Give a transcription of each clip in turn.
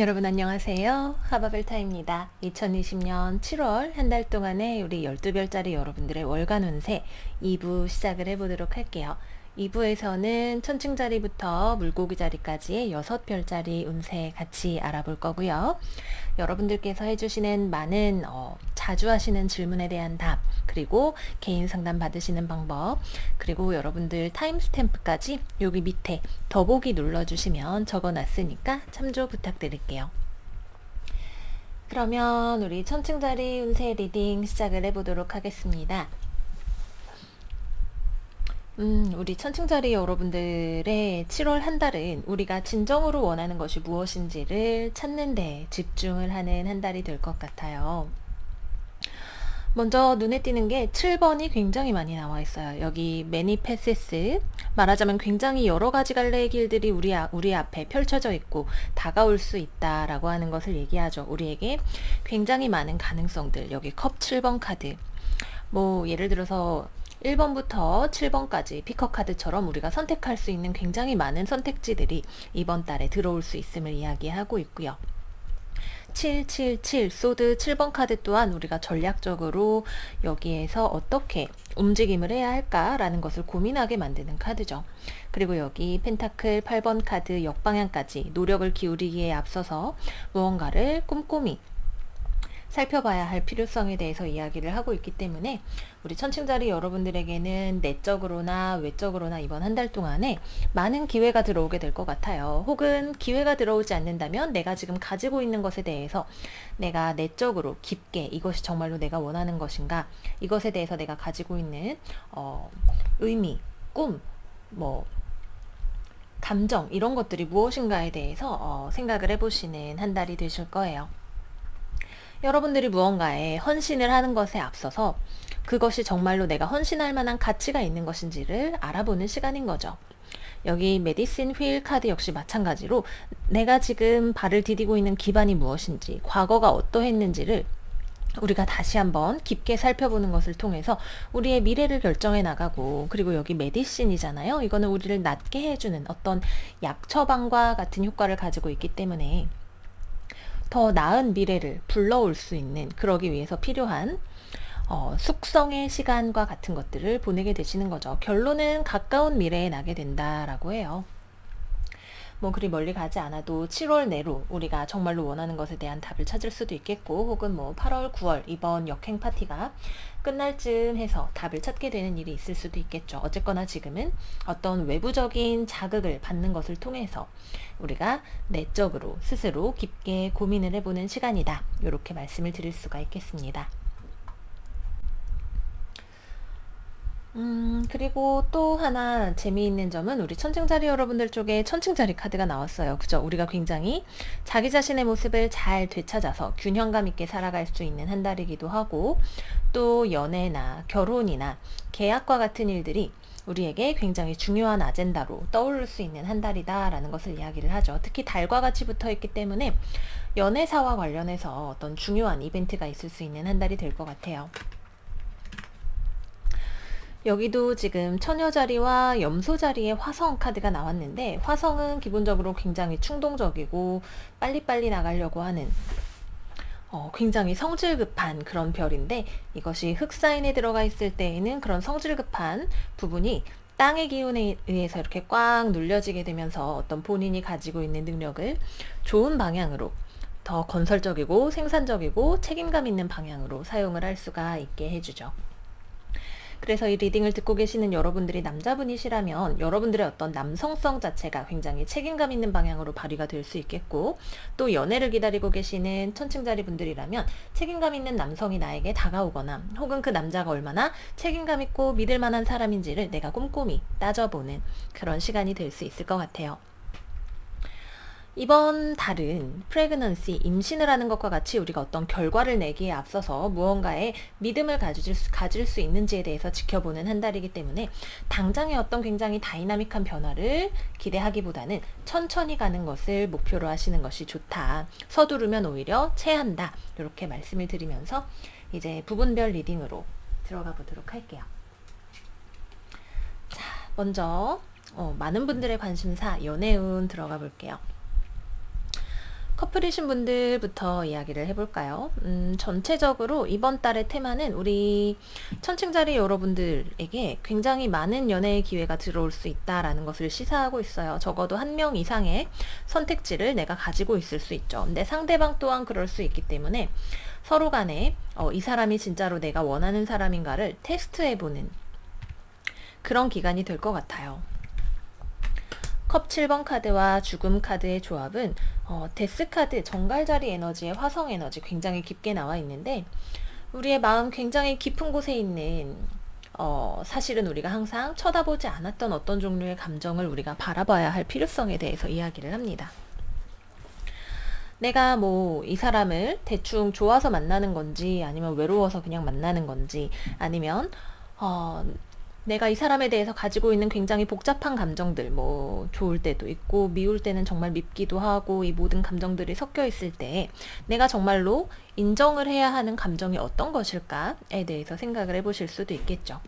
여러분 안녕하세요. 하바벨타입니다. 2020년 7월 한 달 동안의 우리 12별짜리 여러분들의 월간 운세 2부 시작을 해보도록 할게요. 2부에서는 천칭자리부터 물고기자리까지의 6별짜리 운세 같이 알아볼 거고요. 여러분들께서 해주시는 많은 자주 하시는 질문에 대한 답, 그리고 개인 상담 받으시는 방법, 그리고 여러분들 타임스탬프까지 여기 밑에 더보기 눌러주시면 적어놨으니까 참조 부탁드릴게요. 그러면 우리 천칭자리 운세 리딩 시작을 해보도록 하겠습니다. 우리 천칭자리 여러분들의 7월 한 달은 우리가 진정으로 원하는 것이 무엇인지를 찾는 데 집중을 하는 한 달이 될 것 같아요. 먼저 눈에 띄는 게 7번이 굉장히 많이 나와 있어요. 여기 many passes, 말하자면 굉장히 여러 가지 갈래의 길들이 우리 앞에 펼쳐져 있고 다가올 수 있다라고 하는 것을 얘기하죠. 우리에게 굉장히 많은 가능성들, 여기 컵 7번 카드, 뭐 예를 들어서 1번부터 7번까지 피커 카드처럼 우리가 선택할 수 있는 굉장히 많은 선택지들이 이번 달에 들어올 수 있음을 이야기하고 있고요. 777 소드 7번 카드 또한 우리가 전략적으로 여기에서 어떻게 움직임을 해야 할까라는 것을 고민하게 만드는 카드죠. 그리고 여기 펜타클 8번 카드 역방향까지 노력을 기울이기에 앞서서 무언가를 꼼꼼히 살펴봐야 할 필요성에 대해서 이야기를 하고 있기 때문에 우리 천칭자리 여러분들에게는 내적으로나 외적으로나 이번 한 달 동안에 많은 기회가 들어오게 될 것 같아요. 혹은 기회가 들어오지 않는다면 내가 지금 가지고 있는 것에 대해서 내가 내적으로 깊게 이것이 정말로 내가 원하는 것인가, 이것에 대해서 내가 가지고 있는 의미, 꿈, 감정, 이런 것들이 무엇인가에 대해서 생각을 해보시는 한 달이 되실 거예요. 여러분들이 무언가에 헌신을 하는 것에 앞서서 그것이 정말로 내가 헌신할 만한 가치가 있는 것인지를 알아보는 시간인 거죠. 여기 메디신 휠 카드 역시 마찬가지로 내가 지금 발을 디디고 있는 기반이 무엇인지, 과거가 어떠했는지를 우리가 다시 한번 깊게 살펴보는 것을 통해서 우리의 미래를 결정해 나가고, 그리고 여기 메디신이잖아요. 이거는 우리를 낫게 해주는 어떤 약 처방과 같은 효과를 가지고 있기 때문에 더 나은 미래를 불러올 수 있는, 그러기 위해서 필요한 숙성의 시간과 같은 것들을 보내게 되시는 거죠. 결론은 가까운 미래에 나게 된다라고 해요. 그리 멀리 가지 않아도 7월 내로 우리가 정말로 원하는 것에 대한 답을 찾을 수도 있겠고, 혹은 8월, 9월 이번 역행 파티가 끝날 쯤 해서 답을 찾게 되는 일이 있을 수도 있겠죠. 어쨌거나 지금은 어떤 외부적인 자극을 받는 것을 통해서 우리가 내적으로 스스로 깊게 고민을 해보는 시간이다, 이렇게 말씀을 드릴 수가 있겠습니다. 그리고 또 하나 재미있는 점은 우리 천칭자리 여러분들 쪽에 천칭자리 카드가 나왔어요. 그죠? 우리가 굉장히 자기 자신의 모습을 잘 되찾아서 균형감 있게 살아갈 수 있는 한 달이기도 하고, 또 연애나 결혼이나 계약과 같은 일들이 우리에게 굉장히 중요한 아젠다로 떠오를 수 있는 한 달이다라는 것을 이야기를 하죠. 특히 달과 같이 붙어 있기 때문에 연애사와 관련해서 어떤 중요한 이벤트가 있을 수 있는 한 달이 될 것 같아요. 여기도 지금 처녀자리와 염소자리의 화성 카드가 나왔는데, 화성은 기본적으로 굉장히 충동적이고 빨리빨리 나가려고 하는 굉장히 성질급한 그런 별인데, 이것이 흑사인에 들어가 있을 때에는 그런 성질급한 부분이 땅의 기운에 의해서 이렇게 꽉 눌려지게 되면서 어떤 본인이 가지고 있는 능력을 좋은 방향으로, 더 건설적이고 생산적이고 책임감 있는 방향으로 사용을 할 수가 있게 해주죠. 그래서 이 리딩을 듣고 계시는 여러분들이 남자분이시라면 여러분들의 어떤 남성성 자체가 굉장히 책임감 있는 방향으로 발휘가 될 수 있겠고, 또 연애를 기다리고 계시는 천칭자리 분들이라면 책임감 있는 남성이 나에게 다가오거나, 혹은 그 남자가 얼마나 책임감 있고 믿을 만한 사람인지를 내가 꼼꼼히 따져보는 그런 시간이 될 수 있을 것 같아요. 이번 달은 프레그넌시, 임신을 하는 것과 같이 우리가 어떤 결과를 내기에 앞서서 무언가에 믿음을 가질 수 있는지에 대해서 지켜보는 한 달이기 때문에 당장의 어떤 굉장히 다이나믹한 변화를 기대하기보다는 천천히 가는 것을 목표로 하시는 것이 좋다. 서두르면 오히려 체한다. 이렇게 말씀을 드리면서 이제 부분별 리딩으로 들어가 보도록 할게요. 자, 먼저 많은 분들의 관심사 연애운 들어가 볼게요. 커플이신 분들부터 이야기를 해볼까요? 전체적으로 이번 달의 테마는 우리 천칭자리 여러분들에게 굉장히 많은 연애의 기회가 들어올 수 있다라는 것을 시사하고 있어요. 적어도 한 명 이상의 선택지를 내가 가지고 있을 수 있죠. 근데 상대방 또한 그럴 수 있기 때문에 서로 간에 이 사람이 진짜로 내가 원하는 사람인가를 테스트해보는 그런 기간이 될 것 같아요. 컵 7번 카드와 죽음 카드의 조합은 데스 카드, 정갈자리 에너지의 화성 에너지 굉장히 깊게 나와 있는데 우리의 마음 굉장히 깊은 곳에 있는 사실은 우리가 항상 쳐다보지 않았던 어떤 종류의 감정을 우리가 바라봐야 할 필요성에 대해서 이야기를 합니다. 내가 뭐 이 사람을 대충 좋아서 만나는 건지 아니면 외로워서 그냥 만나는 건지 아니면 내가 이 사람에 대해서 가지고 있는 굉장히 복잡한 감정들, 뭐 좋을 때도 있고 미울 때는 정말 밉기도 하고 이 모든 감정들이 섞여 있을 때 내가 정말로 인정을 해야 하는 감정이 어떤 것일까에 대해서 생각을 해보실 수도 있겠죠.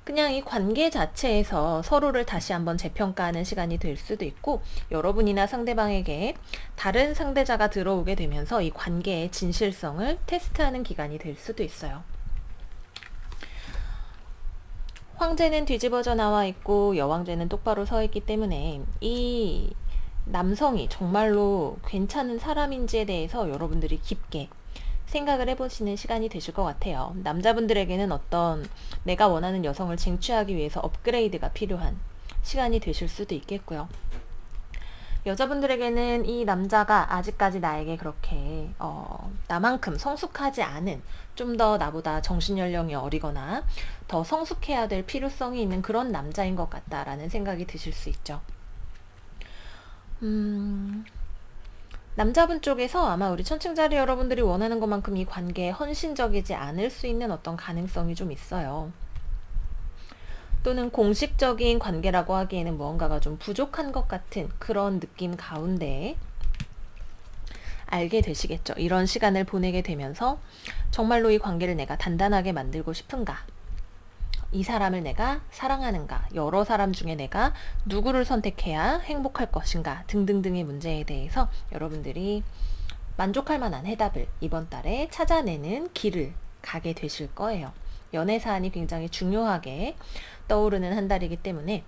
그냥 이 관계 자체에서 서로를 다시 한번 재평가하는 시간이 될 수도 있고 여러분이나 상대방에게 다른 상대자가 들어오게 되면서 이 관계의 진실성을 테스트하는 기간이 될 수도 있어요. 황제는 뒤집어져 나와 있고 여왕제는 똑바로 서 있기 때문에 이 남성이 정말로 괜찮은 사람인지에 대해서 여러분들이 깊게 생각을 해보시는 시간이 되실 것 같아요. 남자분들에게는 어떤 내가 원하는 여성을 쟁취하기 위해서 업그레이드가 필요한 시간이 되실 수도 있겠고요. 여자분들에게는 이 남자가 아직까지 나에게 그렇게 나만큼 성숙하지 않은 좀 더 나보다 정신연령이 어리거나 더 성숙해야 될 필요성이 있는 그런 남자인 것 같다라는 생각이 드실 수 있죠. 남자분 쪽에서 아마 우리 천칭자리 여러분들이 원하는 것만큼 이 관계에 헌신적이지 않을 수 있는 어떤 가능성이 좀 있어요. 또는 공식적인 관계라고 하기에는 무언가가 좀 부족한 것 같은 그런 느낌 가운데 알게 되시겠죠. 이런 시간을 보내게 되면서 정말로 이 관계를 내가 단단하게 만들고 싶은가? 이 사람을 내가 사랑하는가? 여러 사람 중에 내가 누구를 선택해야 행복할 것인가? 등등등의 문제에 대해서 여러분들이 만족할 만한 해답을 이번 달에 찾아내는 길을 가게 되실 거예요. 연애 사안이 굉장히 중요하게 떠오르는 한 달이기 때문에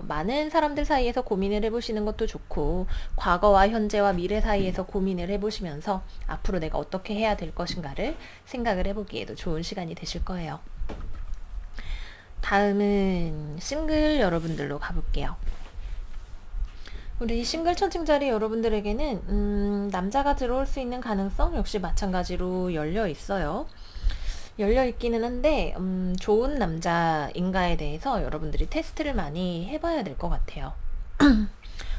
많은 사람들 사이에서 고민을 해보시는 것도 좋고 과거와 현재와 미래 사이에서 고민을 해보시면서 앞으로 내가 어떻게 해야 될 것인가를 생각을 해보기에도 좋은 시간이 되실 거예요. 다음은 싱글 여러분들로 가볼게요. 우리 싱글 천칭자리 여러분들에게는 남자가 들어올 수 있는 가능성 역시 마찬가지로 열려 있어요. 열려 있기는 한데 좋은 남자인가에 대해서 여러분들이 테스트를 많이 해봐야 될 것 같아요.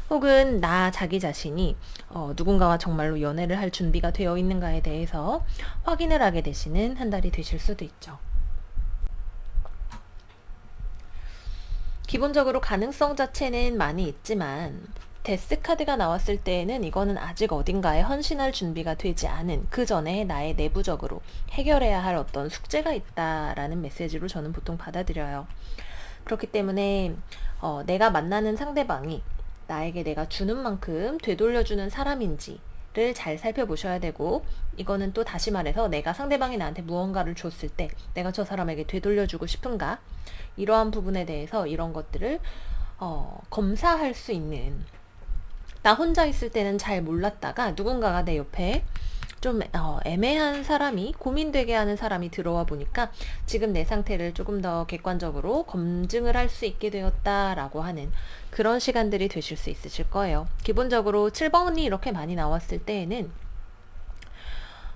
혹은 자기 자신이 누군가와 정말로 연애를 할 준비가 되어 있는가에 대해서 확인을 하게 되시는 한 달이 되실 수도 있죠. 기본적으로 가능성 자체는 많이 있지만 데스 카드가 나왔을 때에는 이거는 아직 어딘가에 헌신할 준비가 되지 않은 그 전에 나의 내부적으로 해결해야 할 어떤 숙제가 있다라는 메시지로 저는 보통 받아들여요. 그렇기 때문에 내가 만나는 상대방이 나에게 내가 주는 만큼 되돌려주는 사람인지를 잘 살펴보셔야 되고 이거는 또 다시 말해서 내가 상대방이 나한테 무언가를 줬을 때 내가 저 사람에게 되돌려주고 싶은가 이러한 부분에 대해서 이런 것들을 검사할 수 있는 나 혼자 있을 때는 잘 몰랐다가 누군가가 내 옆에 좀 애매한 사람이 고민되게 하는 사람이 들어와 보니까 지금 내 상태를 조금 더 객관적으로 검증을 할 수 있게 되었다라고 하는 그런 시간들이 되실 수 있으실 거예요. 기본적으로 7번이 이렇게 많이 나왔을 때에는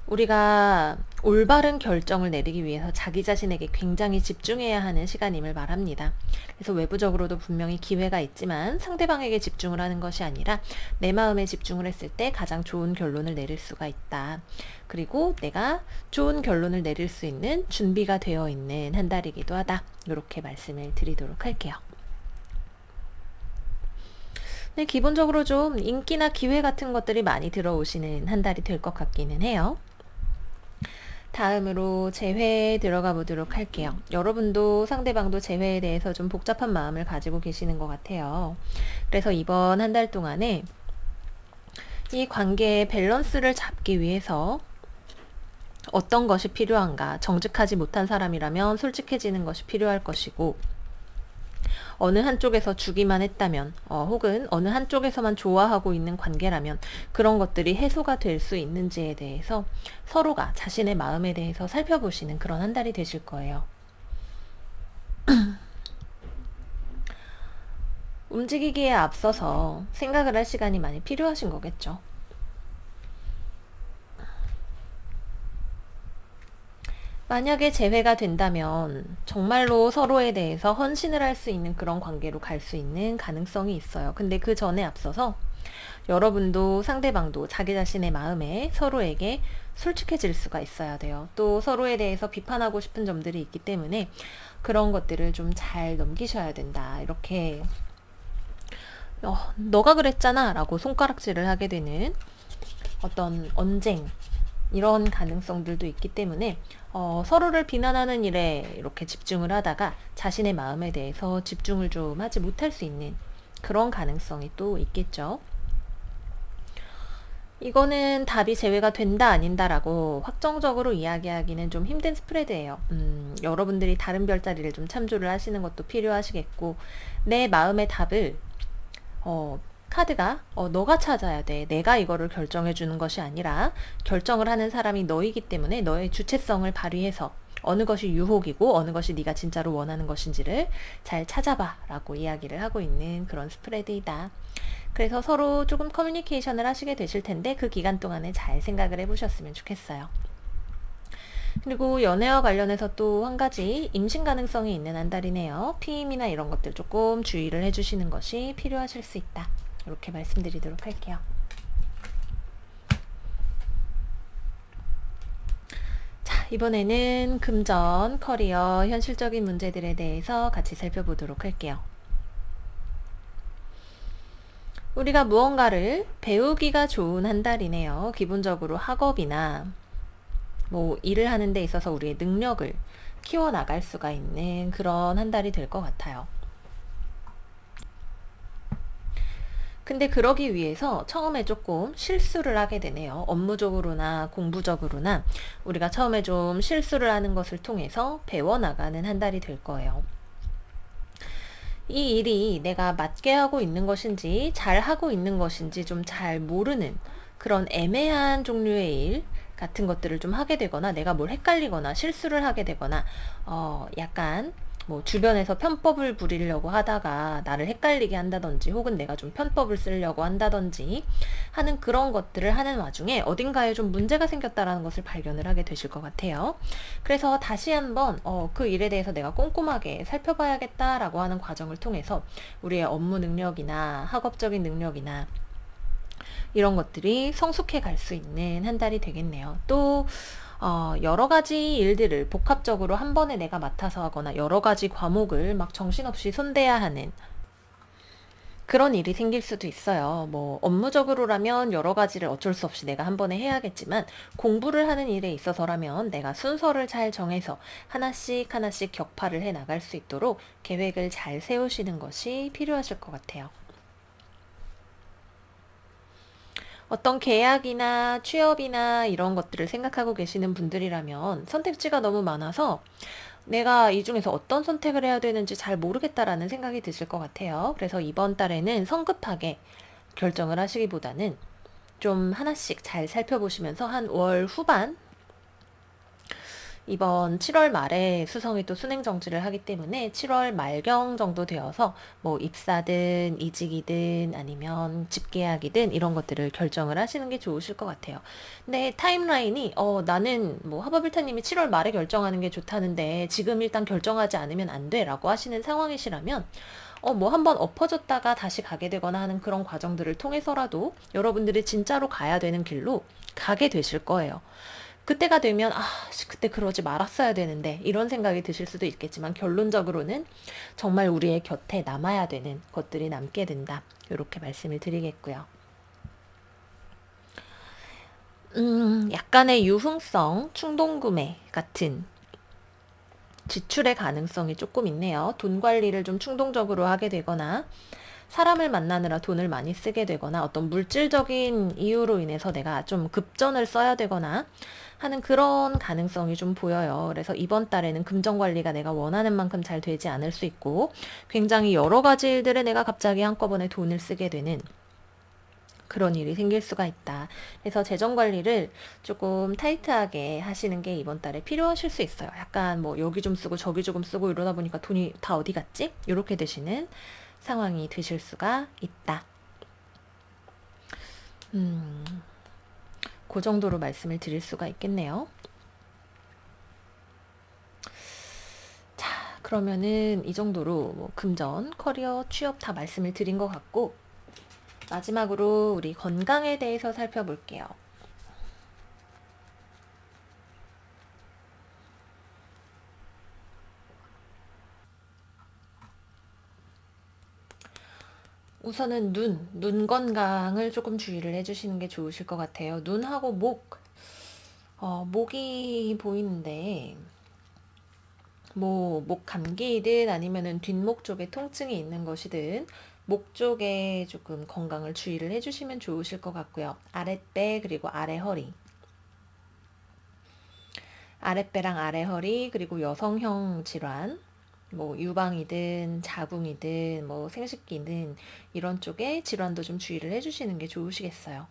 우리가 올바른 결정을 내리기 위해서 자기 자신에게 굉장히 집중해야 하는 시간임을 말합니다. 그래서 외부적으로도 분명히 기회가 있지만 상대방에게 집중을 하는 것이 아니라 내 마음에 집중을 했을 때 가장 좋은 결론을 내릴 수가 있다. 그리고 내가 좋은 결론을 내릴 수 있는 준비가 되어 있는 한 달이기도 하다. 이렇게 말씀을 드리도록 할게요. 네, 기본적으로 좀 인기나 기회 같은 것들이 많이 들어오시는 한 달이 될 것 같기는 해요. 다음으로 재회에 들어가 보도록 할게요. 여러분도 상대방도 재회에 대해서 좀 복잡한 마음을 가지고 계시는 것 같아요. 그래서 이번 한 달 동안에 이 관계의 밸런스를 잡기 위해서 어떤 것이 필요한가? 정직하지 못한 사람이라면 솔직해지는 것이 필요할 것이고, 어느 한쪽에서 주기만 했다면, 혹은 어느 한쪽에서만 좋아하고 있는 관계라면 그런 것들이 해소가 될 수 있는지에 대해서 서로가 자신의 마음에 대해서 살펴보시는 그런 한 달이 되실 거예요. 움직이기에 앞서서 생각을 할 시간이 많이 필요하신 거겠죠. 만약에 재회가 된다면 정말로 서로에 대해서 헌신을 할 수 있는 그런 관계로 갈 수 있는 가능성이 있어요. 근데 그 전에 앞서서 여러분도 상대방도 자기 자신의 마음에 서로에게 솔직해질 수가 있어야 돼요. 또 서로에 대해서 비판하고 싶은 점들이 있기 때문에 그런 것들을 좀 잘 넘기셔야 된다. 이렇게 너가 그랬잖아 라고 손가락질을 하게 되는 어떤 언쟁, 이런 가능성들도 있기 때문에 서로를 비난하는 일에 이렇게 집중을 하다가 자신의 마음에 대해서 집중을 좀 하지 못할 수 있는 그런 가능성이 또 있겠죠. 이거는 답이 재회가 된다 아닌다라고 확정적으로 이야기하기는 좀 힘든 스프레드예요. 여러분들이 다른 별자리를 좀 참조를 하시는 것도 필요하시겠고, 내 마음의 답을 카드가 너가 찾아야 돼. 내가 이거를 결정해 주는 것이 아니라 결정을 하는 사람이 너이기 때문에 너의 주체성을 발휘해서 어느 것이 유혹이고 어느 것이 네가 진짜로 원하는 것인지를 잘 찾아봐 라고 이야기를 하고 있는 그런 스프레드이다. 그래서 서로 조금 커뮤니케이션을 하시게 되실 텐데 그 기간 동안에 잘 생각을 해보셨으면 좋겠어요. 그리고 연애와 관련해서 또 한 가지 임신 가능성이 있는 한 달이네요. 피임이나 이런 것들 조금 주의를 해주시는 것이 필요하실 수 있다. 이렇게 말씀드리도록 할게요. 자, 이번에는 금전, 커리어, 현실적인 문제들에 대해서 같이 살펴보도록 할게요. 우리가 무언가를 배우기가 좋은 한 달이네요. 기본적으로 학업이나 뭐 일을 하는 데 있어서 우리의 능력을 키워나갈 수가 있는 그런 한 달이 될 것 같아요. 근데 그러기 위해서 처음에 조금 실수를 하게 되네요. 업무적으로나 공부적으로나 우리가 처음에 좀 실수를 하는 것을 통해서 배워나가는 한 달이 될 거예요. 이 일이 내가 맞게 하고 있는 것인지 잘 하고 있는 것인지 좀 잘 모르는 그런 애매한 종류의 일 같은 것들을 좀 하게 되거나, 내가 뭘 헷갈리거나 실수를 하게 되거나, 약간 뭐 주변에서 편법을 부리려고 하다가 나를 헷갈리게 한다든지, 혹은 내가 좀 편법을 쓰려고 한다든지 하는 그런 것들을 하는 와중에 어딘가에 좀 문제가 생겼다라는 것을 발견을 하게 되실 것 같아요. 그래서 다시 한번 그 일에 대해서 내가 꼼꼼하게 살펴봐야겠다라고 하는 과정을 통해서 우리의 업무 능력이나 학업적인 능력이나 이런 것들이 성숙해 갈 수 있는 한 달이 되겠네요. 또 여러 가지 일들을 복합적으로 한 번에 내가 맡아서 하거나 여러 가지 과목을 막 정신없이 손대야 하는 그런 일이 생길 수도 있어요. 뭐 업무적으로라면 여러 가지를 어쩔 수 없이 내가 한 번에 해야겠지만, 공부를 하는 일에 있어서라면 내가 순서를 잘 정해서 하나씩 하나씩 격파를 해 나갈 수 있도록 계획을 잘 세우시는 것이 필요하실 것 같아요. 어떤 계약이나 취업이나 이런 것들을 생각하고 계시는 분들이라면 선택지가 너무 많아서 내가 이 중에서 어떤 선택을 해야 되는지 잘 모르겠다라는 생각이 드실 것 같아요. 그래서 이번 달에는 성급하게 결정을 하시기보다는 좀 하나씩 잘 살펴보시면서 한 월 후반, 이번 7월 말에 수성이 또 순행 정지를 하기 때문에 7월 말경 정도 되어서 뭐 입사든 이직이든 아니면 집계약이든 이런 것들을 결정을 하시는 게 좋으실 것 같아요. 근데 타임라인이 나는 뭐 하버빌타님이 7월 말에 결정하는 게 좋다는데 지금 일단 결정하지 않으면 안 돼 라고 하시는 상황이시라면 뭐 한번 엎어졌다가 다시 가게 되거나 하는 그런 과정들을 통해서라도 여러분들이 진짜로 가야 되는 길로 가게 되실 거예요. 그때가 되면 그때 그러지 말았어야 되는데 이런 생각이 드실 수도 있겠지만, 결론적으로는 정말 우리의 곁에 남아야 되는 것들이 남게 된다. 이렇게 말씀을 드리겠고요. 약간의 유흥성, 충동구매 같은 지출의 가능성이 조금 있네요. 돈 관리를 좀 충동적으로 하게 되거나 사람을 만나느라 돈을 많이 쓰게 되거나 어떤 물질적인 이유로 인해서 내가 좀 급전을 써야 되거나 하는 그런 가능성이 좀 보여요. 그래서 이번 달에는 금전 관리가 내가 원하는 만큼 잘 되지 않을 수 있고 굉장히 여러 가지 일들에 내가 갑자기 한꺼번에 돈을 쓰게 되는 그런 일이 생길 수가 있다. 그래서 재정 관리를 조금 타이트하게 하시는 게 이번 달에 필요하실 수 있어요. 약간 뭐 여기 좀 쓰고 저기 조금 쓰고 이러다 보니까 돈이 다 어디 갔지? 이렇게 되시는 상황이 되실 수가 있다. 그 정도로 말씀을 드릴 수가 있겠네요. 자, 그러면은 이 정도로 뭐 금전, 커리어, 취업 다 말씀을 드린 것 같고 마지막으로 우리 건강에 대해서 살펴볼게요. 우선은 눈 건강을 조금 주의를 해주시는 게 좋으실 것 같아요. 눈하고 목이 보이는데 뭐 목 감기이든 아니면은 뒷목 쪽에 통증이 있는 것이든 목 쪽에 조금 건강을 주의를 해주시면 좋으실 것 같고요. 아랫배 그리고 아래 허리, 아랫배랑 아래 허리 그리고 여성형 질환, 뭐 유방이든 자궁이든 뭐 생식기든 이런 쪽에 질환도 좀 주의를 해주시는 게 좋으시겠어요.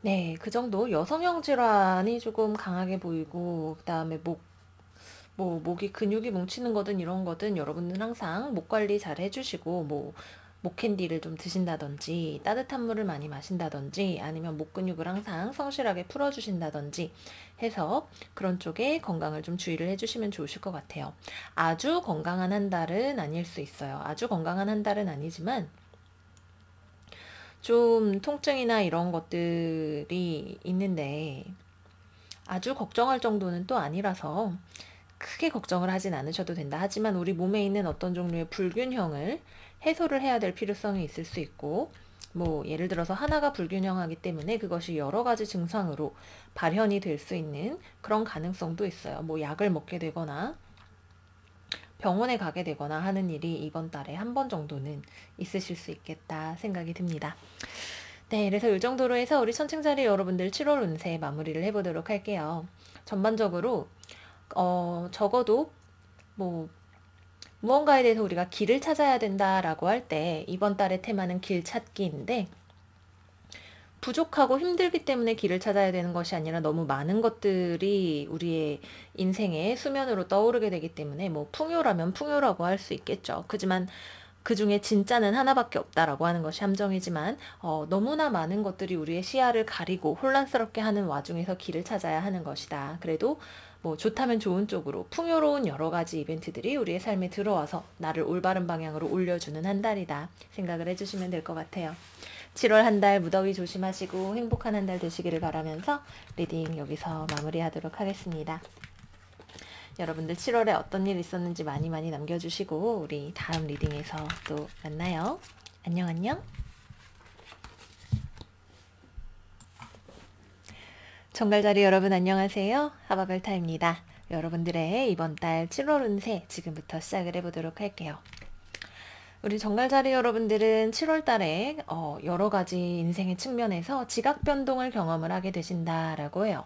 네, 그 정도 여성형 질환이 조금 강하게 보이고 그다음에 목이 근육이 뭉치는 거든 이런 거든 여러분은 항상 목 관리 잘 해주시고 뭐 목 캔디를 좀 드신다든지 따뜻한 물을 많이 마신다든지 아니면 목 근육을 항상 성실하게 풀어주신다든지 해서 그런 쪽에 건강을 좀 주의를 해주시면 좋으실 것 같아요. 아주 건강한 한 달은 아닐 수 있어요. 아주 건강한 한 달은 아니지만 좀 통증이나 이런 것들이 있는데 아주 걱정할 정도는 또 아니라서 크게 걱정을 하진 않으셔도 된다. 하지만 우리 몸에 있는 어떤 종류의 불균형을 해소를 해야 될 필요성이 있을 수 있고 뭐 예를 들어서 하나가 불균형하기 때문에 그것이 여러 가지 증상으로 발현이 될 수 있는 그런 가능성도 있어요. 뭐 약을 먹게 되거나 병원에 가게 되거나 하는 일이 이번 달에 한 번 정도는 있으실 수 있겠다 생각이 듭니다. 네, 그래서 이 정도로 해서 우리 천칭자리 여러분들 7월 운세 마무리를 해보도록 할게요. 전반적으로 적어도 뭐 무언가에 대해서 우리가 길을 찾아야 된다라고 할 때 이번 달의 테마는 길 찾기인데 부족하고 힘들기 때문에 길을 찾아야 되는 것이 아니라 너무 많은 것들이 우리의 인생의 수면으로 떠오르게 되기 때문에 뭐 풍요라면 풍요라고 할 수 있겠죠. 그지만 그 중에 진짜는 하나밖에 없다라고 하는 것이 함정이지만 너무나 많은 것들이 우리의 시야를 가리고 혼란스럽게 하는 와중에서 길을 찾아야 하는 것이다. 그래도 뭐 좋다면 좋은 쪽으로 풍요로운 여러 가지 이벤트들이 우리의 삶에 들어와서 나를 올바른 방향으로 올려주는 한 달이다 생각을 해주시면 될 것 같아요. 7월 한 달 무더위 조심하시고 행복한 한 달 되시기를 바라면서 리딩 여기서 마무리하도록 하겠습니다. 여러분들 7월에 어떤 일 있었는지 많이 남겨주시고 우리 다음 리딩에서 또 만나요. 안녕 안녕. 정갈자리 여러분 안녕하세요. 하바벨타입니다. 여러분들의 이번 달 7월 운세 지금부터 시작을 해보도록 할게요. 우리 정갈자리 여러분들은 7월 달에 여러 가지 인생의 측면에서 지각 변동을 경험을 하게 되신다라고 해요.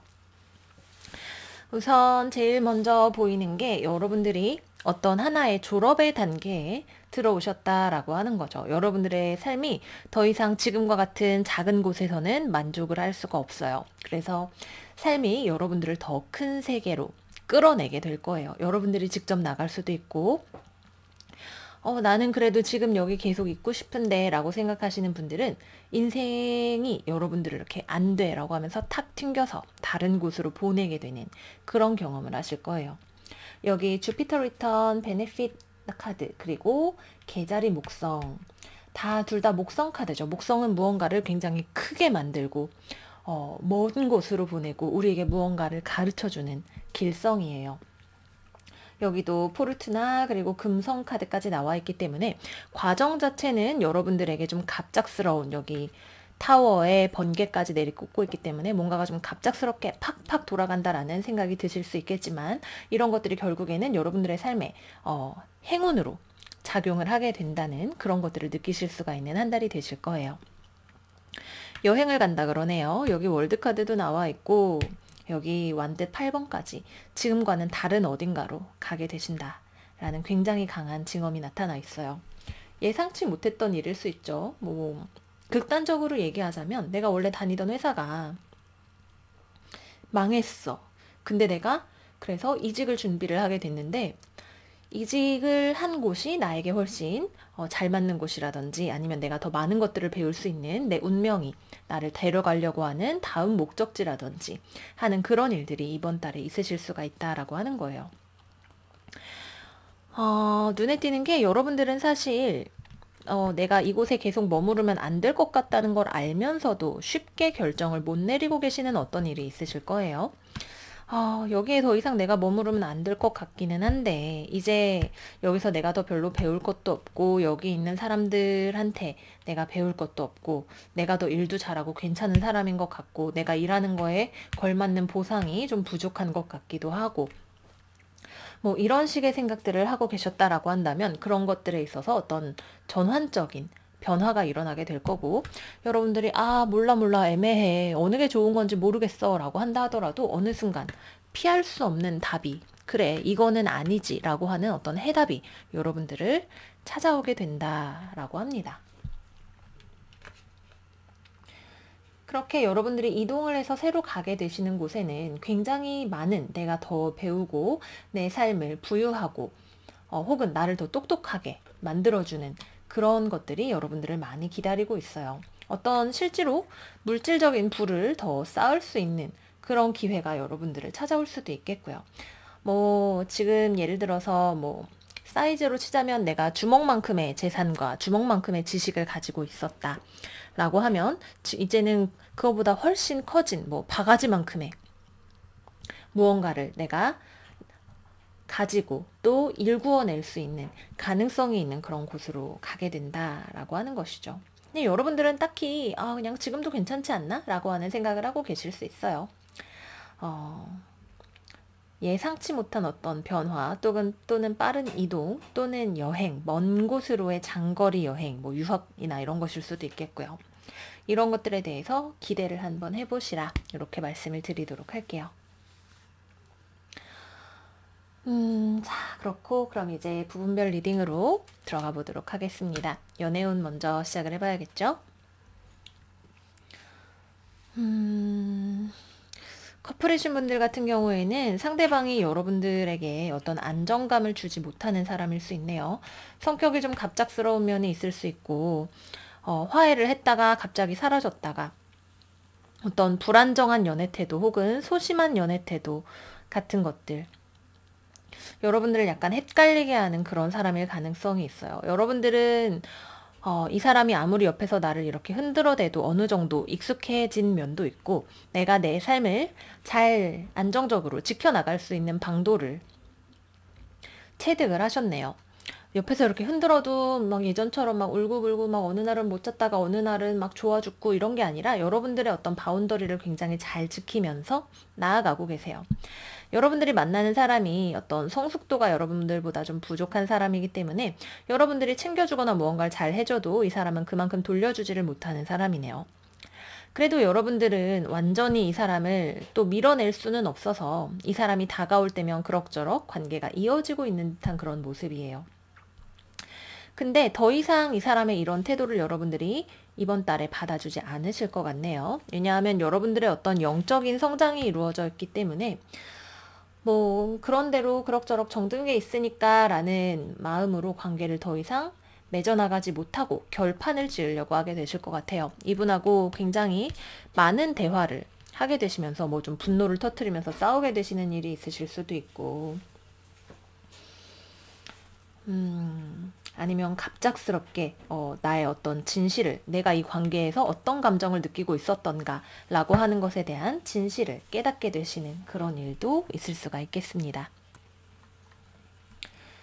우선 제일 먼저 보이는 게 여러분들이 어떤 하나의 졸업의 단계에 들어오셨다라고 하는 거죠. 여러분들의 삶이 더 이상 지금과 같은 작은 곳에서는 만족을 할 수가 없어요. 그래서 삶이 여러분들을 더 큰 세계로 끌어내게 될 거예요. 여러분들이 직접 나갈 수도 있고 나는 그래도 지금 여기 계속 있고 싶은데 라고 생각하시는 분들은 인생이 여러분들을 이렇게 안 돼 라고 하면서 탁 튕겨서 다른 곳으로 보내게 되는 그런 경험을 하실 거예요. 여기 주피터 리턴, 베네핏 카드, 그리고 개자리 목성 둘 다 목성 카드죠. 목성은 무언가를 굉장히 크게 만들고 먼 곳으로 보내고 우리에게 무언가를 가르쳐주는 길성이에요. 여기도 포르투나 그리고 금성 카드까지 나와 있기 때문에 과정 자체는 여러분들에게 좀 갑작스러운 여기 타워의 번개까지 내리꽂고 있기 때문에 뭔가가 좀 갑작스럽게 팍팍 돌아간다라는 생각이 드실 수 있겠지만, 이런 것들이 결국에는 여러분들의 삶에 행운으로 작용을 하게 된다는 그런 것들을 느끼실 수가 있는 한 달이 되실 거예요. 여행을 간다 그러네요. 여기 월드카드도 나와 있고 여기 완듯 8번까지 지금과는 다른 어딘가로 가게 되신다 라는 굉장히 강한 징험이 나타나 있어요. 예상치 못했던 일일 수 있죠. 뭐 극단적으로 얘기하자면 내가 원래 다니던 회사가 망했어. 근데 내가 그래서 이직을 준비를 하게 됐는데, 이직을 한 곳이 나에게 훨씬 잘 맞는 곳이라든지 아니면 내가 더 많은 것들을 배울 수 있는 내 운명이 나를 데려가려고 하는 다음 목적지라든지 하는 그런 일들이 이번 달에 있으실 수가 있다라고 하는 거예요. 눈에 띄는 게, 여러분들은 사실 내가 이곳에 계속 머무르면 안 될 것 같다는 걸 알면서도 쉽게 결정을 못 내리고 계시는 어떤 일이 있으실 거예요. 여기에 더 이상 내가 머무르면 안 될 것 같기는 한데, 이제 여기서 내가 더 별로 배울 것도 없고, 여기 있는 사람들한테 내가 배울 것도 없고, 내가 더 일도 잘하고 괜찮은 사람인 것 같고, 내가 일하는 거에 걸맞는 보상이 좀 부족한 것 같기도 하고, 뭐 이런 식의 생각들을 하고 계셨다라고 한다면, 그런 것들에 있어서 어떤 전환적인 변화가 일어나게 될 거고, 여러분들이 몰라 애매해, 어느 게 좋은 건지 모르겠어 라고 한다 하더라도 어느 순간 피할 수 없는 답이, 그래 이거는 아니지 라고 하는 어떤 해답이 여러분들을 찾아오게 된다라고 합니다. 그렇게 여러분들이 이동을 해서 새로 가게 되시는 곳에는 굉장히 많은, 내가 더 배우고 내 삶을 부유하고 혹은 나를 더 똑똑하게 만들어주는 그런 것들이 여러분들을 많이 기다리고 있어요. 어떤 실제로 물질적인 부를 더 쌓을 수 있는 그런 기회가 여러분들을 찾아올 수도 있겠고요. 뭐 지금 예를 들어서 뭐 사이즈로 치자면 내가 주먹만큼의 재산과 주먹만큼의 지식을 가지고 있었다 라고 하면, 이제는 그거보다 훨씬 커진 뭐 바가지만큼의 무언가를 내가 가지고 또 일구어낼 수 있는 가능성이 있는 그런 곳으로 가게 된다라고 하는 것이죠. 근데 여러분들은 딱히 그냥 지금도 괜찮지 않나? 라고 하는 생각을 하고 계실 수 있어요. 예상치 못한 어떤 변화 또는 빠른 이동 또는 여행, 먼 곳으로의 장거리 여행, 뭐 유학이나 이런 것일 수도 있겠고요. 이런 것들에 대해서 기대를 한번 해보시라, 이렇게 말씀을 드리도록 할게요. 자, 그렇고 그럼 이제 부분별 리딩으로 들어가 보도록 하겠습니다. 연애운 먼저 시작을 해봐야겠죠? 커플이신 분들 같은 경우에는 상대방이 여러분들에게 어떤 안정감을 주지 못하는 사람일 수 있네요. 성격이 좀 갑작스러운 면이 있을 수 있고, 화해를 했다가 갑자기 사라졌다가, 어떤 불안정한 연애 태도 혹은 소심한 연애 태도 같은 것들, 여러분들을 약간 헷갈리게 하는 그런 사람일 가능성이 있어요. 여러분들은 이 사람이 아무리 옆에서 나를 이렇게 흔들어대도 어느 정도 익숙해진 면도 있고, 내가 내 삶을 잘 안정적으로 지켜나갈 수 있는 방도를 체득을 하셨네요. 옆에서 이렇게 흔들어도 막 예전처럼 막 울고불고 막 어느 날은 못 잤다가 어느 날은 막 좋아 죽고 이런 게 아니라, 여러분들의 어떤 바운더리를 굉장히 잘 지키면서 나아가고 계세요. 여러분들이 만나는 사람이 어떤 성숙도가 여러분들보다 좀 부족한 사람이기 때문에, 여러분들이 챙겨주거나 무언가를 잘 해줘도 이 사람은 그만큼 돌려주지를 못하는 사람이네요. 그래도 여러분들은 완전히 이 사람을 또 밀어낼 수는 없어서 이 사람이 다가올 때면 그럭저럭 관계가 이어지고 있는 듯한 그런 모습이에요. 근데 더 이상 이 사람의 이런 태도를 여러분들이 이번 달에 받아주지 않으실 것 같네요. 왜냐하면 여러분들의 어떤 영적인 성장이 이루어져 있기 때문에, 뭐 그런 대로 그럭저럭 정든 게 있으니까 라는 마음으로 관계를 더 이상 맺어나가지 못하고 결판을 지으려고 하게 되실 것 같아요. 이분하고 굉장히 많은 대화를 하게 되시면서 뭐 좀 분노를 터뜨리면서 싸우게 되시는 일이 있으실 수도 있고, 아니면 갑작스럽게 나의 어떤 진실을, 내가 이 관계에서 어떤 감정을 느끼고 있었던가 라고 하는 것에 대한 진실을 깨닫게 되시는 그런 일도 있을 수가 있겠습니다.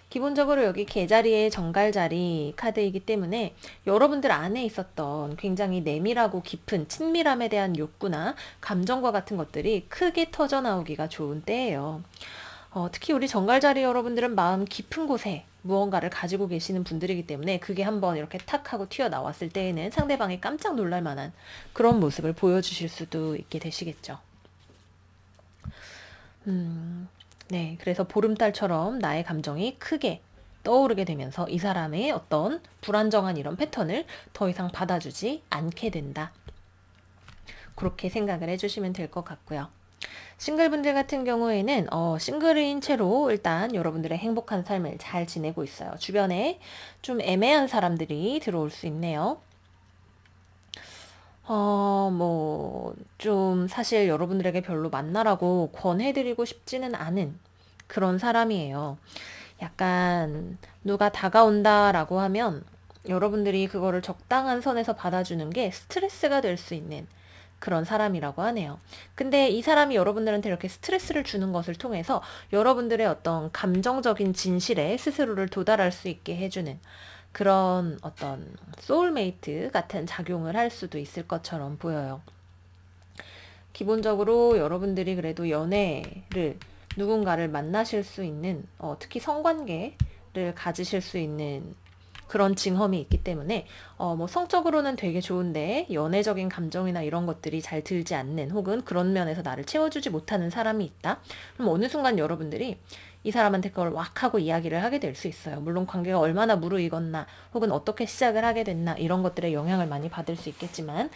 기본적으로 여기 개자리의 정갈자리 카드이기 때문에 여러분들 안에 있었던 굉장히 내밀하고 깊은 친밀함에 대한 욕구나 감정과 같은 것들이 크게 터져 나오기가 좋은 때예요. 특히 우리 정갈자리 여러분들은 마음 깊은 곳에 무언가를 가지고 계시는 분들이기 때문에 그게 한번 이렇게 탁 하고 튀어나왔을 때에는 상대방이 깜짝 놀랄 만한 그런 모습을 보여주실 수도 있게 되시겠죠. 네, 그래서 보름달처럼 나의 감정이 크게 떠오르게 되면서 이 사람의 어떤 불안정한 이런 패턴을 더 이상 받아주지 않게 된다. 그렇게 생각을 해주시면 될 것 같고요. 싱글분들 같은 경우에는 싱글인 채로 일단 여러분들의 행복한 삶을 잘 지내고 있어요. 주변에 좀 애매한 사람들이 들어올 수 있네요. 좀 사실 여러분들에게 별로 만나라고 권해드리고 싶지는 않은 그런 사람이에요. 약간 누가 다가온다라고 하면 여러분들이 그거를 적당한 선에서 받아주는 게 스트레스가 될 수 있는 그런 사람이라고 하네요. 근데 이 사람이 여러분들한테 이렇게 스트레스를 주는 것을 통해서 여러분들의 어떤 감정적인 진실에 스스로를 도달할 수 있게 해주는 그런 어떤 소울메이트 같은 작용을 할 수도 있을 것처럼 보여요. 기본적으로 여러분들이 그래도 연애를 누군가를 만나실 수 있는 특히 성관계를 가지실 수 있는 그런 징험이 있기 때문에 성적으로는 되게 좋은데 연애적인 감정이나 이런 것들이 잘 들지 않는 혹은 그런 면에서 나를 채워주지 못하는 사람이 있다. 그럼 어느 순간 여러분들이 이 사람한테 그걸 왁 하고 이야기를 하게 될 수 있어요. 물론 관계가 얼마나 무르익었나 혹은 어떻게 시작을 하게 됐나 이런 것들의 영향을 많이 받을 수 있겠지만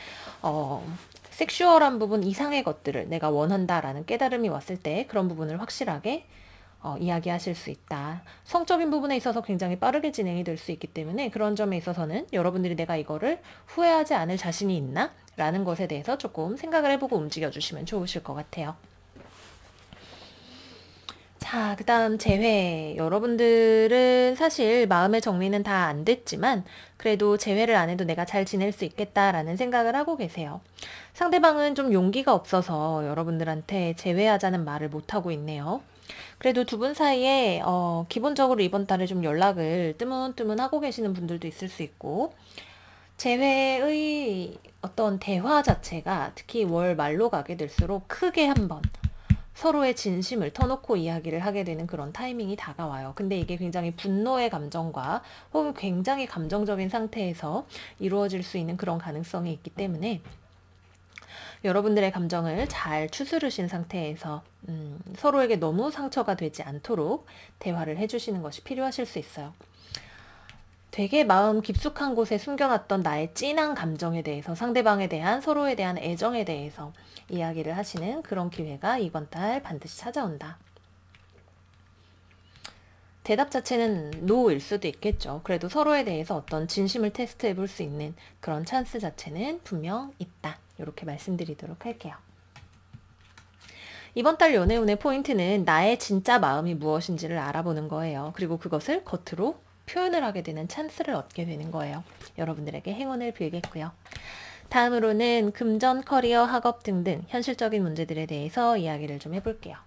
섹슈얼한 부분 이상의 것들을 내가 원한다라는 깨달음이 왔을 때 그런 부분을 확실하게 이야기하실 수 있다. 성적인 부분에 있어서 굉장히 빠르게 진행이 될 수 있기 때문에 그런 점에 있어서는 여러분들이 내가 이거를 후회하지 않을 자신이 있나? 라는 것에 대해서 조금 생각을 해보고 움직여주시면 좋으실 것 같아요. 자, 그 다음 재회. 여러분들은 사실 마음의 정리는 다 안 됐지만 그래도 재회를 안 해도 내가 잘 지낼 수 있겠다라는 생각을 하고 계세요. 상대방은 좀 용기가 없어서 여러분들한테 재회하자는 말을 못하고 있네요. 그래도 두 분 사이에 기본적으로 이번 달에 좀 연락을 뜨문뜨문 하고 계시는 분들도 있을 수 있고 재회의 어떤 대화 자체가 특히 월 말로 가게 될수록 크게 한번 서로의 진심을 터놓고 이야기를 하게 되는 그런 타이밍이 다가와요. 근데 이게 굉장히 분노의 감정과 혹은 굉장히 감정적인 상태에서 이루어질 수 있는 그런 가능성이 있기 때문에 여러분들의 감정을 잘 추스르신 상태에서 서로에게 너무 상처가 되지 않도록 대화를 해주시는 것이 필요하실 수 있어요. 되게 마음 깊숙한 곳에 숨겨놨던 나의 진한 감정에 대해서 상대방에 대한 서로에 대한 애정에 대해서 이야기를 하시는 그런 기회가 이번 달 반드시 찾아온다. 대답 자체는 노일 수도 있겠죠. 그래도 서로에 대해서 어떤 진심을 테스트해 볼 수 있는 그런 찬스 자체는 분명 있다. 이렇게 말씀드리도록 할게요. 이번 달 연애운의 포인트는 나의 진짜 마음이 무엇인지를 알아보는 거예요. 그리고 그것을 겉으로 표현을 하게 되는 찬스를 얻게 되는 거예요. 여러분들에게 행운을 빌겠고요. 다음으로는 금전, 커리어, 학업 등등 현실적인 문제들에 대해서 이야기를 좀 해볼게요.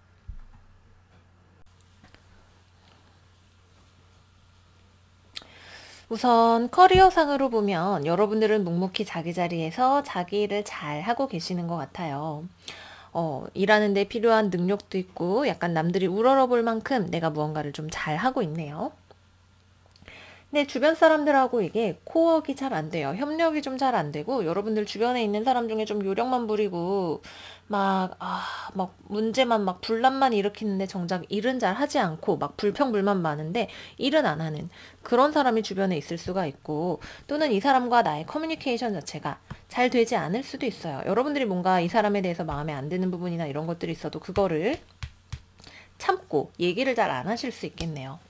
우선 커리어상으로 보면 여러분들은 묵묵히 자기 자리에서 자기 일을 잘 하고 계시는 것 같아요. 일하는 데 필요한 능력도 있고 약간 남들이 우러러볼 만큼 내가 무언가를 좀 잘 하고 있네요. 근데 주변 사람들하고 이게 코어가 잘 안 돼요. 협력이 좀 잘 안 되고 여러분들 주변에 있는 사람 중에 좀 요령만 부리고 막 문제만 막 분란만 일으키는데 정작 일은 잘 하지 않고 막 불평불만 많은데 일은 안 하는 그런 사람이 주변에 있을 수가 있고 또는 이 사람과 나의 커뮤니케이션 자체가 잘 되지 않을 수도 있어요. 여러분들이 뭔가 이 사람에 대해서 마음에 안 드는 부분이나 이런 것들이 있어도 그거를 참고 얘기를 잘 안 하실 수 있겠네요.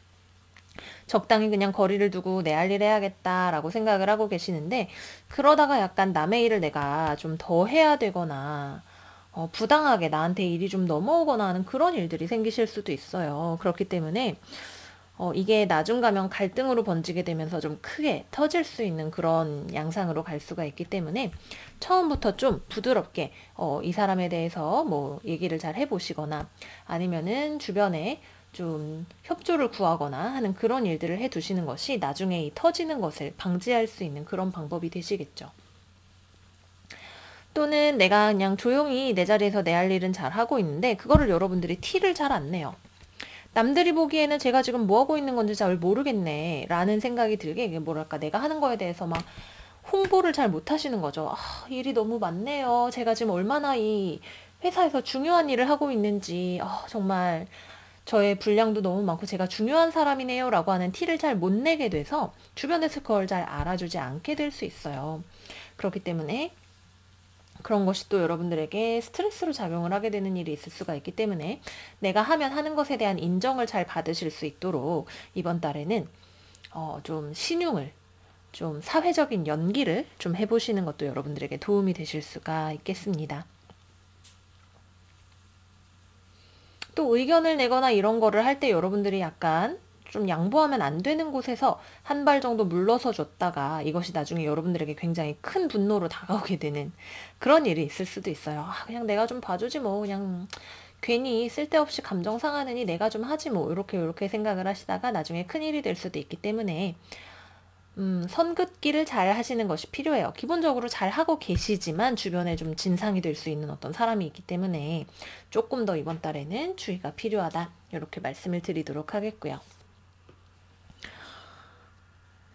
적당히 그냥 거리를 두고 내 할 일 해야겠다라고 생각을 하고 계시는데 그러다가 약간 남의 일을 내가 좀 더 해야 되거나 부당하게 나한테 일이 좀 넘어오거나 하는 그런 일들이 생기실 수도 있어요. 그렇기 때문에 이게 나중 가면 갈등으로 번지게 되면서 좀 크게 터질 수 있는 그런 양상으로 갈 수가 있기 때문에 처음부터 좀 부드럽게 이 사람에 대해서 뭐 얘기를 잘 해보시거나 아니면은 주변에 좀 협조를 구하거나 하는 그런 일들을 해 두시는 것이 나중에 이 터지는 것을 방지할 수 있는 그런 방법이 되시겠죠. 또는 내가 그냥 조용히 내 자리에서 내 할 일은 잘 하고 있는데 그거를 여러분들이 티를 잘 안 내요. 남들이 보기에는 제가 지금 뭐 하고 있는 건지 잘 모르겠네 라는 생각이 들게, 이게 뭐랄까, 내가 하는 거에 대해서 막 홍보를 잘 못하시는 거죠. 아, 일이 너무 많네요. 제가 지금 얼마나 이 회사에서 중요한 일을 하고 있는지, 정말 저의 분량도 너무 많고 제가 중요한 사람이네요 라고 하는 티를 잘 못 내게 돼서 주변에서 그걸 잘 알아주지 않게 될 수 있어요. 그렇기 때문에 그런 것이 또 여러분들에게 스트레스로 작용을 하게 되는 일이 있을 수가 있기 때문에 내가 하면 하는 것에 대한 인정을 잘 받으실 수 있도록 이번 달에는 좀 신용을, 좀 사회적인 연기를 좀 해보시는 것도 여러분들에게 도움이 되실 수가 있겠습니다. 또 의견을 내거나 이런 거를 할 때 여러분들이 약간 좀 양보하면 안 되는 곳에서 한 발 정도 물러서 줬다가 이것이 나중에 여러분들에게 굉장히 큰 분노로 다가오게 되는 그런 일이 있을 수도 있어요. 그냥 내가 좀 봐주지 뭐, 그냥 괜히 쓸데없이 감정 상하느니 내가 좀 하지 뭐, 이렇게 생각을 하시다가 나중에 큰일이 될 수도 있기 때문에 선긋기를 잘 하시는 것이 필요해요. 기본적으로 잘 하고 계시지만 주변에 좀 진상이 될 수 있는 어떤 사람이 있기 때문에 조금 더 이번 달에는 주의가 필요하다, 이렇게 말씀을 드리도록 하겠고요.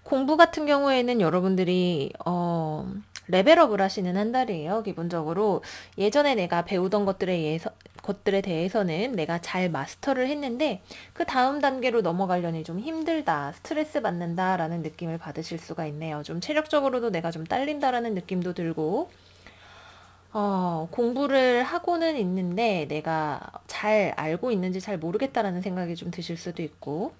공부 같은 경우에는 여러분들이 레벨업을 하시는 한 달이에요. 기본적으로 예전에 내가 배우던 것들에 대해서는 내가 잘 마스터를 했는데 그 다음 단계로 넘어가려니 좀 힘들다, 스트레스 받는다 라는 느낌을 받으실 수가 있네요. 좀 체력적으로도 내가 좀 딸린다라는 느낌도 들고, 공부를 하고는 있는데 내가 잘 알고 있는지 잘 모르겠다라는 생각이 좀 드실 수도 있고,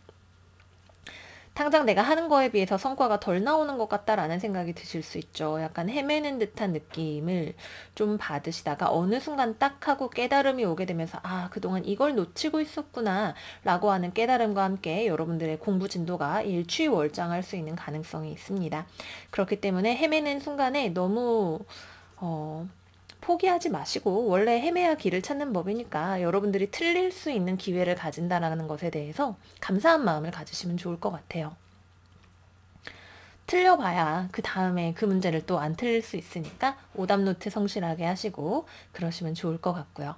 당장 내가 하는 거에 비해서 성과가 덜 나오는 것 같다라는 생각이 드실 수 있죠. 약간 헤매는 듯한 느낌을 좀 받으시다가 어느 순간 딱 하고 깨달음이 오게 되면서 그동안 이걸 놓치고 있었구나 라고 하는 깨달음과 함께 여러분들의 공부 진도가 일취월장할 수 있는 가능성이 있습니다. 그렇기 때문에 헤매는 순간에 너무 포기하지 마시고, 원래 헤매야 길을 찾는 법이니까 여러분들이 틀릴 수 있는 기회를 가진다라는 것에 대해서 감사한 마음을 가지시면 좋을 것 같아요. 틀려봐야 그 다음에 그 문제를 또 안 틀릴 수 있으니까 오답노트 성실하게 하시고 그러시면 좋을 것 같고요.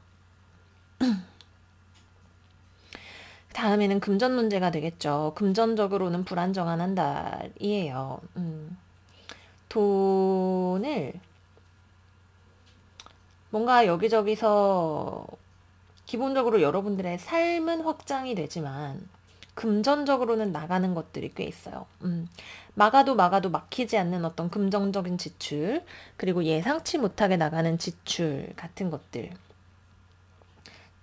다음에는 금전 문제가 되겠죠. 금전적으로는 불안정한 한 달이에요. 돈을 뭔가 여기저기서 기본적으로 여러분들의 삶은 확장이 되지만 금전적으로는 나가는 것들이 꽤 있어요. 막아도 막히지 않는 어떤 금전적인 지출, 그리고 예상치 못하게 나가는 지출 같은 것들.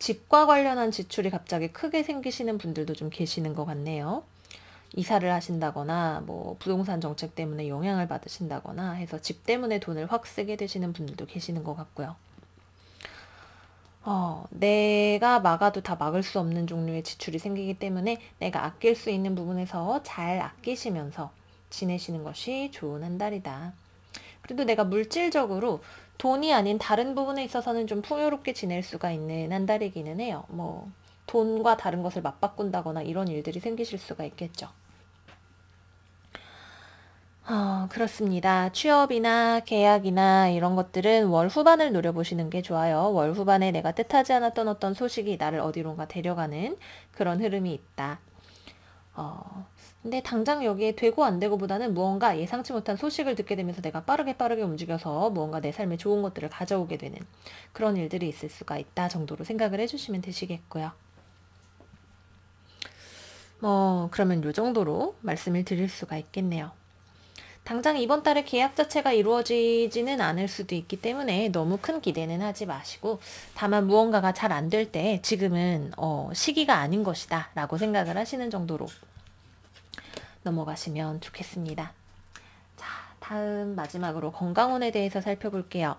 집과 관련한 지출이 갑자기 크게 생기시는 분들도 좀 계시는 것 같네요. 이사를 하신다거나 뭐 부동산 정책 때문에 영향을 받으신다거나 해서 집 때문에 돈을 확 쓰게 되시는 분들도 계시는 것 같고요. 내가 막아도 다 막을 수 없는 종류의 지출이 생기기 때문에 내가 아낄 수 있는 부분에서 잘 아끼시면서 지내시는 것이 좋은 한 달이다. 그래도 내가 물질적으로 돈이 아닌 다른 부분에 있어서는 좀 풍요롭게 지낼 수가 있는 한 달이기는 해요. 뭐 돈과 다른 것을 맞바꾼다거나 이런 일들이 생기실 수가 있겠죠. 그렇습니다. 취업이나 계약이나 이런 것들은 월 후반을 노려보시는 게 좋아요. 월 후반에 내가 뜻하지 않았던 어떤 소식이 나를 어디론가 데려가는 그런 흐름이 있다. 근데 당장 여기에 되고 안 되고 보다는 무언가 예상치 못한 소식을 듣게 되면서 내가 빠르게 움직여서 무언가 내 삶에 좋은 것들을 가져오게 되는 그런 일들이 있을 수가 있다 정도로 생각을 해주시면 되시겠고요. 그러면 요 정도로 말씀을 드릴 수가 있겠네요. 당장 이번 달에 계약 자체가 이루어지지는 않을 수도 있기 때문에 너무 큰 기대는 하지 마시고, 다만 무언가가 잘 안 될 때 지금은 시기가 아닌 것이다 라고 생각을 하시는 정도로 넘어가시면 좋겠습니다. 자, 다음 마지막으로 건강운에 대해서 살펴볼게요.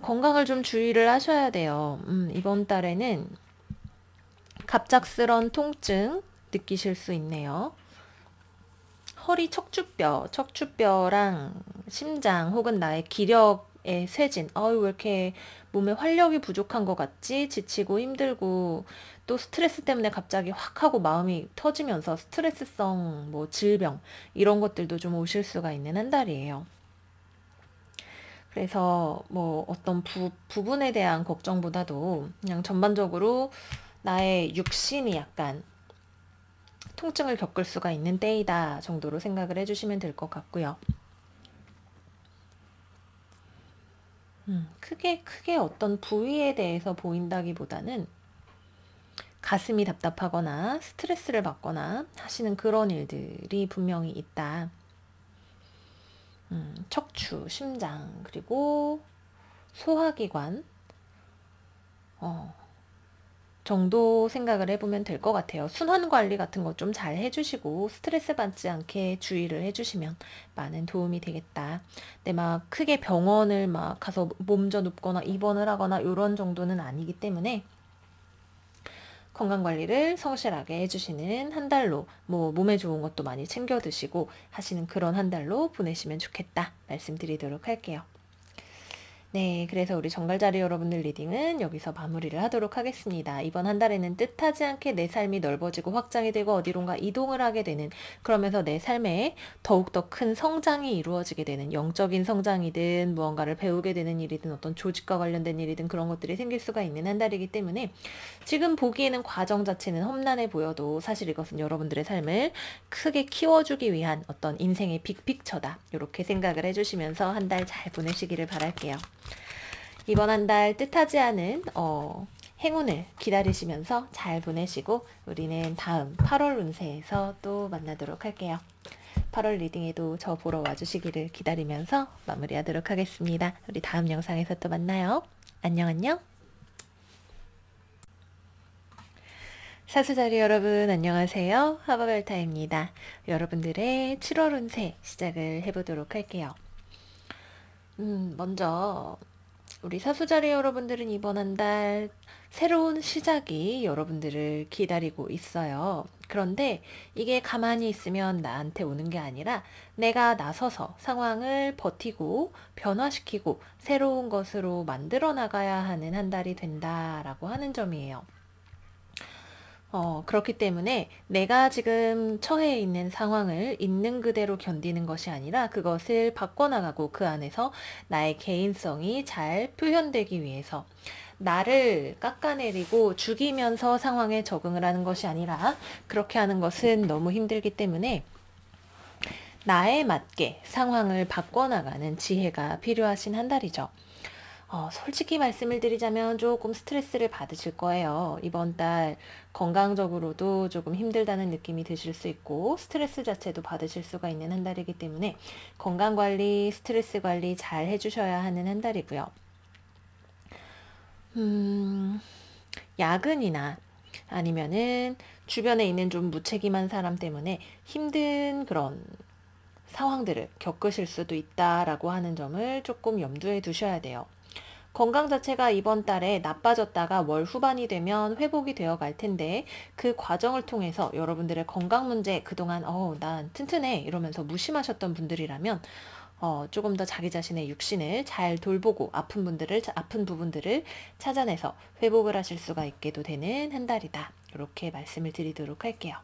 건강을 좀 주의를 하셔야 돼요. 이번 달에는 갑작스런 통증 느끼실 수 있네요. 허리 척추뼈랑 심장 혹은 나의 기력의 쇠진, 왜 이렇게 몸에 활력이 부족한 것 같지? 지치고 힘들고 또 스트레스 때문에 갑자기 확 하고 마음이 터지면서 스트레스성 뭐 질병 이런 것들도 좀 오실 수가 있는 한 달이에요. 그래서 뭐 어떤 부분에 대한 걱정보다도 그냥 전반적으로 나의 육신이 약간 통증을 겪을 수가 있는 때이다 정도로 생각을 해주시면 될 것 같고요. 크게 어떤 부위에 대해서 보인다기보다는 가슴이 답답하거나 스트레스를 받거나 하시는 그런 일들이 분명히 있다. 척추, 심장, 그리고 소화기관 정도 생각을 해보면 될 것 같아요. 순환 관리 같은 거 좀 잘 해주시고 스트레스 받지 않게 주의를 해주시면 많은 도움이 되겠다. 근데 막 크게 병원을 막 가서 몸져 눕거나 입원을 하거나 이런 정도는 아니기 때문에 건강관리를 성실하게 해주시는 한 달로 뭐 몸에 좋은 것도 많이 챙겨 드시고 하시는 그런 한 달로 보내시면 좋겠다 말씀드리도록 할게요. 네, 그래서 우리 정갈자리 여러분들 리딩은 여기서 마무리를 하도록 하겠습니다. 이번 한 달에는 뜻하지 않게 내 삶이 넓어지고 확장이 되고 어디론가 이동을 하게 되는, 그러면서 내 삶에 더욱더 큰 성장이 이루어지게 되는, 영적인 성장이든 무언가를 배우게 되는 일이든 어떤 조직과 관련된 일이든 그런 것들이 생길 수가 있는 한 달이기 때문에 지금 보기에는 과정 자체는 험난해 보여도 사실 이것은 여러분들의 삶을 크게 키워주기 위한 어떤 인생의 빅픽처다. 이렇게 생각을 해주시면서 한 달 잘 보내시기를 바랄게요. 이번 한 달 뜻하지 않은 행운을 기다리시면서 잘 보내시고 우리는 다음 8월 운세에서 또 만나도록 할게요. 8월 리딩에도 저 보러 와주시기를 기다리면서 마무리하도록 하겠습니다. 우리 다음 영상에서 또 만나요. 안녕 안녕. 사수자리 여러분 안녕하세요. 하바벨타입니다. 여러분들의 7월 운세 시작을 해보도록 할게요. 먼저 우리 사수자리 여러분들은 이번 한 달 새로운 시작이 여러분들을 기다리고 있어요. 그런데 이게 가만히 있으면 나한테 오는 게 아니라 내가 나서서 상황을 버티고 변화시키고 새로운 것으로 만들어 나가야 하는 한 달이 된다라고 하는 점이에요. 그렇기 때문에 내가 지금 처해 있는 상황을 있는 그대로 견디는 것이 아니라 그것을 바꿔나가고 그 안에서 나의 개인성이 잘 표현되기 위해서 나를 깎아내리고 죽이면서 상황에 적응을 하는 것이 아니라 그렇게 하는 것은 너무 힘들기 때문에 나에 맞게 상황을 바꿔나가는 지혜가 필요하신 한 달이죠. 솔직히 말씀을 드리자면 조금 스트레스를 받으실 거예요. 이번 달 건강적으로도 조금 힘들다는 느낌이 드실 수 있고 스트레스 자체도 받으실 수가 있는 한 달이기 때문에 건강관리, 스트레스 관리 잘 해주셔야 하는 한 달이고요. 야근이나 아니면은 주변에 있는 좀 무책임한 사람 때문에 힘든 그런 상황들을 겪으실 수도 있다라고 하는 점을 조금 염두에 두셔야 돼요. 건강 자체가 이번 달에 나빠졌다가 월 후반이 되면 회복이 되어 갈 텐데 그 과정을 통해서 여러분들의 건강 문제 그동안 난 튼튼해 이러면서 무심하셨던 분들이라면 조금 더 자기 자신의 육신을 잘 돌보고 아픈 부분들을 찾아내서 회복을 하실 수가 있게도 되는 한 달이다. 이렇게 말씀을 드리도록 할게요.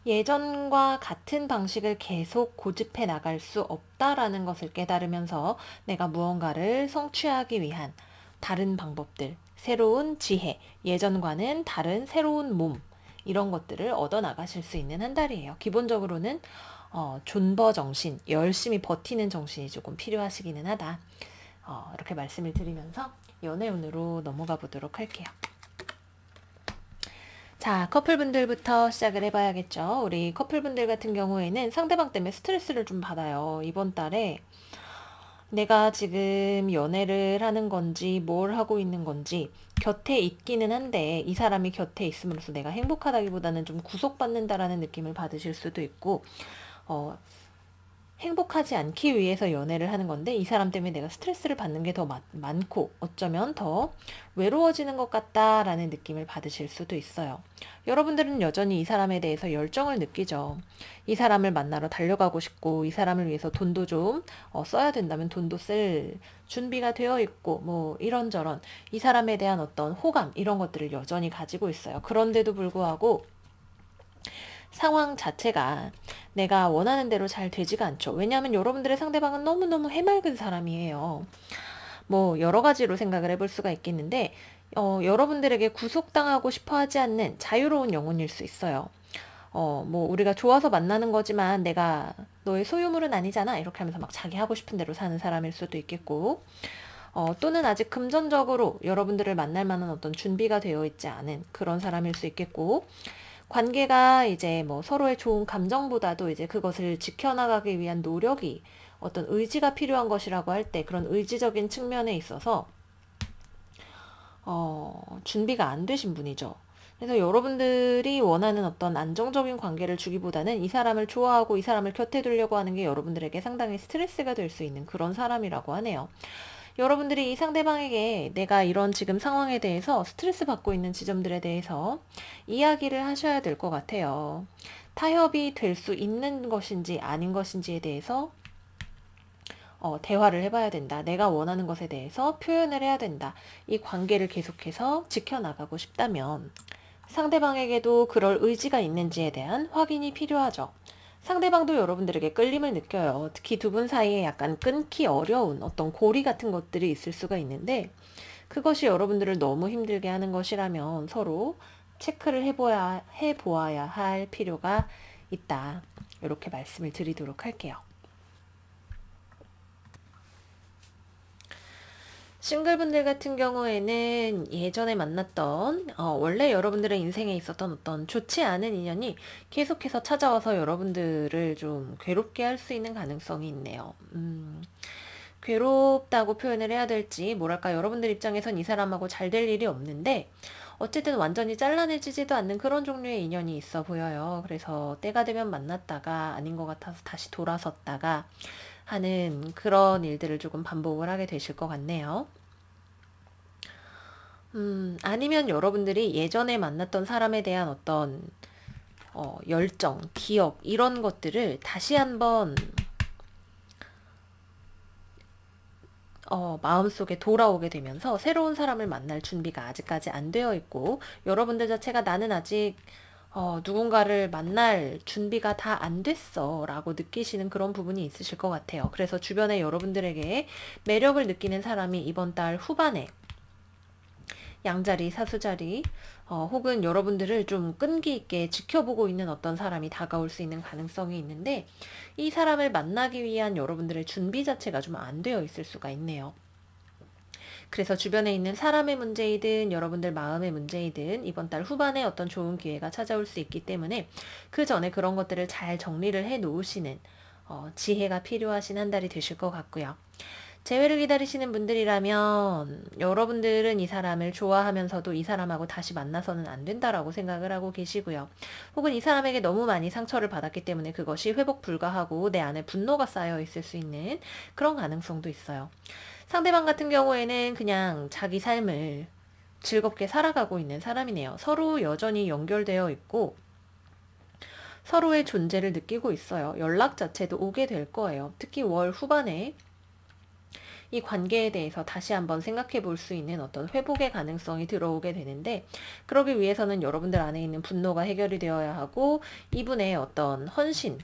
예전과 같은 방식을 계속 고집해 나갈 수 없다라는 것을 깨달으면서 내가 무언가를 성취하기 위한 다른 방법들, 새로운 지혜, 예전과는 다른 새로운 몸 이런 것들을 얻어 나가실 수 있는 한 달이에요. 기본적으로는 존버 정신, 열심히 버티는 정신이 조금 필요하시기는 하다. 이렇게 말씀을 드리면서 연애운으로 넘어가 보도록 할게요. 자, 커플분들부터 시작을 해봐야겠죠. 우리 커플분들 같은 경우에는 상대방 때문에 스트레스를 좀 받아요. 이번 달에 내가 지금 연애를 하는 건지 뭘 하고 있는 건지 곁에 있기는 한데 이 사람이 곁에 있음으로써 내가 행복하다기보다는 좀 구속받는다라는 느낌을 받으실 수도 있고 행복하지 않기 위해서 연애를 하는 건데 이 사람 때문에 내가 스트레스를 받는 게 더 많고 어쩌면 더 외로워지는 것 같다라는 느낌을 받으실 수도 있어요. 여러분들은 여전히 이 사람에 대해서 열정을 느끼죠. 이 사람을 만나러 달려가고 싶고 이 사람을 위해서 돈도 좀 써야 된다면 돈도 쓸 준비가 되어 있고 뭐 이런저런 이 사람에 대한 어떤 호감 이런 것들을 여전히 가지고 있어요. 그런데도 불구하고 상황 자체가 내가 원하는 대로 잘 되지가 않죠. 왜냐하면 여러분들의 상대방은 너무너무 해맑은 사람이에요. 뭐 여러 가지로 생각을 해볼 수가 있겠는데 여러분들에게 구속당하고 싶어 하지 않는 자유로운 영혼일 수 있어요. 뭐 우리가 좋아서 만나는 거지만 내가 너의 소유물은 아니잖아 이렇게 하면서 막 자기 하고 싶은 대로 사는 사람일 수도 있겠고 또는 아직 금전적으로 여러분들을 만날 만한 어떤 준비가 되어 있지 않은 그런 사람일 수 있겠고 관계가 이제 뭐 서로의 좋은 감정보다도 이제 그것을 지켜나가기 위한 노력이 어떤 의지가 필요한 것이라고 할 때 그런 의지적인 측면에 있어서 준비가 안 되신 분이죠. 그래서 여러분들이 원하는 어떤 안정적인 관계를 주기보다는 이 사람을 좋아하고 이 사람을 곁에 두려고 하는 게 여러분들에게 상당히 스트레스가 될 수 있는 그런 사람이라고 하네요. 여러분들이 이 상대방에게 내가 이런 지금 상황에 대해서 스트레스 받고 있는 지점들에 대해서 이야기를 하셔야 될 것 같아요. 타협이 될 수 있는 것인지 아닌 것인지에 대해서 대화를 해봐야 된다. 내가 원하는 것에 대해서 표현을 해야 된다. 이 관계를 계속해서 지켜나가고 싶다면 상대방에게도 그럴 의지가 있는지에 대한 확인이 필요하죠. 상대방도 여러분들에게 끌림을 느껴요. 특히 두 분 사이에 약간 끊기 어려운 어떤 고리 같은 것들이 있을 수가 있는데 그것이 여러분들을 너무 힘들게 하는 것이라면 서로 체크를 해보아야 할 필요가 있다. 이렇게 말씀을 드리도록 할게요. 싱글분들 같은 경우에는 예전에 만났던 원래 여러분들의 인생에 있었던 어떤 좋지 않은 인연이 계속해서 찾아와서 여러분들을 좀 괴롭게 할 수 있는 가능성이 있네요. 괴롭다고 표현을 해야 될지 뭐랄까 여러분들 입장에선 이 사람하고 잘 될 일이 없는데 어쨌든 완전히 잘라내지지도 않는 그런 종류의 인연이 있어 보여요. 그래서 때가 되면 만났다가 아닌 것 같아서 다시 돌아섰다가 하는 그런 일들을 조금 반복을 하게 되실 것 같네요. 아니면 여러분들이 예전에 만났던 사람에 대한 어떤 열정, 기억 이런 것들을 다시 한번 마음속에 돌아오게 되면서 새로운 사람을 만날 준비가 아직까지 안 되어 있고 여러분들 자체가 나는 아직 누군가를 만날 준비가 다 안 됐어 라고 느끼시는 그런 부분이 있으실 것 같아요. 그래서 주변에 여러분들에게 매력을 느끼는 사람이 이번 달 후반에 양자리, 사수자리 혹은 여러분들을 좀 끈기 있게 지켜보고 있는 어떤 사람이 다가올 수 있는 가능성이 있는데 이 사람을 만나기 위한 여러분들의 준비 자체가 좀 안 되어 있을 수가 있네요. 그래서 주변에 있는 사람의 문제이든 여러분들 마음의 문제이든 이번 달 후반에 어떤 좋은 기회가 찾아올 수 있기 때문에 그 전에 그런 것들을 잘 정리를 해 놓으시는 지혜가 필요하신 한 달이 되실 것 같고요. 재회를 기다리시는 분들이라면 여러분들은 이 사람을 좋아하면서도 이 사람하고 다시 만나서는 안 된다라고 생각을 하고 계시고요. 혹은 이 사람에게 너무 많이 상처를 받았기 때문에 그것이 회복 불가하고 내 안에 분노가 쌓여 있을 수 있는 그런 가능성도 있어요. 상대방 같은 경우에는 그냥 자기 삶을 즐겁게 살아가고 있는 사람이네요. 서로 여전히 연결되어 있고 서로의 존재를 느끼고 있어요. 연락 자체도 오게 될 거예요. 특히 월 후반에 이 관계에 대해서 다시 한번 생각해 볼 수 있는 어떤 회복의 가능성이 들어오게 되는데 그러기 위해서는 여러분들 안에 있는 분노가 해결이 되어야 하고 이분의 어떤 헌신,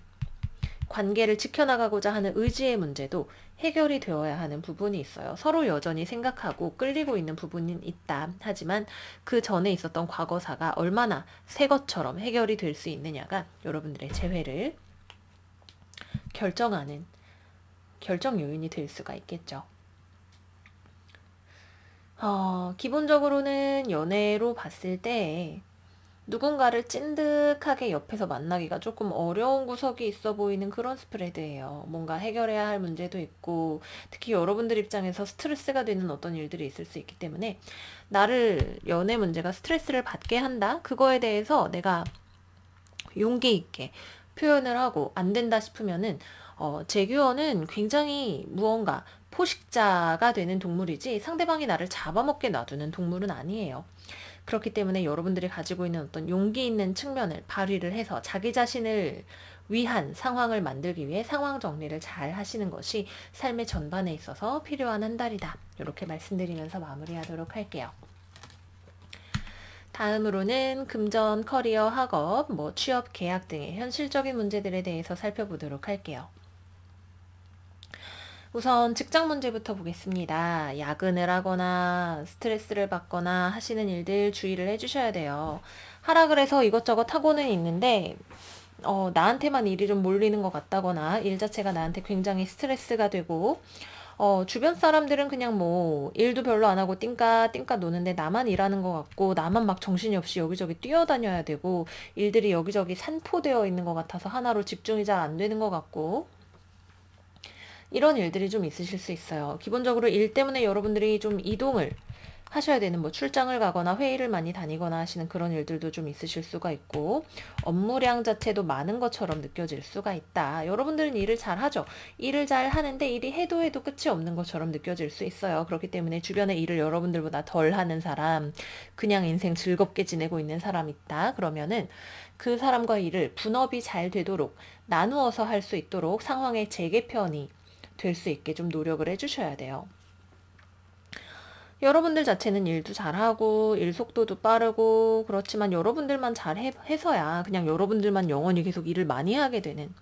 관계를 지켜나가고자 하는 의지의 문제도 해결이 되어야 하는 부분이 있어요. 서로 여전히 생각하고 끌리고 있는 부분은 있다. 하지만 그 전에 있었던 과거사가 얼마나 새 것처럼 해결이 될 수 있느냐가 여러분들의 재회를 결정하는 결정 요인이 될 수가 있겠죠. 기본적으로는 연애로 봤을 때 누군가를 찐득하게 옆에서 만나기가 조금 어려운 구석이 있어 보이는 그런 스프레드예요. 뭔가 해결해야 할 문제도 있고 특히 여러분들 입장에서 스트레스가 되는 어떤 일들이 있을 수 있기 때문에 나를 연애 문제가 스트레스를 받게 한다? 그거에 대해서 내가 용기 있게 표현을 하고 안 된다 싶으면은 제규어는 굉장히 무언가 포식자가 되는 동물이지 상대방이 나를 잡아먹게 놔두는 동물은 아니에요. 그렇기 때문에 여러분들이 가지고 있는 어떤 용기 있는 측면을 발휘를 해서 자기 자신을 위한 상황을 만들기 위해 상황 정리를 잘 하시는 것이 삶의 전반에 있어서 필요한 한 달이다. 이렇게 말씀드리면서 마무리하도록 할게요. 다음으로는 금전, 커리어, 학업, 취업, 계약 등의 현실적인 문제들에 대해서 살펴보도록 할게요. 우선 직장 문제부터 보겠습니다. 야근을 하거나 스트레스를 받거나 하시는 일들 주의를 해주셔야 돼요. 하라 그래서 이것저것 하고는 있는데 나한테만 일이 좀 몰리는 것 같다거나 일 자체가 나한테 굉장히 스트레스가 되고 주변 사람들은 그냥 일도 별로 안 하고 띵까 노는데 나만 일하는 것 같고 나만 막 정신이 없이 여기저기 뛰어다녀야 되고 일들이 여기저기 산포되어 있는 것 같아서 하나로 집중이 잘 안 되는 것 같고 이런 일들이 좀 있으실 수 있어요. 기본적으로 일 때문에 여러분들이 좀 이동을 하셔야 되는 출장을 가거나 회의를 많이 다니거나 하시는 그런 일들도 좀 있으실 수가 있고 업무량 자체도 많은 것처럼 느껴질 수가 있다. 여러분들은 일을 잘 하죠. 일을 잘 하는데 일이 해도 끝이 없는 것처럼 느껴질 수 있어요. 그렇기 때문에 주변에 일을 여러분들보다 덜 하는 사람, 그냥 인생 즐겁게 지내고 있는 사람 있다. 그러면은 그 사람과 일을 분업이 잘 되도록 나누어서 할 수 있도록 상황의 재개편이 될 수 있게 좀 노력을 해주셔야 돼요. 여러분들 자체는 일도 잘하고 일 속도도 빠르고 그렇지만 여러분들만 해서야 그냥 여러분들만 영원히 계속 일을 많이 하게 되는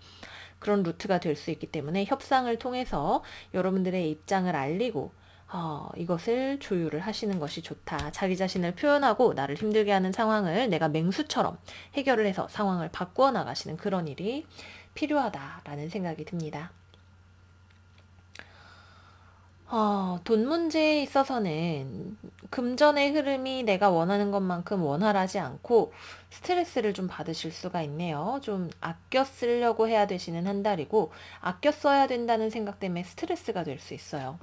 그런 루트가 될 수 있기 때문에 협상을 통해서 여러분들의 입장을 알리고 이것을 조율을 하시는 것이 좋다. 자기 자신을 표현하고 나를 힘들게 하는 상황을 내가 맹수처럼 해결을 해서 상황을 바꾸어 나가시는 그런 일이 필요하다라는 생각이 듭니다. 돈 문제에 있어서는 금전의 흐름이 내가 원하는 것만큼 원활하지 않고 스트레스를 좀 받으실 수가 있네요. 좀 아껴 쓰려고 해야 되시는 한 달이고 아껴 써야 된다는 생각 때문에 스트레스가 될 수 있어요.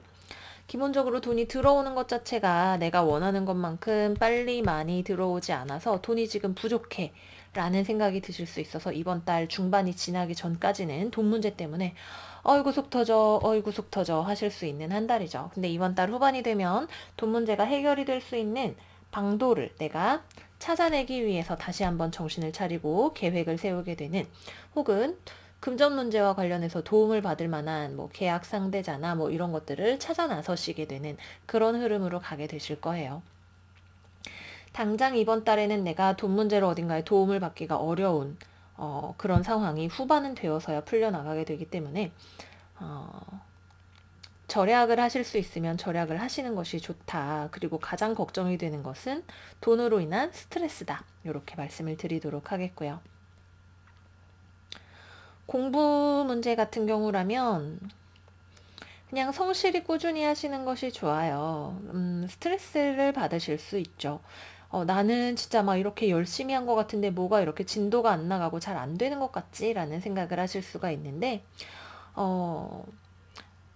기본적으로 돈이 들어오는 것 자체가 내가 원하는 것만큼 빨리 많이 들어오지 않아서 돈이 지금 부족해 라는 생각이 드실 수 있어서 이번 달 중반이 지나기 전까지는 돈 문제 때문에 어이구 속 터져 하실 수 있는 한 달이죠. 근데 이번 달 후반이 되면 돈 문제가 해결이 될 수 있는 방도를 내가 찾아내기 위해서 다시 한번 정신을 차리고 계획을 세우게 되는 혹은 금전 문제와 관련해서 도움을 받을 만한 계약 상대자나 이런 것들을 찾아 나서시게 되는 그런 흐름으로 가게 되실 거예요. 당장 이번 달에는 내가 돈 문제로 어딘가에 도움을 받기가 어려운 그런 상황이 후반은 되어서야 풀려나가게 되기 때문에 절약을 하실 수 있으면 절약을 하시는 것이 좋다. 그리고 가장 걱정이 되는 것은 돈으로 인한 스트레스다. 이렇게 말씀을 드리도록 하겠고요. 공부 문제 같은 경우라면 그냥 성실히 꾸준히 하시는 것이 좋아요. 스트레스를 받으실 수 있죠. 나는 진짜 막 이렇게 열심히 한 것 같은데 뭐가 이렇게 진도가 안 나가고 잘 안 되는 것 같지? 라는 생각을 하실 수가 있는데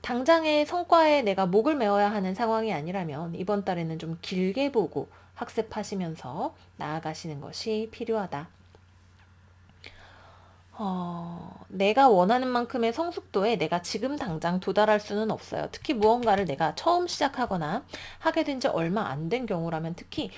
당장의 성과에 내가 목을 메어야 하는 상황이 아니라면 이번 달에는 좀 길게 보고 학습하시면서 나아가시는 것이 필요하다. 내가 원하는 만큼의 성숙도에 내가 지금 당장 도달할 수는 없어요. 특히 무언가를 내가 처음 시작하거나 하게 된 지 얼마 안 된 경우라면 특히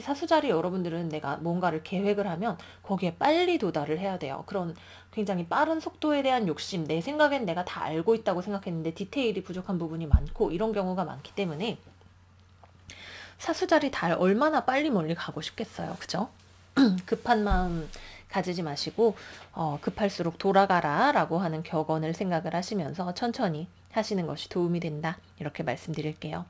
사수자리 여러분들은 내가 뭔가를 계획을 하면 거기에 빨리 도달을 해야 돼요. 그런 굉장히 빠른 속도에 대한 욕심, 내 생각엔 내가 다 알고 있다고 생각했는데 디테일이 부족한 부분이 많고 이런 경우가 많기 때문에 사수자리 달 얼마나 빨리 멀리 가고 싶겠어요. 그죠? 급한 마음 가지지 마시고 급할수록 돌아가라 라고 하는 격언을 생각을 하시면서 천천히 하시는 것이 도움이 된다. 이렇게 말씀드릴게요.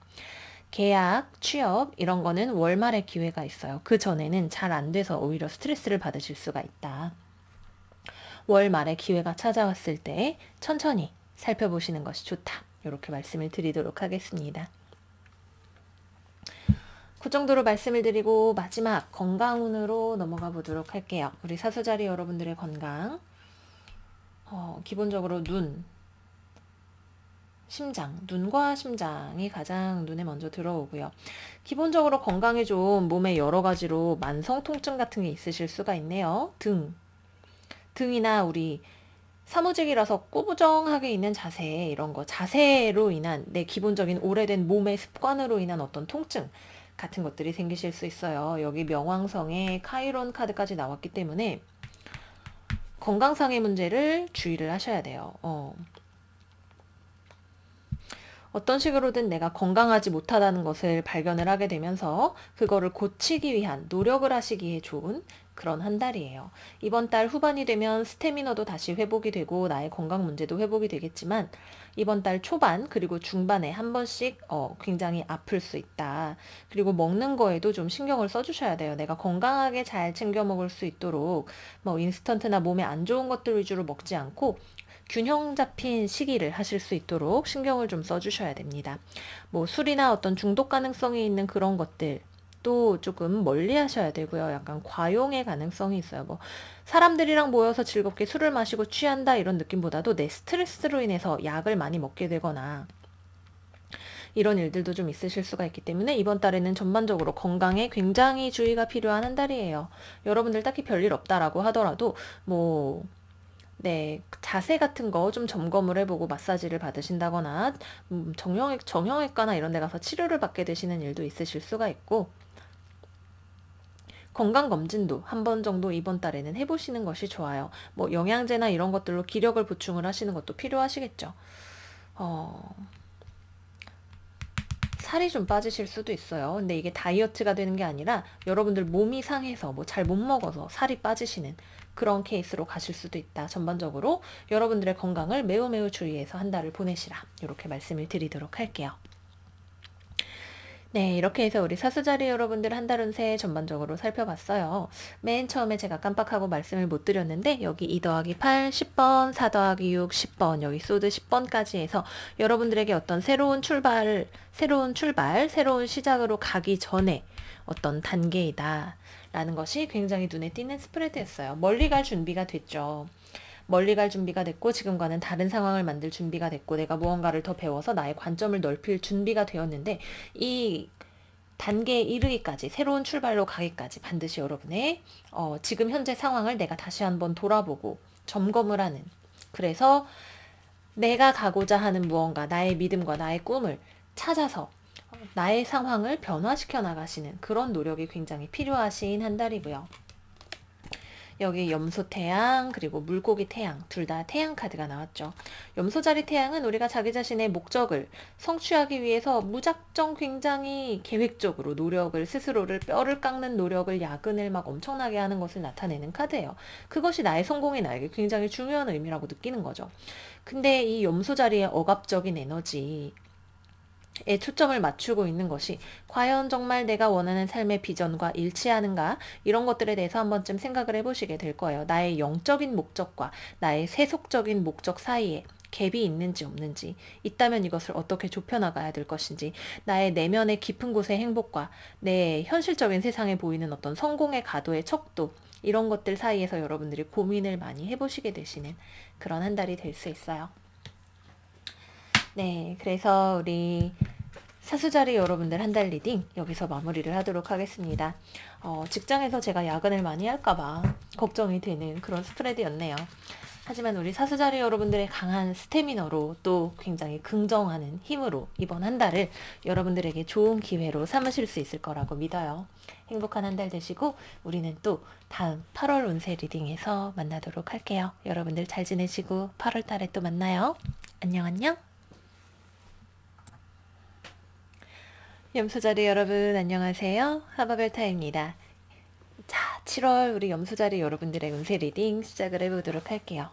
계약, 취업 이런 거는 월말에 기회가 있어요. 그 전에는 잘 안 돼서 오히려 스트레스를 받으실 수가 있다. 월말에 기회가 찾아왔을 때 천천히 살펴보시는 것이 좋다. 이렇게 말씀을 드리도록 하겠습니다. 그 정도로 말씀을 드리고 마지막 건강운으로 넘어가 보도록 할게요. 우리 사수자리 여러분들의 건강 기본적으로 눈과 심장이 가장 눈에 먼저 들어오고요. 기본적으로 건강에 좀 몸에 여러 가지로 만성 통증 같은 게 있으실 수가 있네요. 등이나 우리 사무직이라서 꾸부정하게 있는 자세, 이런 거, 자세로 인한 내 기본적인 오래된 몸의 습관으로 인한 어떤 통증 같은 것들이 생기실 수 있어요. 여기 명왕성에 카이론 카드까지 나왔기 때문에 건강상의 문제를 주의를 하셔야 돼요. 어떤 식으로든 내가 건강하지 못하다는 것을 발견을 하게 되면서 그거를 고치기 위한 노력을 하시기에 좋은 그런 한 달이에요. 이번 달 후반이 되면 스태미너도 다시 회복이 되고 나의 건강 문제도 회복이 되겠지만 이번 달 초반 그리고 중반에 한 번씩 굉장히 아플 수 있다. 그리고 먹는 거에도 좀 신경을 써주셔야 돼요. 내가 건강하게 잘 챙겨 먹을 수 있도록 뭐 인스턴트나 몸에 안 좋은 것들 위주로 먹지 않고 균형 잡힌 식이를 하실 수 있도록 신경을 좀 써주셔야 됩니다. 뭐 술이나 어떤 중독 가능성이 있는 그런 것들 또 조금 멀리 하셔야 되고요. 약간 과용의 가능성이 있어요. 뭐 사람들이랑 모여서 즐겁게 술을 마시고 취한다 이런 느낌보다도 내 스트레스로 인해서 약을 많이 먹게 되거나 이런 일들도 좀 있으실 수가 있기 때문에 이번 달에는 전반적으로 건강에 굉장히 주의가 필요한 한 달이에요. 여러분들 딱히 별일 없다라고 하더라도 뭐 네, 자세 같은 거 좀 점검을 해보고 마사지를 받으신다거나 정형외과나 이런 데 가서 치료를 받게 되시는 일도 있으실 수가 있고 건강검진도 한 번 정도 이번 달에는 해보시는 것이 좋아요. 뭐 영양제나 이런 것들로 기력을 보충을 하시는 것도 필요하시겠죠. 살이 좀 빠지실 수도 있어요. 근데 이게 다이어트가 되는 게 아니라 여러분들 몸이 상해서 뭐 잘 못 먹어서 살이 빠지시는 그런 케이스로 가실 수도 있다. 전반적으로 여러분들의 건강을 매우 매우 주의해서 한 달을 보내시라. 이렇게 말씀을 드리도록 할게요. 네, 이렇게 해서 우리 사수자리 여러분들 한 달 운세 전반적으로 살펴봤어요. 맨 처음에 제가 깜빡하고 말씀을 못 드렸는데 여기 2 더하기 8, 10번, 4 더하기 6, 10번, 여기 소드 10번까지 해서 여러분들에게 어떤 새로운 시작으로 가기 전에 어떤 단계이다 라는 것이 굉장히 눈에 띄는 스프레드였어요. 멀리 갈 준비가 됐죠. 멀리 갈 준비가 됐고 지금과는 다른 상황을 만들 준비가 됐고 내가 무언가를 더 배워서 나의 관점을 넓힐 준비가 되었는데 이 단계에 이르기까지 새로운 출발로 가기까지 반드시 여러분의 지금 현재 상황을 내가 다시 한번 돌아보고 점검을 하는 그래서 내가 가고자 하는 무언가 나의 믿음과 나의 꿈을 찾아서 나의 상황을 변화시켜 나가시는 그런 노력이 굉장히 필요하신 한 달이고요. 여기 염소 태양 그리고 물고기 태양 둘 다 태양 카드가 나왔죠. 염소자리 태양은 우리가 자기 자신의 목적을 성취하기 위해서 무작정 굉장히 계획적으로 노력을 스스로를 뼈를 깎는 노력을 야근을 막 엄청나게 하는 것을 나타내는 카드예요. 그것이 나의 성공이 나에게 굉장히 중요한 의미라고 느끼는 거죠. 근데 이 염소자리의 억압적인 에너지 에 초점을 맞추고 있는 것이 과연 정말 내가 원하는 삶의 비전과 일치하는가 이런 것들에 대해서 한 번쯤 생각을 해보시게 될 거예요. 나의 영적인 목적과 나의 세속적인 목적 사이에 갭이 있는지 없는지 있다면 이것을 어떻게 좁혀나가야 될 것인지 나의 내면의 깊은 곳의 행복과 내 현실적인 세상에 보이는 어떤 성공의 가도의 척도 이런 것들 사이에서 여러분들이 고민을 많이 해보시게 되시는 그런 한 달이 될 수 있어요. 네, 그래서 우리 사수자리 여러분들 한 달 리딩 여기서 마무리를 하도록 하겠습니다. 직장에서 제가 야근을 많이 할까봐 걱정이 되는 그런 스프레드였네요. 하지만 우리 사수자리 여러분들의 강한 스태미너로 또 굉장히 긍정하는 힘으로 이번 한 달을 여러분들에게 좋은 기회로 삼으실 수 있을 거라고 믿어요. 행복한 한 달 되시고 우리는 또 다음 8월 운세 리딩에서 만나도록 할게요. 여러분들 잘 지내시고 8월 달에 또 만나요. 안녕 안녕. 염소자리 여러분 안녕하세요. 하바벨타입니다. 자, 7월 우리 염소자리 여러분들의 운세 리딩 시작을 해보도록 할게요.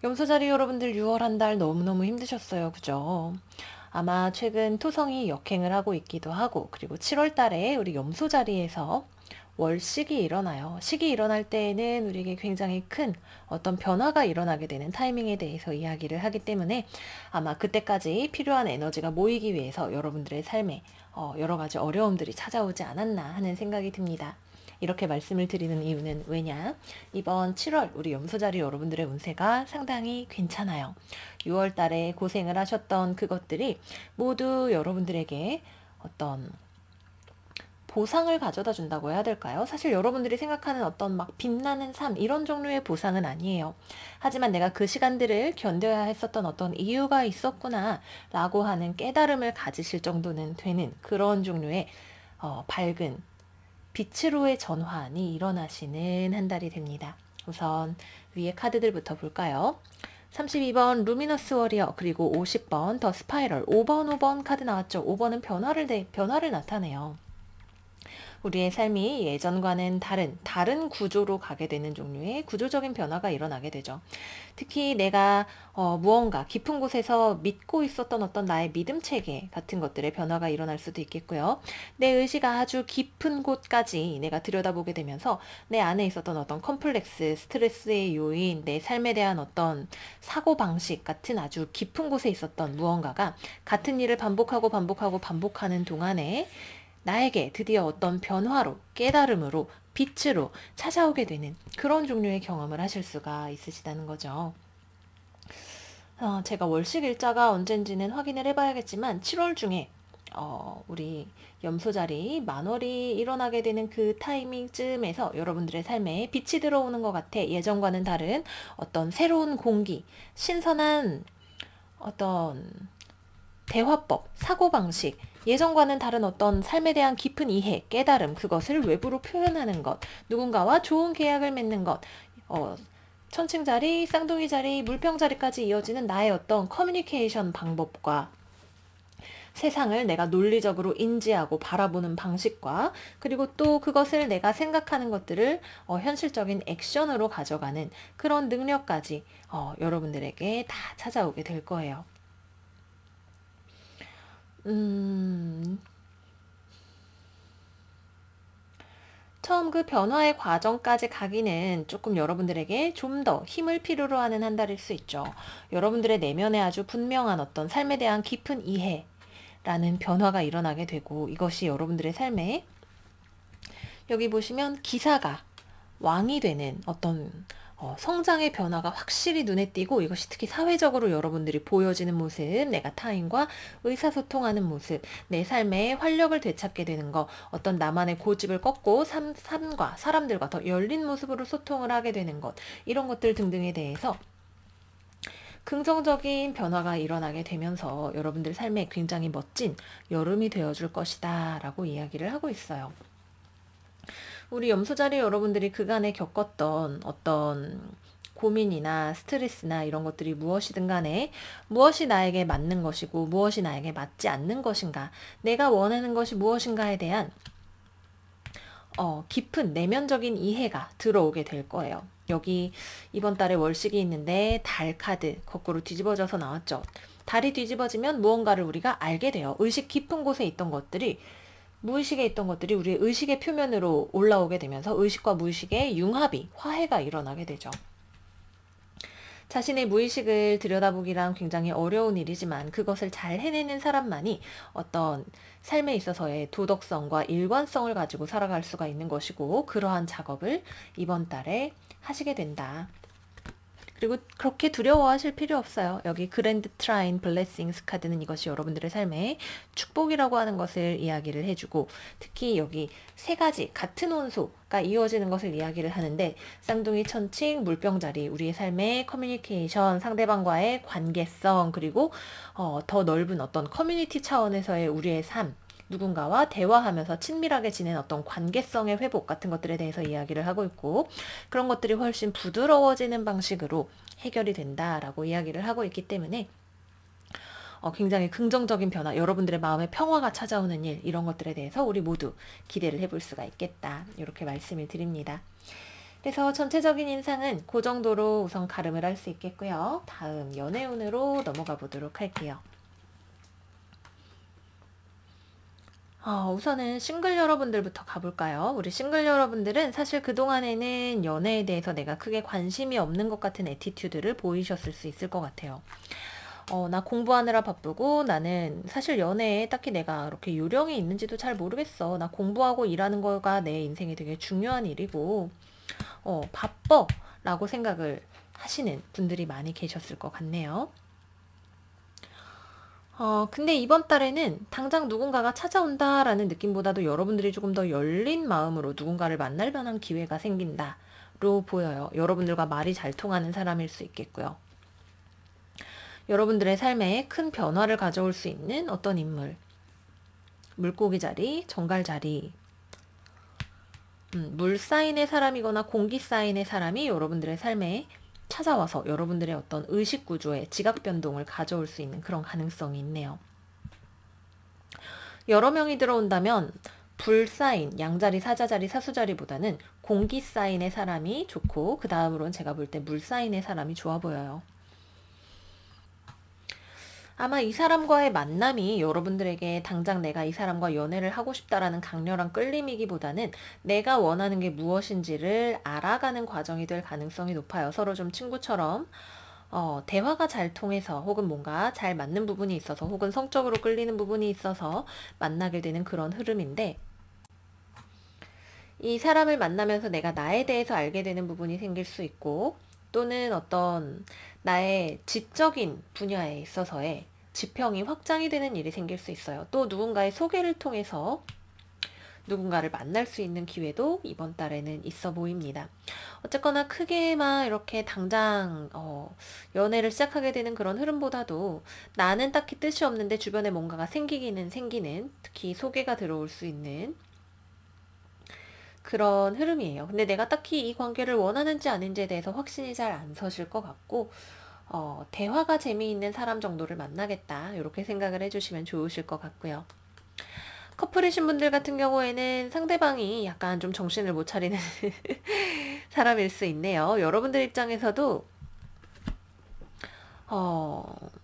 염소자리 여러분들 6월 한 달 너무너무 힘드셨어요. 그죠? 아마 최근 토성이 역행을 하고 있기도 하고 그리고 7월 달에 우리 염소자리에서 월식이 일어나요. 식이 일어날 때에는 우리에게 굉장히 큰 어떤 변화가 일어나게 되는 타이밍에 대해서 이야기를 하기 때문에 아마 그때까지 필요한 에너지가 모이기 위해서 여러분들의 삶에 여러 가지 어려움들이 찾아오지 않았나 하는 생각이 듭니다. 이렇게 말씀을 드리는 이유는 왜냐? 이번 7월 우리 염소자리 여러분들의 운세가 상당히 괜찮아요. 6월 달에 고생을 하셨던 그것들이 모두 여러분들에게 어떤 보상을 가져다 준다고 해야 될까요? 사실 여러분들이 생각하는 어떤 막 빛나는 삶 이런 종류의 보상은 아니에요. 하지만 내가 그 시간들을 견뎌야 했었던 어떤 이유가 있었구나 라고 하는 깨달음을 가지실 정도는 되는 그런 종류의 밝은 빛으로의 전환이 일어나시는 한 달이 됩니다. 우선 위에 카드들부터 볼까요? 32번 루미너스 워리어, 그리고 50번 더 스파이럴, 5번 카드 나왔죠. 5번은 변화를 나타내요. 우리의 삶이 예전과는 다른 구조로 가게 되는 종류의 구조적인 변화가 일어나게 되죠. 특히 내가 무언가 깊은 곳에서 믿고 있었던 어떤 나의 믿음 체계 같은 것들의 변화가 일어날 수도 있겠고요. 내 의지가 아주 깊은 곳까지 내가 들여다보게 되면서 내 안에 있었던 어떤 컴플렉스, 스트레스의 요인, 내 삶에 대한 어떤 사고방식 같은 아주 깊은 곳에 있었던 무언가가 같은 일을 반복하는 동안에 나에게 드디어 어떤 변화로, 깨달음으로, 빛으로 찾아오게 되는 그런 종류의 경험을 하실 수가 있으시다는 거죠. 제가 월식 일자가 언젠지는 확인을 해봐야겠지만 7월 중에 우리 염소자리 만월이 일어나게 되는 그 타이밍쯤에서 여러분들의 삶에 빛이 들어오는 것 같아. 예전과는 다른 어떤 새로운 공기, 신선한 어떤 대화법, 사고방식, 예전과는 다른 어떤 삶에 대한 깊은 이해, 깨달음, 그것을 외부로 표현하는 것, 누군가와 좋은 계약을 맺는 것, 천칭자리, 쌍둥이자리, 물병자리까지 이어지는 나의 어떤 커뮤니케이션 방법과 세상을 내가 논리적으로 인지하고 바라보는 방식과 그리고 또 그것을 내가 생각하는 것들을 현실적인 액션으로 가져가는 그런 능력까지 여러분들에게 다 찾아오게 될 거예요. 처음 그 변화의 과정까지 가기는 조금 여러분들에게 좀 더 힘을 필요로 하는 한 달일 수 있죠. 여러분들의 내면에 아주 분명한 어떤 삶에 대한 깊은 이해라는 변화가 일어나게 되고 이것이 여러분들의 삶에 여기 보시면 기사가 왕이 되는 어떤 성장의 변화가 확실히 눈에 띄고 이것이 특히 사회적으로 여러분들이 보여지는 모습, 내가 타인과 의사소통하는 모습, 내 삶에 활력을 되찾게 되는 것, 어떤 나만의 고집을 꺾고 삶과 사람들과 더 열린 모습으로 소통을 하게 되는 것, 이런 것들 등등에 대해서 긍정적인 변화가 일어나게 되면서 여러분들 삶에 굉장히 멋진 여름이 되어줄 것이다 라고 이야기를 하고 있어요. 우리 염소자리 여러분들이 그간에 겪었던 어떤 고민이나 스트레스나 이런 것들이 무엇이든 간에 무엇이 나에게 맞는 것이고 무엇이 나에게 맞지 않는 것인가, 내가 원하는 것이 무엇인가에 대한 깊은 내면적인 이해가 들어오게 될 거예요. 여기 이번 달에 월식이 있는데 달 카드 거꾸로 뒤집어져서 나왔죠. 달이 뒤집어지면 무언가를 우리가 알게 돼요. 의식 깊은 곳에 있던 것들이 무의식에 있던 것들이 우리의 의식의 표면으로 올라오게 되면서 의식과 무의식의 융합이, 화해가 일어나게 되죠. 자신의 무의식을 들여다보기란 굉장히 어려운 일이지만 그것을 잘 해내는 사람만이 어떤 삶에 있어서의 도덕성과 일관성을 가지고 살아갈 수가 있는 것이고 그러한 작업을 이번 달에 하시게 된다. 그리고 그렇게 두려워하실 필요 없어요. 여기 그랜드 트라인 블레싱스 카드는 이것이 여러분들의 삶에 축복이라고 하는 것을 이야기를 해주고 특히 여기 세 가지 같은 원소가 이루어지는 것을 이야기를 하는데 쌍둥이, 천칭, 물병자리, 우리의 삶의 커뮤니케이션, 상대방과의 관계성 그리고 더 넓은 어떤 커뮤니티 차원에서의 우리의 삶, 누군가와 대화하면서 친밀하게 지낸 어떤 관계성의 회복 같은 것들에 대해서 이야기를 하고 있고 그런 것들이 훨씬 부드러워지는 방식으로 해결이 된다라고 이야기를 하고 있기 때문에 굉장히 긍정적인 변화, 여러분들의 마음에 평화가 찾아오는 일 이런 것들에 대해서 우리 모두 기대를 해볼 수가 있겠다 이렇게 말씀을 드립니다. 그래서 전체적인 인상은 그 정도로 우선 가름을 할 수 있겠고요. 다음 연애운으로 넘어가 보도록 할게요. 우선은 싱글 여러분들부터 가볼까요? 우리 싱글 여러분들은 사실 그동안에는 연애에 대해서 내가 크게 관심이 없는 것 같은 애티튜드를 보이셨을 수 있을 것 같아요. 나 공부하느라 바쁘고 나는 사실 연애에 딱히 내가 이렇게 요령이 있는지도 잘 모르겠어. 나 공부하고 일하는 거가 내 인생에 되게 중요한 일이고 바빠 라고 생각을 하시는 분들이 많이 계셨을 것 같네요. 근데 이번 달에는 당장 누군가가 찾아온다라는 느낌보다도 여러분들이 조금 더 열린 마음으로 누군가를 만날 만한 기회가 생긴다로 보여요. 여러분들과 말이 잘 통하는 사람일 수 있겠고요. 여러분들의 삶에 큰 변화를 가져올 수 있는 어떤 인물, 물고기 자리, 정갈 자리, 물 사인의 사람이거나 공기 사인의 사람이 여러분들의 삶에 찾아와서 여러분들의 어떤 의식 구조에 지각 변동을 가져올 수 있는 그런 가능성이 있네요. 여러 명이 들어온다면 불 사인, 양자리, 사자자리, 사수자리보다는 공기 사인의 사람이 좋고 그 다음으로는 제가 볼 때 물 사인의 사람이 좋아 보여요. 아마 이 사람과의 만남이 여러분들에게 당장 내가 이 사람과 연애를 하고 싶다라는 강렬한 끌림이기보다는 내가 원하는 게 무엇인지를 알아가는 과정이 될 가능성이 높아요. 서로 좀 친구처럼 대화가 잘 통해서 혹은 뭔가 잘 맞는 부분이 있어서 혹은 성적으로 끌리는 부분이 있어서 만나게 되는 그런 흐름인데, 이 사람을 만나면서 내가 나에 대해서 알게 되는 부분이 생길 수 있고, 또는 어떤 나의 지적인 분야에 있어서의 지평이 확장이 되는 일이 생길 수 있어요. 또 누군가의 소개를 통해서 누군가를 만날 수 있는 기회도 이번 달에는 있어 보입니다. 어쨌거나 크게 막 이렇게 당장 연애를 시작하게 되는 그런 흐름보다도 나는 딱히 뜻이 없는데 주변에 뭔가가 생기기는 생기는, 특히 소개가 들어올 수 있는 그런 흐름이에요. 근데 내가 딱히 이 관계를 원하는지 아닌지에 대해서 확신이 잘 안 서실 것 같고, 대화가 재미있는 사람 정도를 만나겠다, 이렇게 생각을 해주시면 좋으실 것 같고요. 커플이신 분들 같은 경우에는 상대방이 약간 좀 정신을 못 차리는 사람일 수 있네요. 여러분들 입장에서도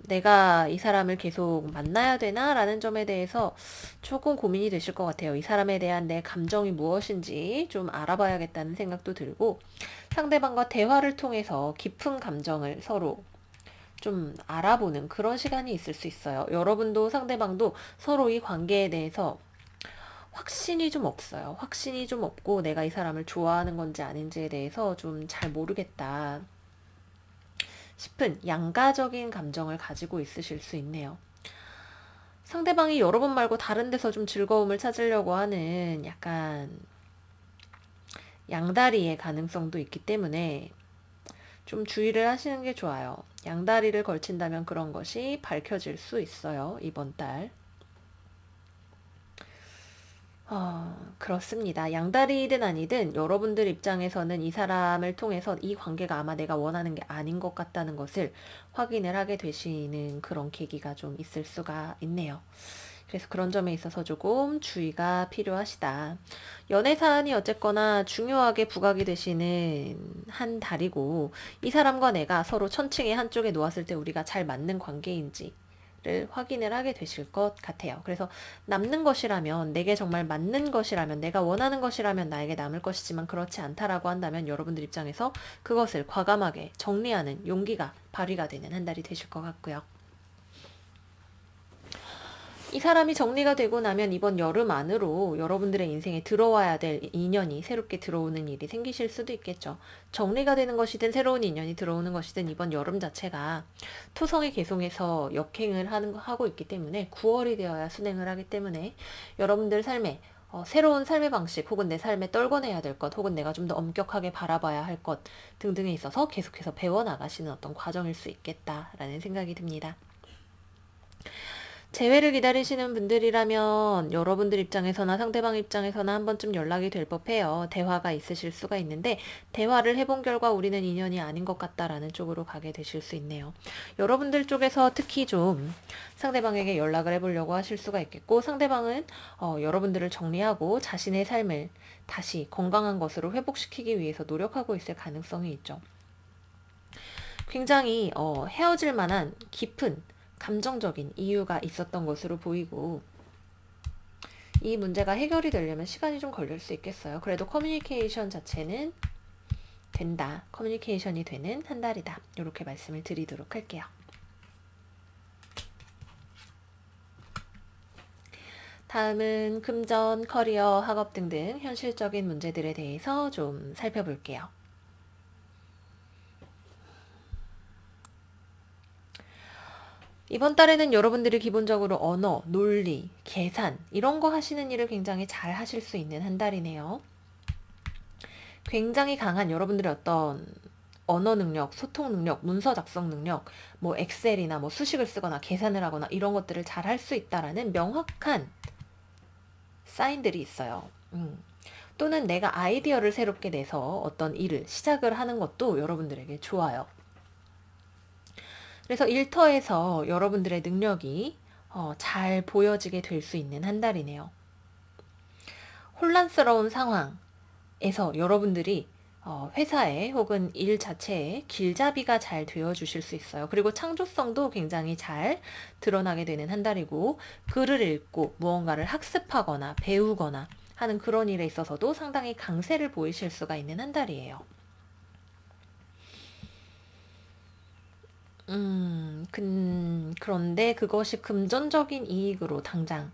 내가 이 사람을 계속 만나야 되나? 라는 점에 대해서 조금 고민이 되실 것 같아요. 이 사람에 대한 내 감정이 무엇인지 좀 알아봐야겠다는 생각도 들고, 상대방과 대화를 통해서 깊은 감정을 서로 좀 알아보는 그런 시간이 있을 수 있어요. 여러분도 상대방도 서로 이 관계에 대해서 확신이 좀 없어요. 확신이 좀 없고 내가 이 사람을 좋아하는 건지 아닌지에 대해서 좀 잘 모르겠다 싶은 양가적인 감정을 가지고 있으실 수 있네요. 상대방이 여러분 말고 다른 데서 좀 즐거움을 찾으려고 하는 약간 양다리의 가능성도 있기 때문에 좀 주의를 하시는 게 좋아요. 양다리를 걸친다면 그런 것이 밝혀질 수 있어요, 이번 달. 그렇습니다. 양다리든 아니든 여러분들 입장에서는 이 사람을 통해서 이 관계가 아마 내가 원하는 게 아닌 것 같다는 것을 확인을 하게 되시는 그런 계기가 좀 있을 수가 있네요. 그래서 그런 점에 있어서 조금 주의가 필요하시다. 연애 사안이 어쨌거나 중요하게 부각이 되시는 한 달이고, 이 사람과 내가 서로 천칭의 한쪽에 놓았을 때 우리가 잘 맞는 관계인지 를 확인을 하게 되실 것 같아요. 그래서 남는 것이라면, 내게 정말 맞는 것이라면, 내가 원하는 것이라면 나에게 남을 것이지만 그렇지 않다라고 한다면 여러분들 입장에서 그것을 과감하게 정리하는 용기가 발휘가 되는 한 달이 되실 것 같고요. 이 사람이 정리가 되고 나면 이번 여름 안으로 여러분들의 인생에 들어와야 될 인연이 새롭게 들어오는 일이 생기실 수도 있겠죠. 정리가 되는 것이든 새로운 인연이 들어오는 것이든 이번 여름 자체가 토성이 계속해서 역행을 하고 있기 때문에 9월이 되어야 순행을 하기 때문에 여러분들 삶에 새로운 삶의 방식 혹은 내 삶에 떨궈내야 될 것 혹은 내가 좀 더 엄격하게 바라봐야 할 것 등등에 있어서 계속해서 배워나가시는 어떤 과정일 수 있겠다라는 생각이 듭니다. 재회를 기다리시는 분들이라면 여러분들 입장에서나 상대방 입장에서나 한 번쯤 연락이 될 법해요. 대화가 있으실 수가 있는데 대화를 해본 결과 우리는 인연이 아닌 것 같다라는 쪽으로 가게 되실 수 있네요. 여러분들 쪽에서 특히 좀 상대방에게 연락을 해보려고 하실 수가 있겠고, 상대방은 여러분들을 정리하고 자신의 삶을 다시 건강한 것으로 회복시키기 위해서 노력하고 있을 가능성이 있죠. 굉장히 헤어질 만한 깊은 감정적인 이유가 있었던 것으로 보이고, 이 문제가 해결이 되려면 시간이 좀 걸릴 수 있겠어요. 그래도 커뮤니케이션 자체는 된다. 커뮤니케이션이 되는 한 달이다. 이렇게 말씀을 드리도록 할게요. 다음은 금전, 커리어, 학업 등등 현실적인 문제들에 대해서 좀 살펴볼게요. 이번 달에는 여러분들이 기본적으로 언어, 논리, 계산 이런 거 하시는 일을 굉장히 잘 하실 수 있는 한 달이네요. 굉장히 강한 여러분들의 어떤 언어 능력, 소통 능력, 문서 작성 능력, 뭐 엑셀이나 뭐 수식을 쓰거나 계산을 하거나 이런 것들을 잘 할 수 있다라는 명확한 사인들이 있어요. 또는 내가 아이디어를 새롭게 내서 어떤 일을 시작을 하는 것도 여러분들에게 좋아요. 그래서 일터에서 여러분들의 능력이 잘 보여지게 될 수 있는 한 달이네요. 혼란스러운 상황에서 여러분들이 회사에 혹은 일 자체에 길잡이가 잘 되어 주실 수 있어요. 그리고 창조성도 굉장히 잘 드러나게 되는 한 달이고, 글을 읽고 무언가를 학습하거나 배우거나 하는 그런 일에 있어서도 상당히 강세를 보이실 수가 있는 한 달이에요. 그런데 그것이 금전적인 이익으로 당장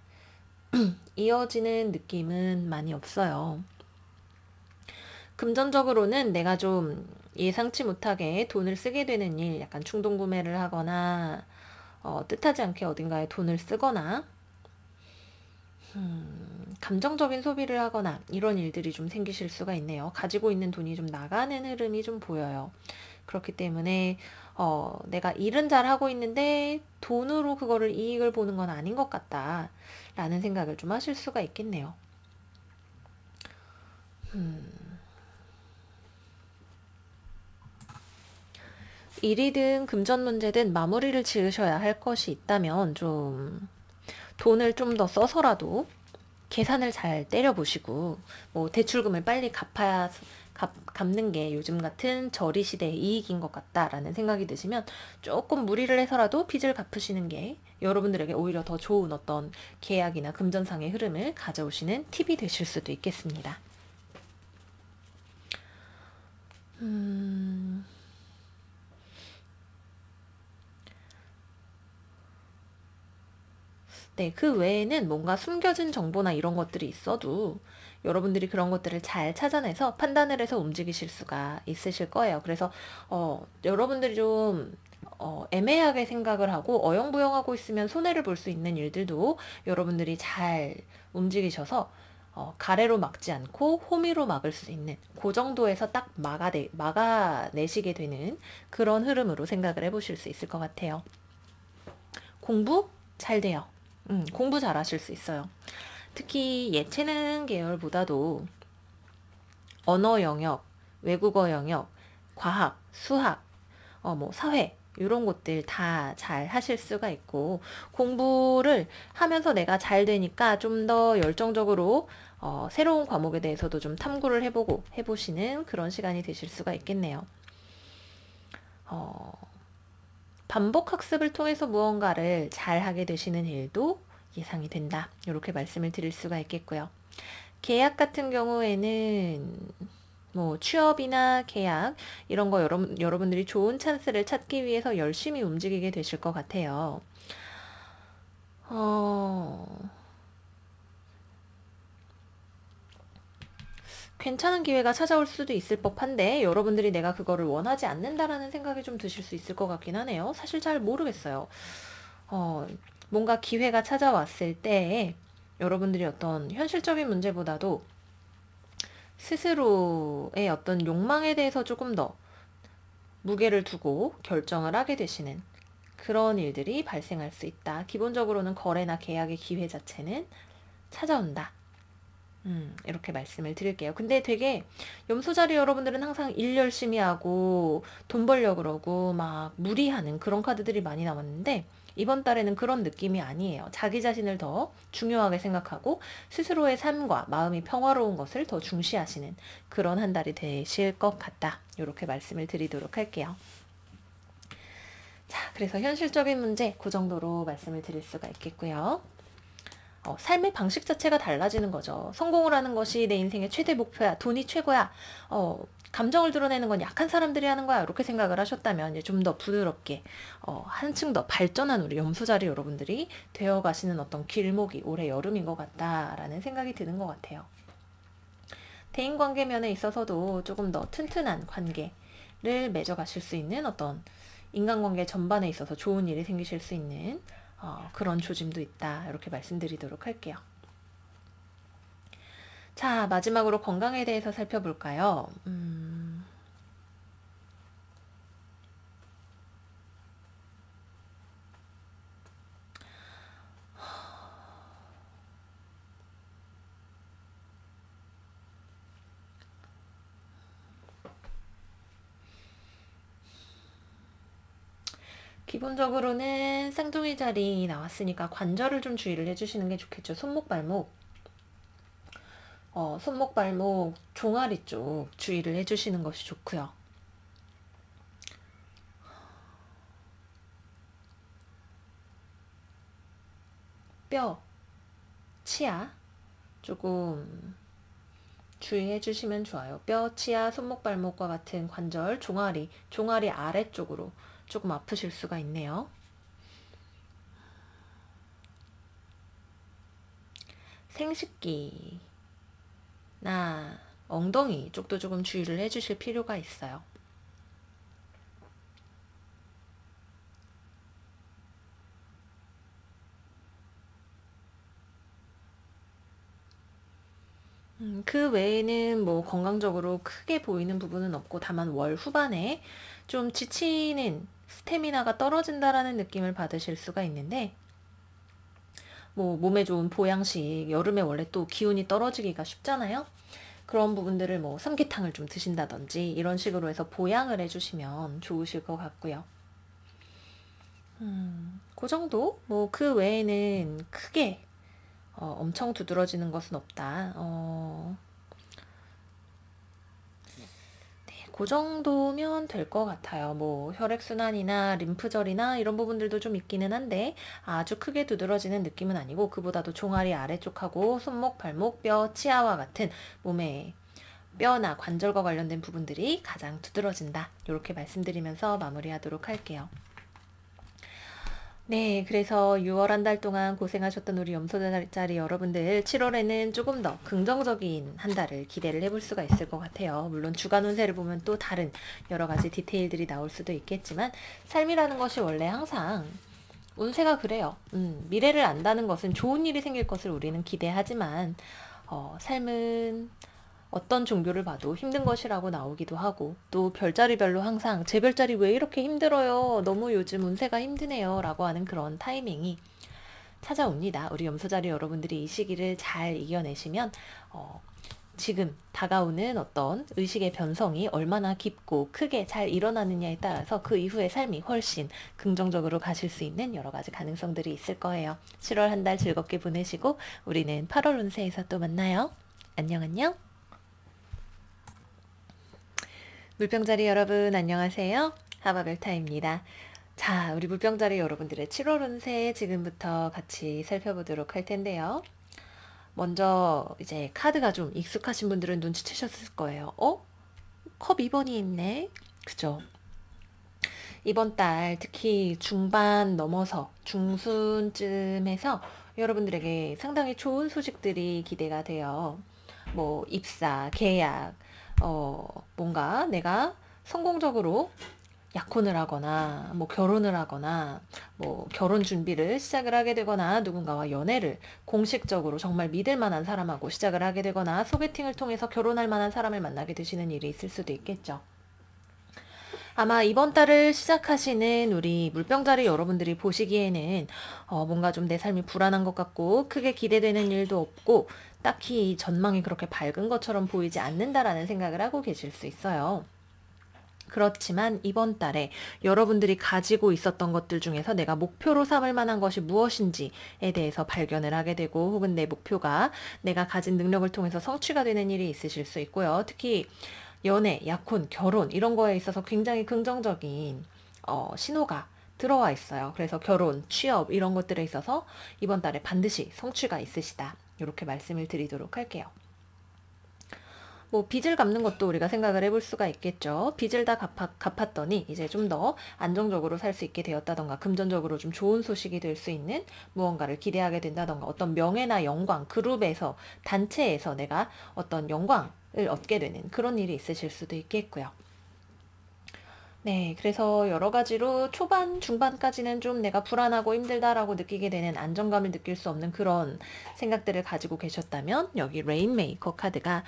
이어지는 느낌은 많이 없어요. 금전적으로는 내가 좀 예상치 못하게 돈을 쓰게 되는 일, 약간 충동 구매를 하거나 뜻하지 않게 어딘가에 돈을 쓰거나 감정적인 소비를 하거나 이런 일들이 좀 생기실 수가 있네요. 가지고 있는 돈이 좀 나가는 흐름이 좀 보여요. 그렇기 때문에 내가 일은 잘 하고 있는데 돈으로 그거를 이익을 보는 건 아닌 것 같다 라는 생각을 좀 하실 수가 있겠네요. 일이든 금전 문제든 마무리를 지으셔야 할 것이 있다면 좀 돈을 좀 더 써서라도 계산을 잘 때려보시고, 뭐 대출금을 빨리 갚는 게 요즘 같은 저리 시대의 이익인 것 같다라는 생각이 드시면 조금 무리를 해서라도 빚을 갚으시는 게 여러분들에게 오히려 더 좋은 어떤 계약이나 금전상의 흐름을 가져오시는 팁이 되실 수도 있겠습니다. 네, 그 외에는 뭔가 숨겨진 정보나 이런 것들이 있어도 여러분들이 그런 것들을 잘 찾아내서 판단을 해서 움직이실 수가 있으실 거예요. 그래서 여러분들이 좀 애매하게 생각을 하고 어영부영하고 있으면 손해를 볼 수 있는 일들도 여러분들이 잘 움직이셔서 가래로 막지 않고 호미로 막을 수 있는 그 정도에서 딱 막아내시게 되는 그런 흐름으로 생각을 해보실 수 있을 것 같아요. 공부 잘 돼요. 공부 잘 하실 수 있어요. 특히 예체능 계열보다도 언어 영역, 외국어 영역, 과학, 수학, 뭐 사회 이런 것들 다 잘 하실 수가 있고, 공부를 하면서 내가 잘 되니까 좀 더 열정적으로 새로운 과목에 대해서도 좀 탐구를 해보고 해보시는 그런 시간이 되실 수가 있겠네요. 반복 학습을 통해서 무언가를 잘 하게 되시는 일도 예상이 된다. 이렇게 말씀을 드릴 수가 있겠고요. 계약 같은 경우에는 뭐 취업이나 계약 이런 거 여러분들이 좋은 찬스를 찾기 위해서 열심히 움직이게 되실 것 같아요. 괜찮은 기회가 찾아올 수도 있을 법한데 여러분들이 내가 그거를 원하지 않는다라는 생각이 좀 드실 수 있을 것 같긴 하네요. 사실 잘 모르겠어요. 뭔가 기회가 찾아왔을 때 여러분들이 어떤 현실적인 문제보다도 스스로의 어떤 욕망에 대해서 조금 더 무게를 두고 결정을 하게 되시는 그런 일들이 발생할 수 있다. 기본적으로는 거래나 계약의 기회 자체는 찾아온다. 이렇게 말씀을 드릴게요. 근데 되게 염소자리 여러분들은 항상 일 열심히 하고 돈 벌려고 그러고 막 무리하는 그런 카드들이 많이 나왔는데, 이번 달에는 그런 느낌이 아니에요. 자기 자신을 더 중요하게 생각하고 스스로의 삶과 마음이 평화로운 것을 더 중시하시는 그런 한 달이 되실 것 같다. 이렇게 말씀을 드리도록 할게요. 자, 그래서 현실적인 문제 그 정도로 말씀을 드릴 수가 있겠고요. 삶의 방식 자체가 달라지는 거죠. 성공을 하는 것이 내 인생의 최대 목표야. 돈이 최고야. 감정을 드러내는 건 약한 사람들이 하는 거야. 이렇게 생각을 하셨다면 이제 좀 더 부드럽게 한층 더 발전한 우리 염소자리 여러분들이 되어가시는 어떤 길목이 올해 여름인 것 같다라는 생각이 드는 것 같아요. 대인관계 면에 있어서도 조금 더 튼튼한 관계를 맺어가실 수 있는 어떤 인간관계 전반에 있어서 좋은 일이 생기실 수 있는 그런 조짐도 있다. 이렇게 말씀드리도록 할게요. 자, 마지막으로 건강에 대해서 살펴볼까요? 기본적으로는 쌍둥이 자리 나왔으니까 관절을 좀 주의를 해주시는 게 좋겠죠. 손목, 발목. 손목, 발목, 종아리 쪽 주의를 해주시는 것이 좋고요. 뼈, 치아 조금 주의해 주시면 좋아요. 뼈, 치아, 손목, 발목과 같은 관절, 종아리 아래쪽으로 조금 아프실 수가 있네요. 생식기나 엉덩이 쪽도 조금 주의를 해주실 필요가 있어요. 그 외에는 뭐 건강적으로 크게 보이는 부분은 없고, 다만 월 후반에 좀 지치는, 스태미나가 떨어진다라는 느낌을 받으실 수가 있는데, 뭐 몸에 좋은 보양식, 여름에 원래 또 기운이 떨어지기가 쉽잖아요. 그런 부분들을 뭐 삼계탕을 좀 드신다든지 이런 식으로 해서 보양을 해주시면 좋으실 것 같고요. 그 정도? 뭐 그 외에는 크게 엄청 두드러지는 것은 없다. 네, 그 정도면 될 것 같아요. 뭐 혈액순환이나 림프절이나 이런 부분들도 좀 있기는 한데 아주 크게 두드러지는 느낌은 아니고, 그보다도 종아리 아래쪽하고 손목, 발목, 뼈, 치아와 같은 몸의 뼈나 관절과 관련된 부분들이 가장 두드러진다. 이렇게 말씀드리면서 마무리하도록 할게요. 네, 그래서 6월 한 달 동안 고생하셨던 우리 염소자리 여러분들, 7월에는 조금 더 긍정적인 한 달을 기대를 해볼 수가 있을 것 같아요. 물론 주간 운세를 보면 또 다른 여러 가지 디테일들이 나올 수도 있겠지만, 삶이라는 것이 원래 항상 운세가 그래요. 미래를 안다는 것은 좋은 일이 생길 것을 우리는 기대하지만, 삶은 어떤 종교를 봐도 힘든 것이라고 나오기도 하고, 또 별자리별로 항상 제 별자리 왜 이렇게 힘들어요, 너무 요즘 운세가 힘드네요 라고 하는 그런 타이밍이 찾아옵니다. 우리 염소자리 여러분들이 이 시기를 잘 이겨내시면 지금 다가오는 어떤 의식의 변성이 얼마나 깊고 크게 잘 일어나느냐에 따라서 그 이후의 삶이 훨씬 긍정적으로 가실 수 있는 여러 가지 가능성들이 있을 거예요. 7월 한 달 즐겁게 보내시고 우리는 8월 운세에서 또 만나요. 안녕 안녕. 물병자리 여러분 안녕하세요. 하바벨타입니다. 자, 우리 물병자리 여러분들의 7월 운세 지금부터 같이 살펴보도록 할 텐데요. 먼저 이제 카드가 좀 익숙하신 분들은 눈치채셨을 거예요. 컵 2번이 있네. 그죠? 이번 달 특히 중반 넘어서 중순쯤에서 여러분들에게 상당히 좋은 소식들이 기대가 돼요. 뭐 입사, 계약, 뭔가 내가 성공적으로 약혼을 하거나 뭐 결혼을 하거나 뭐 결혼 준비를 시작을 하게 되거나, 누군가와 연애를 공식적으로 정말 믿을 만한 사람하고 시작을 하게 되거나, 소개팅을 통해서 결혼할 만한 사람을 만나게 되시는 일이 있을 수도 있겠죠. 아마 이번 달을 시작하시는 우리 물병자리 여러분들이 보시기에는 뭔가 좀 내 삶이 불안한 것 같고 크게 기대되는 일도 없고 딱히 전망이 그렇게 밝은 것처럼 보이지 않는다라는 생각을 하고 계실 수 있어요. 그렇지만 이번 달에 여러분들이 가지고 있었던 것들 중에서 내가 목표로 삼을 만한 것이 무엇인지에 대해서 발견을 하게 되고, 혹은 내 목표가 내가 가진 능력을 통해서 성취가 되는 일이 있으실 수 있고요. 특히 연애, 약혼, 결혼 이런 거에 있어서 굉장히 긍정적인 신호가 들어와 있어요. 그래서 결혼, 취업 이런 것들에 있어서 이번 달에 반드시 성취가 있으시다. 이렇게 말씀을 드리도록 할게요. 뭐 빚을 갚는 것도 우리가 생각을 해볼 수가 있겠죠. 빚을 다 갚았더니 이제 좀 더 안정적으로 살 수 있게 되었다던가, 금전적으로 좀 좋은 소식이 될 수 있는 무언가를 기대하게 된다던가, 어떤 명예나 영광, 그룹에서, 단체에서 내가 어떤 영광을 얻게 되는 그런 일이 있으실 수도 있겠고요. 네, 그래서 여러 가지로 초반, 중반까지는 좀 내가 불안하고 힘들다라고 느끼게 되는 안정감을 느낄 수 없는 그런 생각들을 가지고 계셨다면 여기 레인메이커 카드가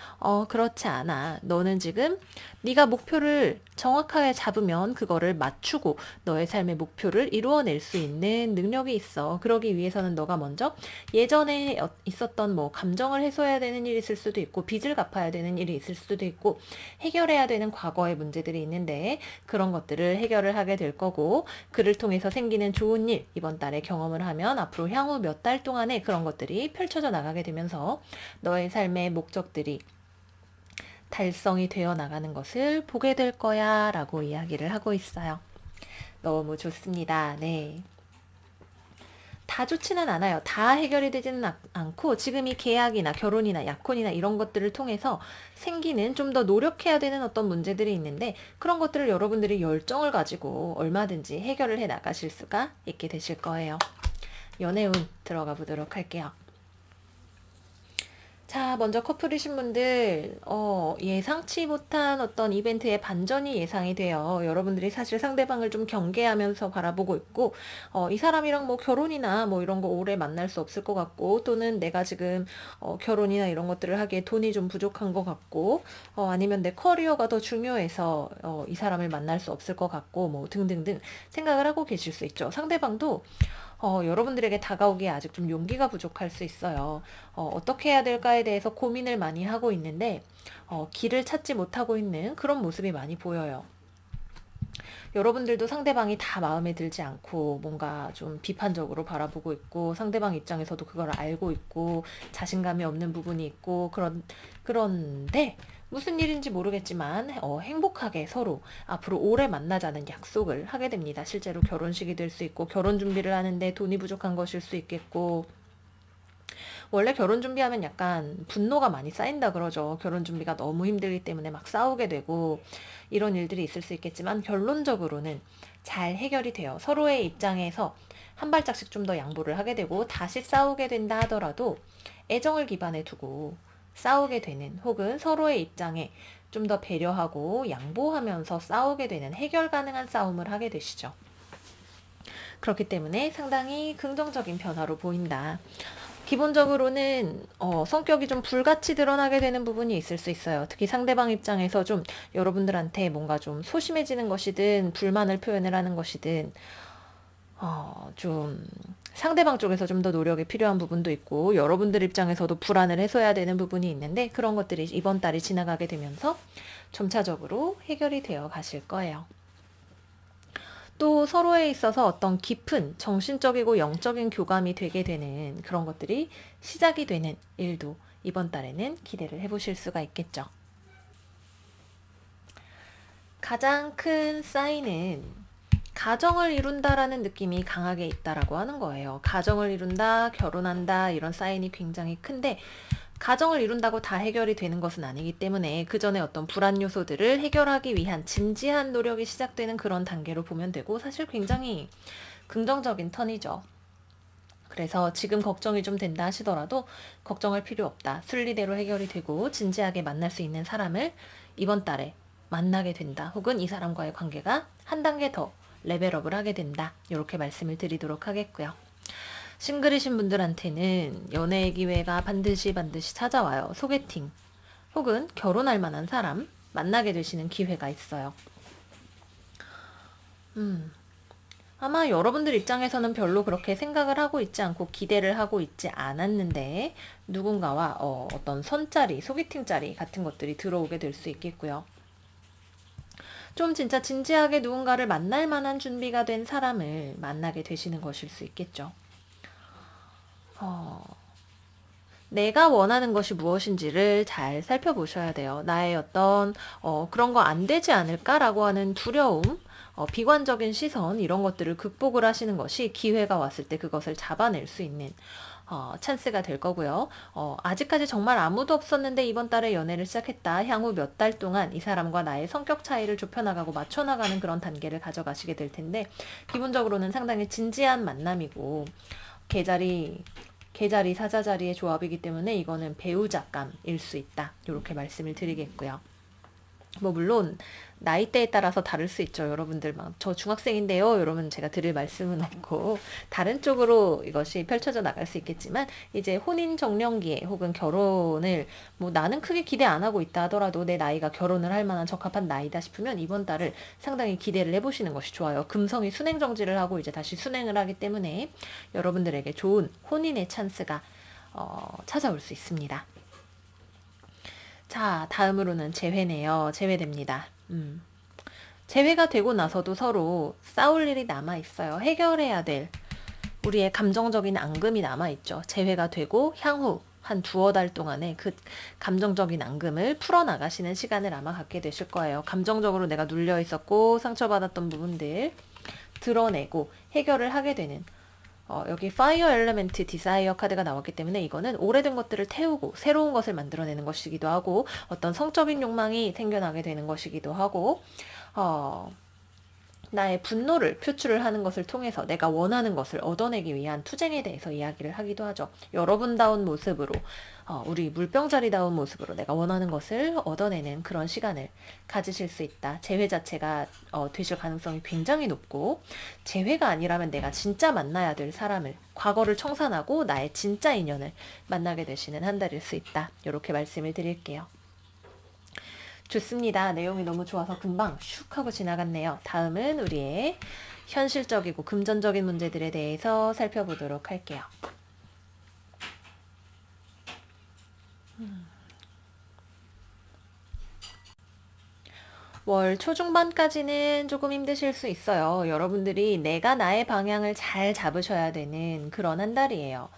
그렇지 않아. 너는 지금 네가 목표를 정확하게 잡으면 그거를 맞추고 너의 삶의 목표를 이루어낼 수 있는 능력이 있어. 그러기 위해서는 너가 먼저 예전에 있었던 뭐 감정을 해소해야 되는 일이 있을 수도 있고 빚을 갚아야 되는 일이 있을 수도 있고 해결해야 되는 과거의 문제들이 있는데 그런 것들을 해결을 하게 될 거고 그를 통해서 생기는 좋은 일 이번 달에 경험을 하면 앞으로 향후 몇 달 동안에 그런 것들이 펼쳐져 나가게 되면서 너의 삶의 목적들이 달성이 되어 나가는 것을 보게 될 거야 라고 이야기를 하고 있어요. 너무 좋습니다. 네. 다 좋지는 않아요. 다 해결이 되지는 않고 지금 이 계약이나 결혼이나 약혼이나 이런 것들을 통해서 생기는 좀 더 노력해야 되는 어떤 문제들이 있는데 그런 것들을 여러분들이 열정을 가지고 얼마든지 해결을 해 나가실 수가 있게 되실 거예요. 연애운 들어가 보도록 할게요. 자, 먼저 커플이신 분들, 예상치 못한 어떤 이벤트의 반전이 예상이 돼요. 여러분들이 사실 상대방을 좀 경계하면서 바라보고 있고, 이 사람이랑 뭐 결혼이나 뭐 이런 거 오래 만날 수 없을 것 같고, 또는 내가 지금, 결혼이나 이런 것들을 하기에 돈이 좀 부족한 것 같고, 아니면 내 커리어가 더 중요해서, 이 사람을 만날 수 없을 것 같고, 뭐 등등등 생각을 하고 계실 수 있죠. 상대방도 여러분들에게 다가오기에 아직 좀 용기가 부족할 수 있어요. 어떻게 해야 될까에 대해서 고민을 많이 하고 있는데, 길을 찾지 못하고 있는 그런 모습이 많이 보여요. 여러분들도 상대방이 다 마음에 들지 않고 뭔가 좀 비판적으로 바라보고 있고 상대방 입장에서도 그걸 알고 있고 자신감이 없는 부분이 있고 그런데 무슨 일인지 모르겠지만 행복하게 서로 앞으로 오래 만나자는 약속을 하게 됩니다. 실제로 결혼식이 될 수 있고 결혼 준비를 하는데 돈이 부족한 것일 수 있겠고 원래 결혼 준비하면 약간 분노가 많이 쌓인다 그러죠. 결혼 준비가 너무 힘들기 때문에 막 싸우게 되고 이런 일들이 있을 수 있겠지만 결론적으로는 잘 해결이 돼요. 서로의 입장에서 한 발짝씩 좀 더 양보를 하게 되고 다시 싸우게 된다 하더라도 애정을 기반에 두고 싸우게 되는 혹은 서로의 입장에 좀 더 배려하고 양보하면서 싸우게 되는 해결 가능한 싸움을 하게 되시죠. 그렇기 때문에 상당히 긍정적인 변화로 보인다. 기본적으로는 성격이 좀 불같이 드러나게 되는 부분이 있을 수 있어요. 특히 상대방 입장에서 좀 여러분들한테 뭔가 좀 소심해지는 것이든 불만을 표현을 하는 것이든 좀 상대방 쪽에서 좀 더 노력이 필요한 부분도 있고 여러분들 입장에서도 불안을 해소해야 되는 부분이 있는데 그런 것들이 이번 달이 지나가게 되면서 점차적으로 해결이 되어 가실 거예요. 또 서로에 있어서 어떤 깊은 정신적이고 영적인 교감이 되게 되는 그런 것들이 시작이 되는 일도 이번 달에는 기대를 해보실 수가 있겠죠. 가장 큰 사인은 가정을 이룬다라는 느낌이 강하게 있다라고 하는 거예요. 가정을 이룬다, 결혼한다 이런 사인이 굉장히 큰데 가정을 이룬다고 다 해결이 되는 것은 아니기 때문에 그 전에 어떤 불안 요소들을 해결하기 위한 진지한 노력이 시작되는 그런 단계로 보면 되고 사실 굉장히 긍정적인 턴이죠. 그래서 지금 걱정이 좀 된다 하시더라도 걱정할 필요 없다. 순리대로 해결이 되고 진지하게 만날 수 있는 사람을 이번 달에 만나게 된다. 혹은 이 사람과의 관계가 한 단계 더 레벨업을 하게 된다. 이렇게 말씀을 드리도록 하겠고요. 싱글이신 분들한테는 연애의 기회가 반드시 찾아와요. 소개팅 혹은 결혼할 만한 사람 만나게 되시는 기회가 있어요. 아마 여러분들 입장에서는 별로 그렇게 생각을 하고 있지 않고 기대를 하고 있지 않았는데 누군가와 어떤 선짜리, 소개팅짜리 같은 것들이 들어오게 될 수 있겠고요. 좀 진짜 진지하게 누군가를 만날 만한 준비가 된 사람을 만나게 되시는 것일 수 있겠죠. 내가 원하는 것이 무엇인지를 잘 살펴보셔야 돼요. 나의 어떤 그런 거 안 되지 않을까라고 하는 두려움, 비관적인 시선 이런 것들을 극복을 하시는 것이 기회가 왔을 때 그것을 잡아낼 수 있는 찬스가 될 거고요. 아직까지 정말 아무도 없었는데 이번 달에 연애를 시작했다. 향후 몇 달 동안 이 사람과 나의 성격 차이를 좁혀나가고 맞춰나가는 그런 단계를 가져가시게 될 텐데 기본적으로는 상당히 진지한 만남이고 계자리 사자자리의 조합이기 때문에 이거는 배우자감일 수 있다. 이렇게 말씀을 드리겠고요. 뭐 물론 나이대에 따라서 다를 수 있죠. 여러분들 막 저 중학생인데요. 이러면 제가 드릴 말씀은 없고 다른 쪽으로 이것이 펼쳐져 나갈 수 있겠지만 이제 혼인 정년기에 혹은 결혼을 뭐 나는 크게 기대 안 하고 있다 하더라도 내 나이가 결혼을 할 만한 적합한 나이다 싶으면 이번 달을 상당히 기대를 해보시는 것이 좋아요. 금성이 순행 정지를 하고 이제 다시 순행을 하기 때문에 여러분들에게 좋은 혼인의 찬스가 찾아올 수 있습니다. 자, 다음으로는 재회네요. 재회됩니다. 재회가 되고 나서도 서로 싸울 일이 남아있어요. 해결해야 될 우리의 감정적인 앙금이 남아있죠. 재회가 되고 향후 한 두어 달 동안에 그 감정적인 앙금을 풀어나가시는 시간을 아마 갖게 되실 거예요. 감정적으로 내가 눌려있었고 상처받았던 부분들 드러내고 해결을 하게 되는 여기 파이어 엘리멘트 디사이어 카드가 나왔기 때문에 이거는 오래된 것들을 태우고 새로운 것을 만들어내는 것이기도 하고 어떤 성적인 욕망이 생겨나게 되는 것이기도 하고 나의 분노를 표출을 하는 것을 통해서 내가 원하는 것을 얻어내기 위한 투쟁에 대해서 이야기를 하기도 하죠. 여러분다운 모습으로 우리 물병자리다운 모습으로 내가 원하는 것을 얻어내는 그런 시간을 가지실 수 있다. 재회 자체가 되실 가능성이 굉장히 높고 재회가 아니라면 내가 진짜 만나야 될 사람을 과거를 청산하고 나의 진짜 인연을 만나게 되시는 한 달일 수 있다. 이렇게 말씀을 드릴게요. 좋습니다. 내용이 너무 좋아서 금방 슉 하고 지나갔네요. 다음은 우리의 현실적이고 금전적인 문제들에 대해서 살펴보도록 할게요. 월 초중반까지는 조금 힘드실 수 있어요. 여러분들이 내가 나의 방향을 잘 잡으셔야 되는 그런 한 달이에요.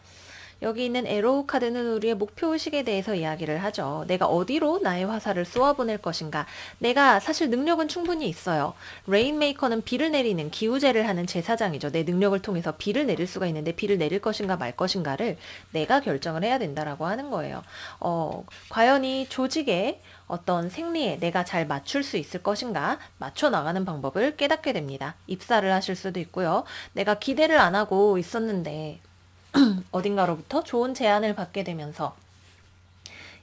여기 있는 에로우 카드는 우리의 목표의식에 대해서 이야기를 하죠. 내가 어디로 나의 화살을 쏘아보낼 것인가. 내가 사실 능력은 충분히 있어요. 레인메이커는 비를 내리는 기우제를 하는 제사장이죠. 내 능력을 통해서 비를 내릴 수가 있는데 비를 내릴 것인가 말 것인가를 내가 결정을 해야 된다라고 하는 거예요. 과연 이 조직의 어떤 생리에 내가 잘 맞출 수 있을 것인가 맞춰 나가는 방법을 깨닫게 됩니다. 입사를 하실 수도 있고요. 내가 기대를 안 하고 있었는데 어딘가로부터 좋은 제안을 받게 되면서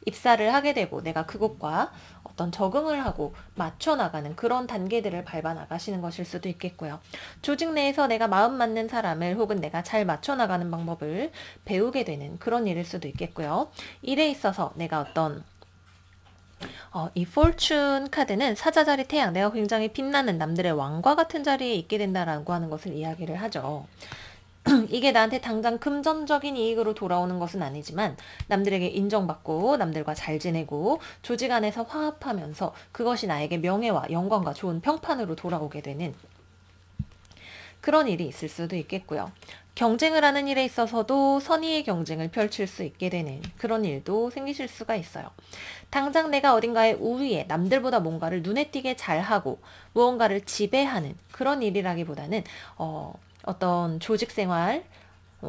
입사를 하게 되고 내가 그것과 어떤 적응을 하고 맞춰 나가는 그런 단계들을 밟아 나가시는 것일 수도 있겠고요. 조직 내에서 내가 마음 맞는 사람을 혹은 내가 잘 맞춰 나가는 방법을 배우게 되는 그런 일일 수도 있겠고요. 일에 있어서 내가 어떤 이 fortune 카드는 사자자리 태양, 내가 굉장히 빛나는 남들의 왕과 같은 자리에 있게 된다라고 하는 것을 이야기를 하죠. 이게 나한테 당장 금전적인 이익으로 돌아오는 것은 아니지만 남들에게 인정받고 남들과 잘 지내고 조직 안에서 화합하면서 그것이 나에게 명예와 영광과 좋은 평판으로 돌아오게 되는 그런 일이 있을 수도 있겠고요. 경쟁을 하는 일에 있어서도 선의의 경쟁을 펼칠 수 있게 되는 그런 일도 생기실 수가 있어요. 당장 내가 어딘가에 우위에 남들보다 뭔가를 눈에 띄게 잘하고 무언가를 지배하는 그런 일이라기보다는 어떤 조직생활,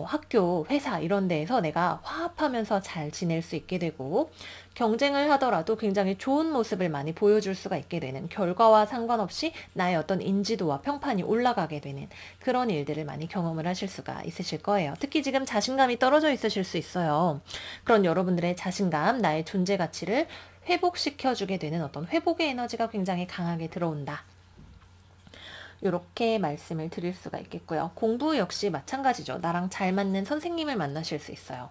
학교, 회사 이런 데에서 내가 화합하면서 잘 지낼 수 있게 되고 경쟁을 하더라도 굉장히 좋은 모습을 많이 보여줄 수가 있게 되는 결과와 상관없이 나의 어떤 인지도와 평판이 올라가게 되는 그런 일들을 많이 경험을 하실 수가 있으실 거예요. 특히 지금 자신감이 떨어져 있으실 수 있어요. 그런 여러분들의 자신감, 나의 존재 가치를 회복시켜주게 되는 어떤 회복의 에너지가 굉장히 강하게 들어온다. 이렇게 말씀을 드릴 수가 있겠고요. 공부 역시 마찬가지죠. 나랑 잘 맞는 선생님을 만나실 수 있어요.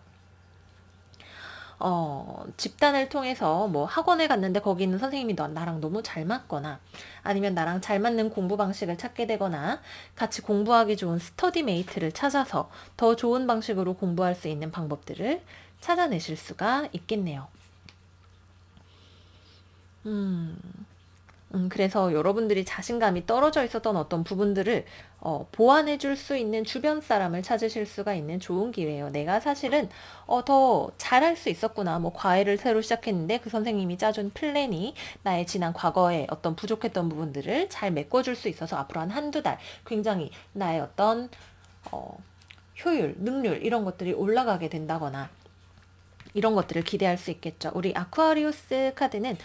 집단을 통해서 뭐 학원에 갔는데 거기 있는 선생님이 나랑 너무 잘 맞거나 아니면 나랑 잘 맞는 공부 방식을 찾게 되거나 같이 공부하기 좋은 스터디 메이트를 찾아서 더 좋은 방식으로 공부할 수 있는 방법들을 찾아내실 수가 있겠네요. 그래서 여러분들이 자신감이 떨어져 있었던 어떤 부분들을 보완해 줄 수 있는 주변 사람을 찾으실 수가 있는 좋은 기회예요. 내가 사실은 더 잘할 수 있었구나. 뭐 과외를 새로 시작했는데 그 선생님이 짜준 플랜이 나의 지난 과거에 어떤 부족했던 부분들을 잘 메꿔줄 수 있어서 앞으로 한 한두 달 굉장히 나의 어떤 효율, 능률 이런 것들이 올라가게 된다거나 이런 것들을 기대할 수 있겠죠. 우리 아쿠아리우스 카드는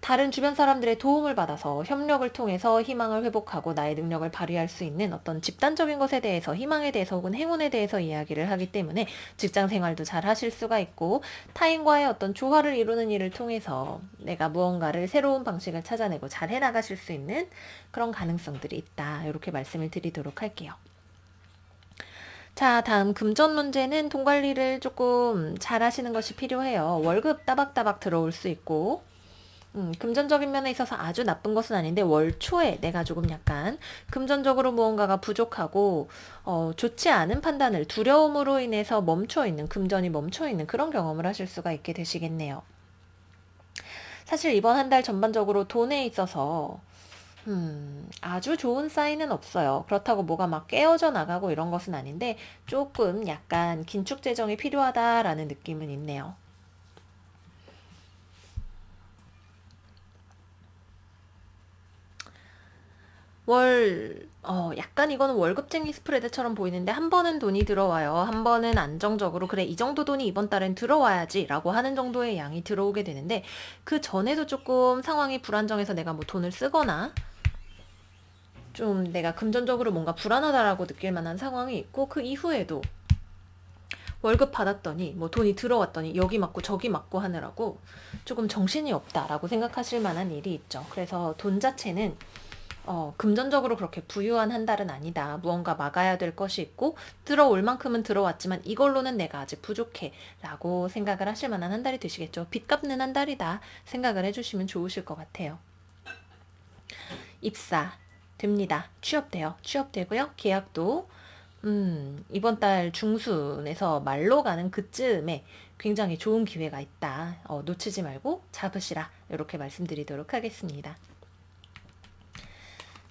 다른 주변 사람들의 도움을 받아서 협력을 통해서 희망을 회복하고 나의 능력을 발휘할 수 있는 어떤 집단적인 것에 대해서, 희망에 대해서 혹은 행운에 대해서 이야기를 하기 때문에 직장 생활도 잘 하실 수가 있고, 타인과의 어떤 조화를 이루는 일을 통해서 내가 무언가를 새로운 방식을 찾아내고 잘 해나가실 수 있는 그런 가능성들이 있다. 이렇게 말씀을 드리도록 할게요. 자, 다음 금전 문제는 돈 관리를 조금 잘 하시는 것이 필요해요. 월급 따박따박 들어올 수 있고, 금전적인 면에 있어서 아주 나쁜 것은 아닌데 월 초에 내가 조금 약간 금전적으로 무언가가 부족하고 좋지 않은 판단을, 두려움으로 인해서 멈춰있는, 금전이 멈춰있는 그런 경험을 하실 수가 있게 되시겠네요. 사실 이번 한 달 전반적으로 돈에 있어서 아주 좋은 사인은 없어요. 그렇다고 뭐가 막 깨어져 나가고 이런 것은 아닌데 조금 약간 긴축 재정이 필요하다라는 느낌은 있네요. 약간 이거는 월급쟁이 스프레드처럼 보이는데 한 번은 돈이 들어와요. 한 번은 안정적으로 그래 이 정도 돈이 이번 달엔 들어와야지 라고 하는 정도의 양이 들어오게 되는데, 그 전에도 조금 상황이 불안정해서 내가 뭐 돈을 쓰거나 좀 내가 금전적으로 뭔가 불안하다라고 느낄 만한 상황이 있고, 그 이후에도 월급 받았더니 뭐 돈이 들어왔더니 여기 맞고 저기 맞고 하느라고 조금 정신이 없다라고 생각하실 만한 일이 있죠. 그래서 돈 자체는 금전적으로 그렇게 부유한 한 달은 아니다. 무언가 막아야 될 것이 있고 들어올 만큼은 들어왔지만 이걸로는 내가 아직 부족해 라고 생각을 하실 만한 한 달이 되시겠죠. 빚 갚는 한 달이다 생각을 해주시면 좋으실 것 같아요. 입사 됩니다. 취업돼요. 취업되고요. 계약도 이번 달 중순에서 말로 가는 그쯤에 굉장히 좋은 기회가 있다. 놓치지 말고 잡으시라. 이렇게 말씀드리도록 하겠습니다.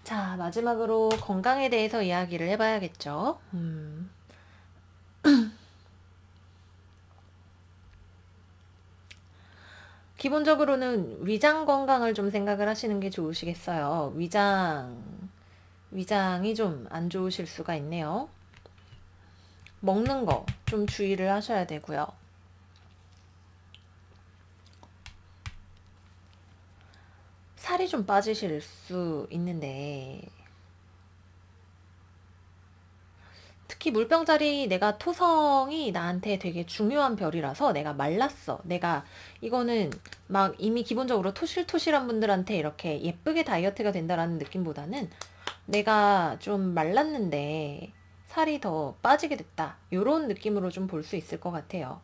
자, 마지막으로 건강에 대해서 이야기를 해봐야겠죠. 기본적으로는 위장 건강을 좀 생각을 하시는 게 좋으시겠어요. 위장이 좀 안 좋으실 수가 있네요. 먹는 거 좀 주의를 하셔야 되고요. 살이 좀 빠지실 수 있는데, 특히 물병자리, 내가 토성이 나한테 되게 중요한 별이라서 내가 말랐어. 이거는 막 이미 기본적으로 토실토실한 분들한테 이렇게 예쁘게 다이어트가 된다라는 느낌보다는 내가 좀 말랐는데 살이 더 빠지게 됐다. 요런 느낌으로 좀 볼 수 있을 것 같아요.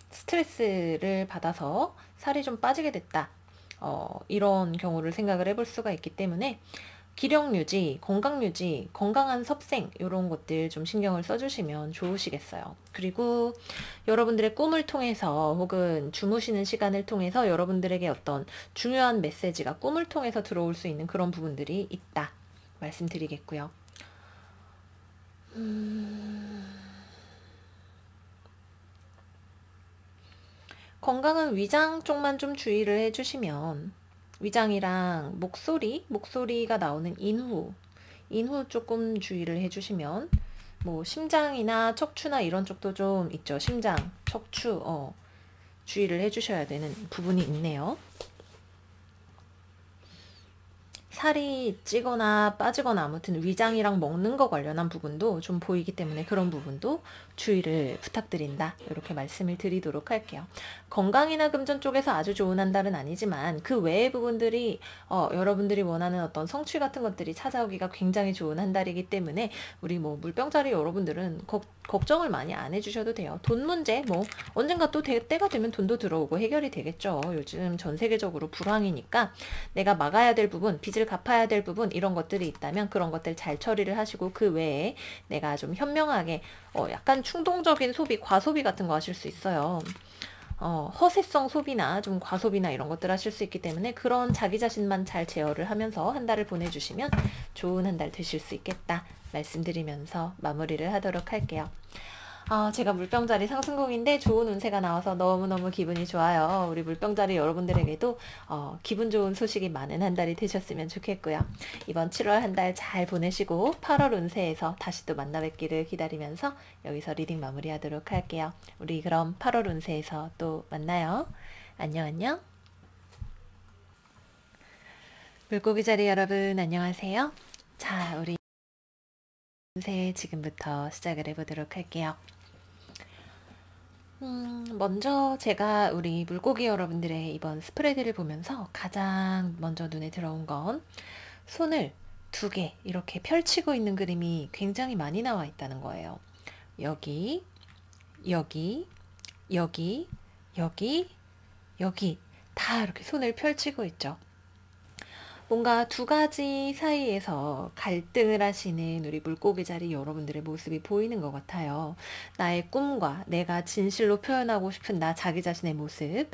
스트레스를 받아서 살이 좀 빠지게 됐다. 이런 경우를 생각을 해볼 수가 있기 때문에 기력 유지, 건강 유지, 건강한 섭생 이런 것들 좀 신경을 써주시면 좋으시겠어요. 그리고 여러분들의 꿈을 통해서 혹은 주무시는 시간을 통해서 여러분들에게 어떤 중요한 메시지가 꿈을 통해서 들어올 수 있는 그런 부분들이 있다 말씀드리겠고요. 건강은 위장 쪽만 좀 주의를 해주시면, 위장이랑 목소리가 나오는 인후 조금 주의를 해주시면, 뭐 심장이나 척추나 이런 쪽도 좀 있죠. 심장, 척추 주의를 해주셔야 되는 부분이 있네요. 살이 찌거나 빠지거나 아무튼 위장이랑 먹는 거 관련한 부분도 좀 보이기 때문에 그런 부분도 주의를 부탁드린다. 이렇게 말씀을 드리도록 할게요. 건강이나 금전 쪽에서 아주 좋은 한 달은 아니지만 그 외의 부분들이 여러분들이 원하는 어떤 성취 같은 것들이 찾아오기가 굉장히 좋은 한 달이기 때문에 우리 뭐 물병자리 여러분들은 걱정을 많이 안 해주셔도 돼요. 돈 문제 뭐 언젠가 또 때가 되면 돈도 들어오고 해결이 되겠죠. 요즘 전 세계적으로 불황이니까 내가 막아야 될 부분, 빚을 갚아야 될 부분 이런 것들이 있다면 그런 것들 잘 처리를 하시고, 그 외에 내가 좀 현명하게 약간 충동적인 소비, 과소비 같은 거 하실 수 있어요. 허세성 소비나 좀 과소비나 이런 것들 하실 수 있기 때문에 그런 자기 자신만 잘 제어를 하면서 한 달을 보내주시면 좋은 한 달 되실 수 있겠다 말씀드리면서 마무리를 하도록 할게요. 제가 물병자리 상승궁인데 좋은 운세가 나와서 너무너무 기분이 좋아요. 우리 물병자리 여러분들에게도 기분 좋은 소식이 많은 한 달이 되셨으면 좋겠고요. 이번 7월 한 달 잘 보내시고 8월 운세에서 다시 또 만나 뵙기를 기다리면서 여기서 리딩 마무리하도록 할게요. 우리 그럼 8월 운세에서 또 만나요. 안녕 안녕. 물고기 자리 여러분 안녕하세요. 자, 우리 운세 지금부터 시작을 해보도록 할게요. 먼저 제가 우리 물고기 여러분들의 이번 스프레드를 보면서 가장 먼저 눈에 들어온 건 손을 두 개 이렇게 펼치고 있는 그림이 굉장히 많이 나와 있다는 거예요. 여기, 여기, 여기, 여기, 여기 다 이렇게 손을 펼치고 있죠. 뭔가 두 가지 사이에서 갈등을 하시는 우리 물고기 자리 여러분들의 모습이 보이는 것 같아요. 나의 꿈과 내가 진실로 표현하고 싶은 나 자기 자신의 모습,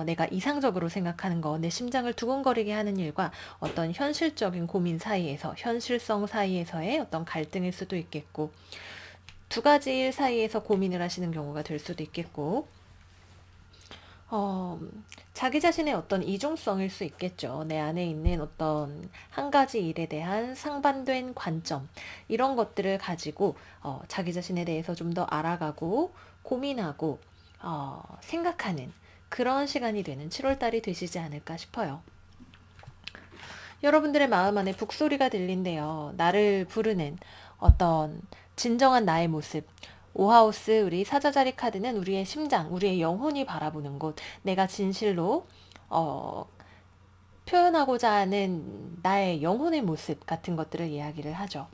내가 이상적으로 생각하는 거, 내 심장을 두근거리게 하는 일과 어떤 현실적인 고민 사이에서, 현실성 사이에서의 어떤 갈등일 수도 있겠고, 두 가지 일 사이에서 고민을 하시는 경우가 될 수도 있겠고, 자기 자신의 어떤 이중성일 수 있겠죠. 내 안에 있는 어떤 한 가지 일에 대한 상반된 관점, 이런 것들을 가지고 자기 자신에 대해서 좀 더 알아가고 고민하고 생각하는 그런 시간이 되는 7월달이 되시지 않을까 싶어요. 여러분들의 마음 안에 북소리가 들린대요. 나를 부르는 어떤 진정한 나의 모습. 오하우스 우리 사자자리 카드는 우리의 심장, 우리의 영혼이 바라보는 곳, 내가 진실로 표현하고자 하는 나의 영혼의 모습 같은 것들을 이야기를 하죠.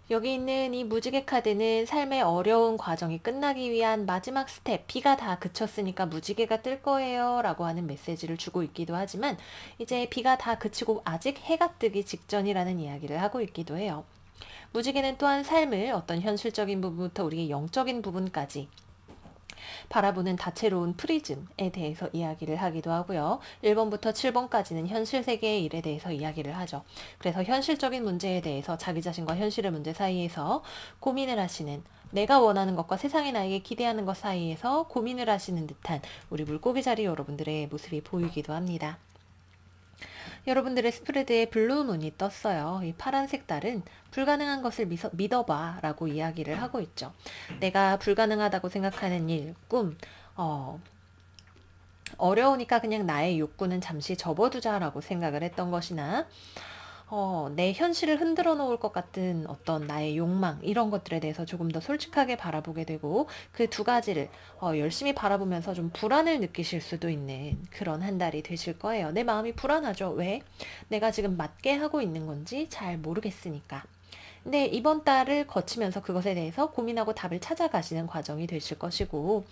여기 있는 이 무지개 카드는 삶의 어려운 과정이 끝나기 위한 마지막 스텝, 비가 다 그쳤으니까 무지개가 뜰 거예요 라고 하는 메시지를 주고 있기도 하지만 이제 비가 다 그치고 아직 해가 뜨기 직전이라는 이야기를 하고 있기도 해요. 무지개는 또한 삶을 어떤 현실적인 부분부터 우리의 영적인 부분까지 바라보는 다채로운 프리즘에 대해서 이야기를 하기도 하고요. 1번부터 7번까지는 현실 세계의 일에 대해서 이야기를 하죠. 그래서 현실적인 문제에 대해서 자기 자신과 현실의 문제 사이에서 고민을 하시는, 내가 원하는 것과 세상이 나에게 기대하는 것 사이에서 고민을 하시는 듯한 우리 물고기 자리 여러분들의 모습이 보이기도 합니다. 여러분들의 스프레드에 블루문이 떴어요. 이 파란색 달은 불가능한 것을 믿어봐 라고 이야기를 하고 있죠. 내가 불가능하다고 생각하는 일, 꿈, 어려우니까 그냥 나의 욕구는 잠시 접어두자 라고 생각을 했던 것이나 내 현실을 흔들어 놓을 것 같은 어떤 나의 욕망, 이런 것들에 대해서 조금 더 솔직하게 바라보게 되고 그 두 가지를 열심히 바라보면서 좀 불안을 느끼실 수도 있는 그런 한 달이 되실 거예요. 내 마음이 불안하죠. 왜? 내가 지금 맞게 하고 있는 건지 잘 모르겠으니까. 근데 이번 달을 거치면서 그것에 대해서 고민하고 답을 찾아가시는 과정이 되실 것이고,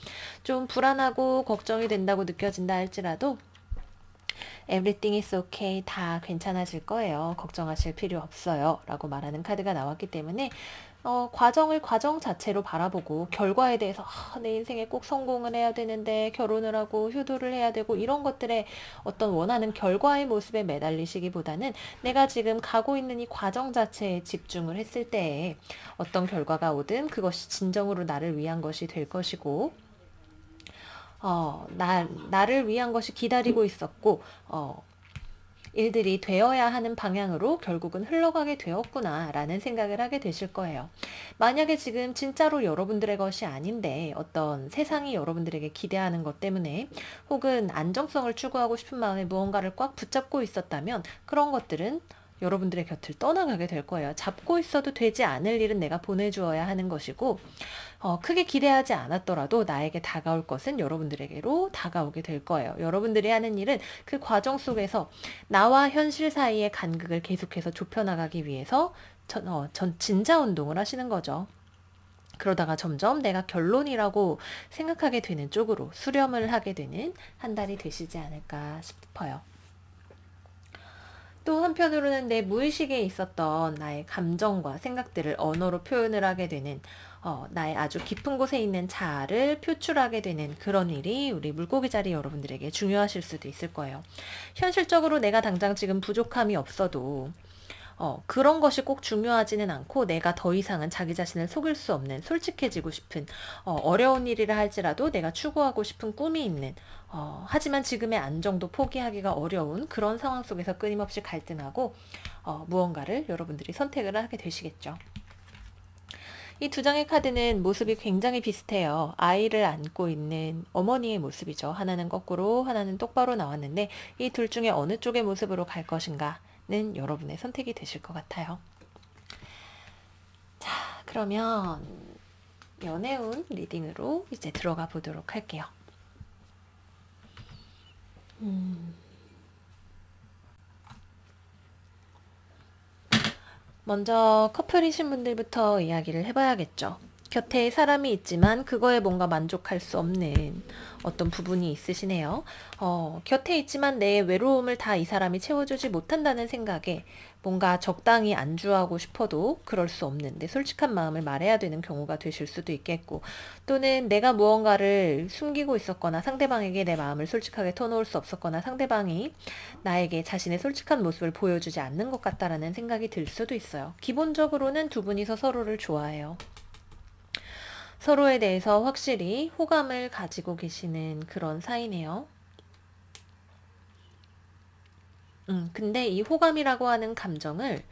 좀 불안하고 걱정이 된다고 느껴진다 할지라도 Everything is okay. 다 괜찮아질 거예요. 걱정하실 필요 없어요. 라고 말하는 카드가 나왔기 때문에 과정 자체로 바라보고 결과에 대해서 내 인생에 꼭 성공을 해야 되는데 결혼을 하고 효도를 해야 되고 이런 것들에 어떤 원하는 결과의 모습에 매달리시기보다는 내가 지금 가고 있는 이 과정 자체에 집중을 했을 때에 어떤 결과가 오든 그것이 진정으로 나를 위한 것이 될 것이고 나를 위한 것이 기다리고 있었고, 일들이 되어야 하는 방향으로 결국은 흘러가게 되었구나 라는 생각을 하게 되실 거예요. 만약에 지금 진짜로 여러분들의 것이 아닌데 어떤 세상이 여러분들에게 기대하는 것 때문에 혹은 안정성을 추구하고 싶은 마음에 무언가를 꽉 붙잡고 있었다면 그런 것들은 여러분들의 곁을 떠나가게 될 거예요. 잡고 있어도 되지 않을 일은 내가 보내주어야 하는 것이고 크게 기대하지 않았더라도 나에게 다가올 것은 여러분들에게로 다가오게 될 거예요. 여러분들이 하는 일은 그 과정 속에서 나와 현실 사이의 간극을 계속해서 좁혀나가기 위해서 진자 운동을 하시는 거죠. 그러다가 점점 내가 결론이라고 생각하게 되는 쪽으로 수렴을 하게 되는 한 달이 되시지 않을까 싶어요. 또 한편으로는 내 무의식에 있었던 나의 감정과 생각들을 언어로 표현을 하게 되는 나의 아주 깊은 곳에 있는 자아를 표출하게 되는 그런 일이 우리 물고기 자리 여러분들에게 중요하실 수도 있을 거예요. 현실적으로 내가 당장 지금 부족함이 없어도 그런 것이 꼭 중요하지는 않고 내가 더 이상은 자기 자신을 속일 수 없는 솔직해지고 싶은 어려운 일이라 할지라도 내가 추구하고 싶은 꿈이 있는 하지만 지금의 안정도 포기하기가 어려운 그런 상황 속에서 끊임없이 갈등하고 무언가를 여러분들이 선택을 하게 되시겠죠. 이 두 장의 카드는 모습이 굉장히 비슷해요. 아이를 안고 있는 어머니의 모습이죠. 하나는 거꾸로, 하나는 똑바로 나왔는데 이 둘 중에 어느 쪽의 모습으로 갈 것인가는 여러분의 선택이 되실 것 같아요. 자, 그러면 연애운 리딩으로 이제 들어가 보도록 할게요. 먼저 커플이신 분들부터 이야기를 해봐야겠죠. 곁에 사람이 있지만 그거에 뭔가 만족할 수 없는 어떤 부분이 있으시네요. 곁에 있지만 내 외로움을 다 이 사람이 채워주지 못한다는 생각에 뭔가 적당히 안주하고 싶어도 그럴 수 없는데 솔직한 마음을 말해야 되는 경우가 되실 수도 있겠고, 또는 내가 무언가를 숨기고 있었거나 상대방에게 내 마음을 솔직하게 터놓을 수 없었거나 상대방이 나에게 자신의 솔직한 모습을 보여주지 않는 것 같다라는 생각이 들 수도 있어요. 기본적으로는 두 분이서 서로를 좋아해요. 서로에 대해서 확실히 호감을 가지고 계시는 그런 사이네요. 근데 이 호감이라고 하는 감정을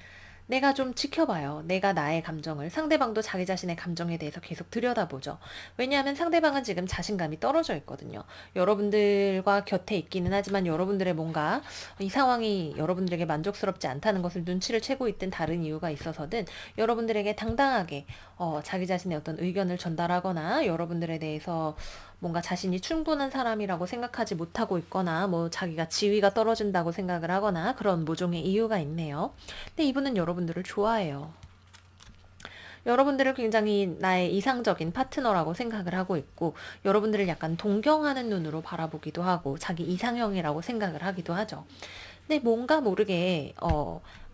내가 좀 지켜봐요. 내가 나의 감정을, 상대방도 자기 자신의 감정에 대해서 계속 들여다보죠. 왜냐하면 상대방은 지금 자신감이 떨어져 있거든요. 여러분들과 곁에 있기는 하지만 여러분들의 뭔가 이 상황이 여러분들에게 만족스럽지 않다는 것을 눈치를 채고 있든 다른 이유가 있어서든 여러분들에게 당당하게 자기 자신의 어떤 의견을 전달하거나 여러분들에 대해서 뭔가 자신이 충분한 사람이라고 생각하지 못하고 있거나 뭐 자기가 지위가 떨어진다고 생각을 하거나 그런 모종의 이유가 있네요. 근데 이분은 여러분들을 좋아해요. 여러분들을 굉장히 나의 이상적인 파트너라고 생각을 하고 있고 여러분들을 약간 동경하는 눈으로 바라보기도 하고 자기 이상형이라고 생각을 하기도 하죠. 근데 뭔가 모르게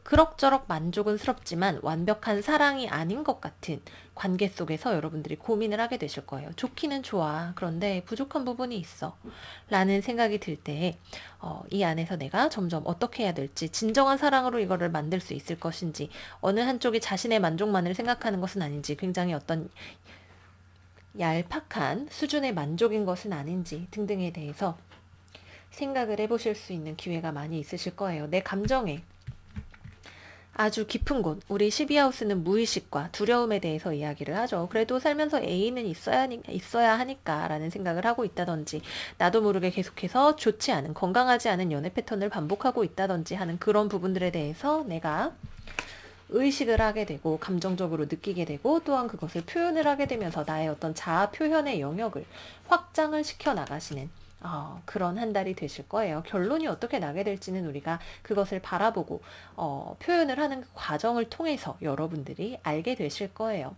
그럭저럭 만족은 스럽지만 완벽한 사랑이 아닌 것 같은 관계 속에서 여러분들이 고민을 하게 되실 거예요. 좋기는 좋아. 그런데 부족한 부분이 있어. 라는 생각이 들 때, 이 안에서 내가 점점 어떻게 해야 될지, 진정한 사랑으로 이거를 만들 수 있을 것인지, 어느 한쪽이 자신의 만족만을 생각하는 것은 아닌지, 굉장히 어떤 얄팍한 수준의 만족인 것은 아닌지 등등에 대해서 생각을 해보실 수 있는 기회가 많이 있으실 거예요. 내 감정에 아주 깊은 곳, 우리 12하우스는 무의식과 두려움에 대해서 이야기를 하죠. 그래도 살면서 애인은 있어야 하니까 라는 생각을 하고 있다든지, 나도 모르게 계속해서 좋지 않은, 건강하지 않은 연애 패턴을 반복하고 있다든지 하는 그런 부분들에 대해서 내가 의식을 하게 되고 감정적으로 느끼게 되고 또한 그것을 표현을 하게 되면서 나의 어떤 자아 표현의 영역을 확장을 시켜 나가시는 그런 한 달이 되실 거예요. 결론이 어떻게 나게 될지는 우리가 그것을 바라보고 표현을 하는 그 과정을 통해서 여러분들이 알게 되실 거예요.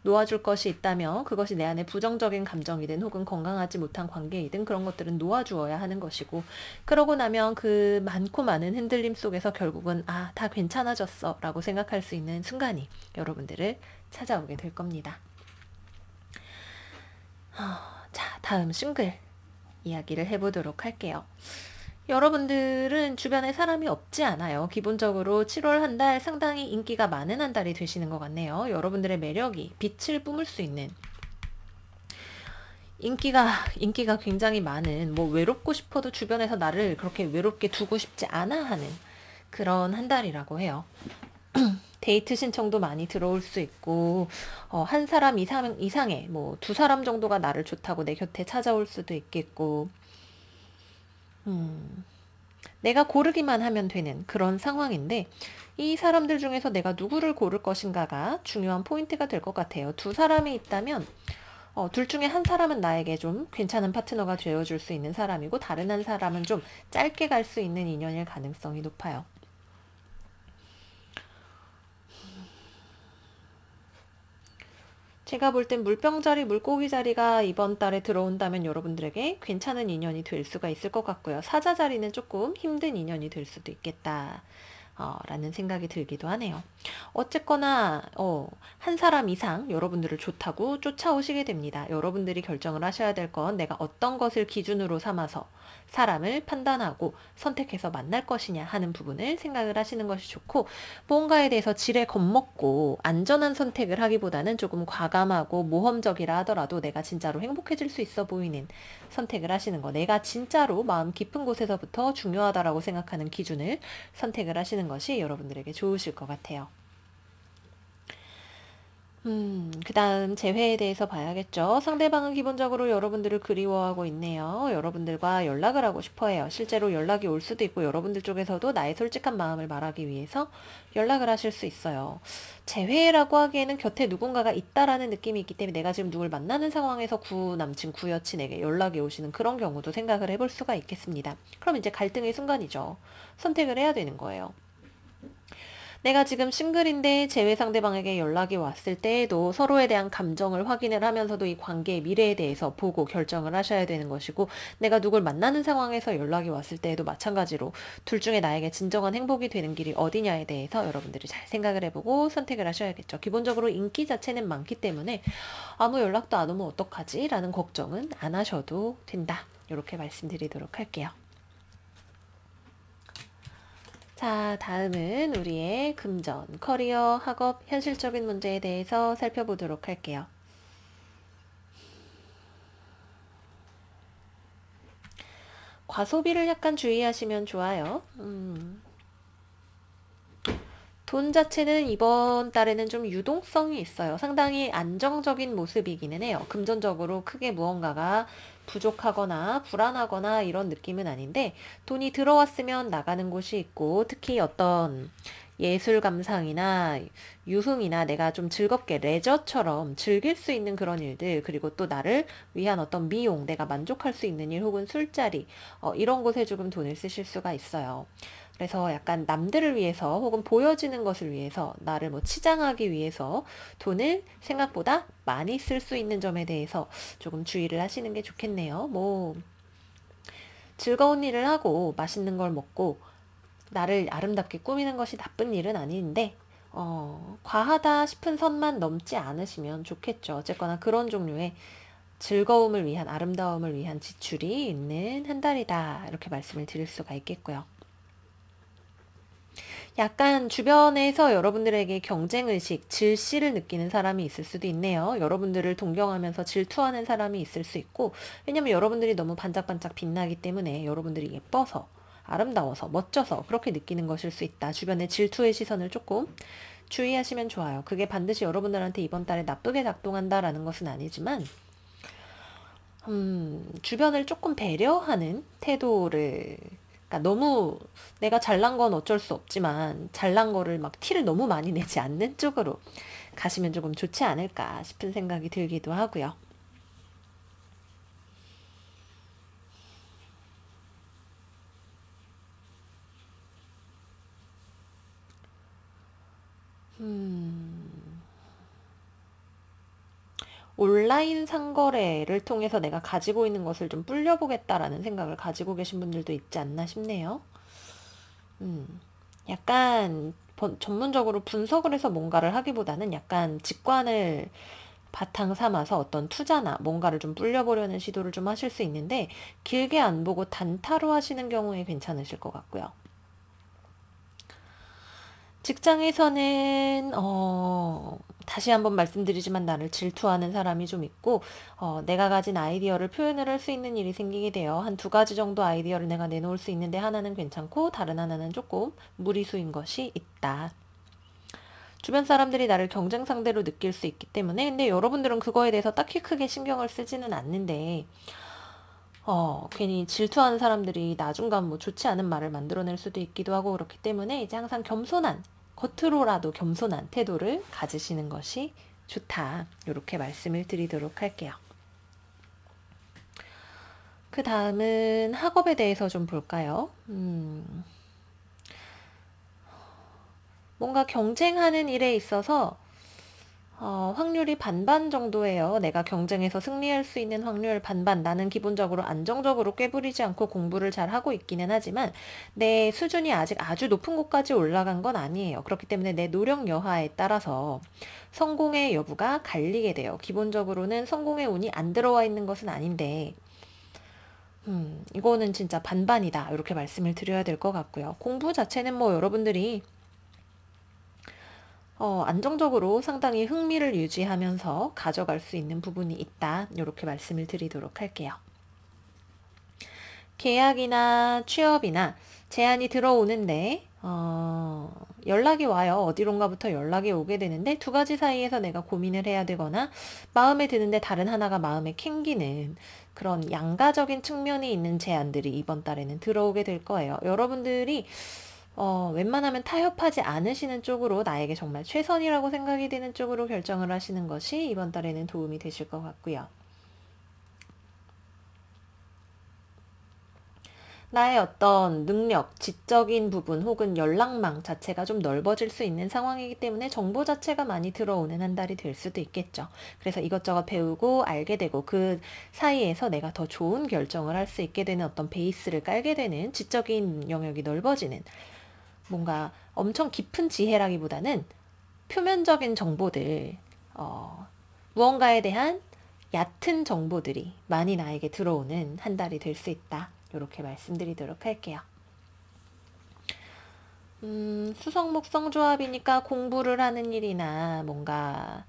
놓아줄 것이 있다면 그것이 내 안에 부정적인 감정이든 혹은 건강하지 못한 관계이든 그런 것들은 놓아주어야 하는 것이고, 그러고 나면 그 많고 많은 흔들림 속에서 결국은 다 괜찮아졌어 라고 생각할 수 있는 순간이 여러분들을 찾아오게 될 겁니다. 자, 다음 싱글 이야기를 해보도록 할게요. 여러분들은 주변에 사람이 없지 않아요. 기본적으로 7월 한 달 상당히 인기가 많은 한 달이 되시는 것 같네요. 여러분들의 매력이 빛을 뿜을 수 있는 인기가 굉장히 많은, 뭐 외롭고 싶어도 주변에서 나를 그렇게 외롭게 두고 싶지 않아 하는 그런 한 달이라고 해요. 데이트 신청도 많이 들어올 수 있고 한 사람 이상의 뭐 두 사람 정도가 나를 좋다고 내 곁에 찾아올 수도 있겠고, 내가 고르기만 하면 되는 그런 상황인데 이 사람들 중에서 내가 누구를 고를 것인가가 중요한 포인트가 될 것 같아요. 두 사람이 있다면 둘 중에 한 사람은 나에게 좀 괜찮은 파트너가 되어줄 수 있는 사람이고 다른 한 사람은 좀 짧게 갈 수 있는 인연일 가능성이 높아요. 제가 볼 땐 물병자리, 물고기자리가 이번 달에 들어온다면 여러분들에게 괜찮은 인연이 될 수가 있을 것 같고요. 사자자리는 조금 힘든 인연이 될 수도 있겠다. 라는 생각이 들기도 하네요. 어쨌거나 한 사람 이상 여러분들을 좋다고 쫓아오시게 됩니다. 여러분들이 결정을 하셔야 될 건 내가 어떤 것을 기준으로 삼아서 사람을 판단하고 선택해서 만날 것이냐 하는 부분을 생각을 하시는 것이 좋고, 무언가에 대해서 지레 겁먹고 안전한 선택을 하기보다는 조금 과감하고 모험적이라 하더라도 내가 진짜로 행복해질 수 있어 보이는 선택을 하시는 거, 내가 진짜로 마음 깊은 곳에서부터 중요하다라고 생각하는 기준을 선택을 하시는 것이 여러분들에게 좋으실 것 같아요. 그 다음 재회에 대해서 봐야겠죠. 상대방은 기본적으로 여러분들을 그리워하고 있네요. 여러분들과 연락을 하고 싶어 해요. 실제로 연락이 올 수도 있고 여러분들 쪽에서도 나의 솔직한 마음을 말하기 위해서 연락을 하실 수 있어요. 재회라고 하기에는 곁에 누군가가 있다라는 느낌이 있기 때문에 내가 지금 누굴 만나는 상황에서 구 남친, 구 여친에게 연락이 오시는 그런 경우도 생각을 해볼 수가 있겠습니다. 그럼 이제 갈등의 순간이죠. 선택을 해야 되는 거예요. 내가 지금 싱글인데 재회 상대방에게 연락이 왔을 때에도 서로에 대한 감정을 확인을 하면서도 이 관계의 미래에 대해서 보고 결정을 하셔야 되는 것이고, 내가 누굴 만나는 상황에서 연락이 왔을 때에도 마찬가지로 둘 중에 나에게 진정한 행복이 되는 길이 어디냐에 대해서 여러분들이 잘 생각을 해보고 선택을 하셔야겠죠. 기본적으로 인기 자체는 많기 때문에 아무 연락도 안 오면 어떡하지? 라는 걱정은 안 하셔도 된다. 이렇게 말씀드리도록 할게요. 자, 다음은 우리의 금전, 커리어, 학업, 현실적인 문제에 대해서 살펴보도록 할게요. 과소비를 약간 주의하시면 좋아요. 돈 자체는 이번 달에는 좀 유동성이 있어요. 상당히 안정적인 모습이기는 해요. 금전적으로 크게 무언가가 부족하거나 불안하거나 이런 느낌은 아닌데, 돈이 들어왔으면 나가는 곳이 있고, 특히 어떤 예술 감상이나 유흥이나 내가 좀 즐겁게 레저처럼 즐길 수 있는 그런 일들, 그리고 또 나를 위한 어떤 미용, 내가 만족할 수 있는 일 혹은 술자리, 이런 곳에 조금 돈을 쓰실 수가 있어요. 그래서 약간 남들을 위해서 혹은 보여지는 것을 위해서, 나를 뭐 치장하기 위해서 돈을 생각보다 많이 쓸 수 있는 점에 대해서 조금 주의를 하시는 게 좋겠네요. 뭐 즐거운 일을 하고 맛있는 걸 먹고 나를 아름답게 꾸미는 것이 나쁜 일은 아닌데, 과하다 싶은 선만 넘지 않으시면 좋겠죠. 어쨌거나 그런 종류의 즐거움을 위한, 아름다움을 위한 지출이 있는 한 달이다. 이렇게 말씀을 드릴 수가 있겠고요. 약간 주변에서 여러분들에게 경쟁의식, 질시를 느끼는 사람이 있을 수도 있네요. 여러분들을 동경하면서 질투하는 사람이 있을 수 있고, 왜냐면 여러분들이 너무 반짝반짝 빛나기 때문에 여러분들이 예뻐서, 아름다워서, 멋져서 그렇게 느끼는 것일 수 있다. 주변의 질투의 시선을 조금 주의하시면 좋아요. 그게 반드시 여러분들한테 이번 달에 나쁘게 작동한다라는 것은 아니지만, 주변을 조금 배려하는 태도를, 그러니까 너무 내가 잘난 건 어쩔 수 없지만 잘난 거를 막 티를 너무 많이 내지 않는 쪽으로 가시면 조금 좋지 않을까 싶은 생각이 들기도 하고요. 온라인 상거래를 통해서 내가 가지고 있는 것을 좀 불려보겠다라는 생각을 가지고 계신 분들도 있지 않나 싶네요. 약간 전문적으로 분석을 해서 뭔가를 하기보다는 약간 직관을 바탕 삼아서 어떤 투자나 뭔가를 좀 불려보려는 시도를 좀 하실 수 있는데, 길게 안 보고 단타로 하시는 경우에 괜찮으실 것 같고요. 직장에서는 다시 한번 말씀드리지만 나를 질투하는 사람이 좀 있고, 내가 가진 아이디어를 표현을 할 수 있는 일이 생기게 돼요. 한 두 가지 정도 아이디어를 내가 내놓을 수 있는데 하나는 괜찮고 다른 하나는 조금 무리수인 것이 있다. 주변 사람들이 나를 경쟁 상대로 느낄 수 있기 때문에, 근데 여러분들은 그거에 대해서 딱히 크게 신경을 쓰지는 않는데, 괜히 질투하는 사람들이 나중간 뭐 좋지 않은 말을 만들어낼 수도 있기도 하고, 그렇기 때문에 이제 항상 겸손한, 겉으로라도 겸손한 태도를 가지시는 것이 좋다. 이렇게 말씀을 드리도록 할게요. 그 다음은 학업에 대해서 좀 볼까요? 뭔가 경쟁하는 일에 있어서 확률이 반반 정도예요. 내가 경쟁에서 승리할 수 있는 확률 반반. 나는 기본적으로 안정적으로 꾀부리지 않고 공부를 잘 하고 있기는 하지만 내 수준이 아직 아주 높은 곳까지 올라간 건 아니에요. 그렇기 때문에 내 노력 여하에 따라서 성공의 여부가 갈리게 돼요. 기본적으로는 성공의 운이 안 들어와 있는 것은 아닌데, 이거는 진짜 반반이다. 이렇게 말씀을 드려야 될 것 같고요. 공부 자체는 뭐 여러분들이 안정적으로 상당히 흥미를 유지하면서 가져갈 수 있는 부분이 있다. 이렇게 말씀을 드리도록 할게요. 계약이나 취업이나 제안이 들어오는데 연락이 와요. 어디론가부터 연락이 오게 되는데 두 가지 사이에서 내가 고민을 해야 되거나 마음에 드는데 다른 하나가 마음에 캥기는 그런 양가적인 측면이 있는 제안들이 이번 달에는 들어오게 될 거예요. 여러분들이 웬만하면 타협하지 않으시는 쪽으로 나에게 정말 최선이라고 생각이 되는 쪽으로 결정을 하시는 것이 이번 달에는 도움이 되실 것 같고요. 나의 어떤 능력, 지적인 부분 혹은 연락망 자체가 좀 넓어질 수 있는 상황이기 때문에 정보 자체가 많이 들어오는 한 달이 될 수도 있겠죠. 그래서 이것저것 배우고 알게 되고 그 사이에서 내가 더 좋은 결정을 할 수 있게 되는 어떤 베이스를 깔게 되는 지적인 영역이 넓어지는 뭔가 엄청 깊은 지혜라기보다는 표면적인 정보들, 무언가에 대한 얕은 정보들이 많이 나에게 들어오는 한 달이 될 수 있다. 이렇게 말씀드리도록 할게요. 수성목성 조합이니까 공부를 하는 일이나 뭔가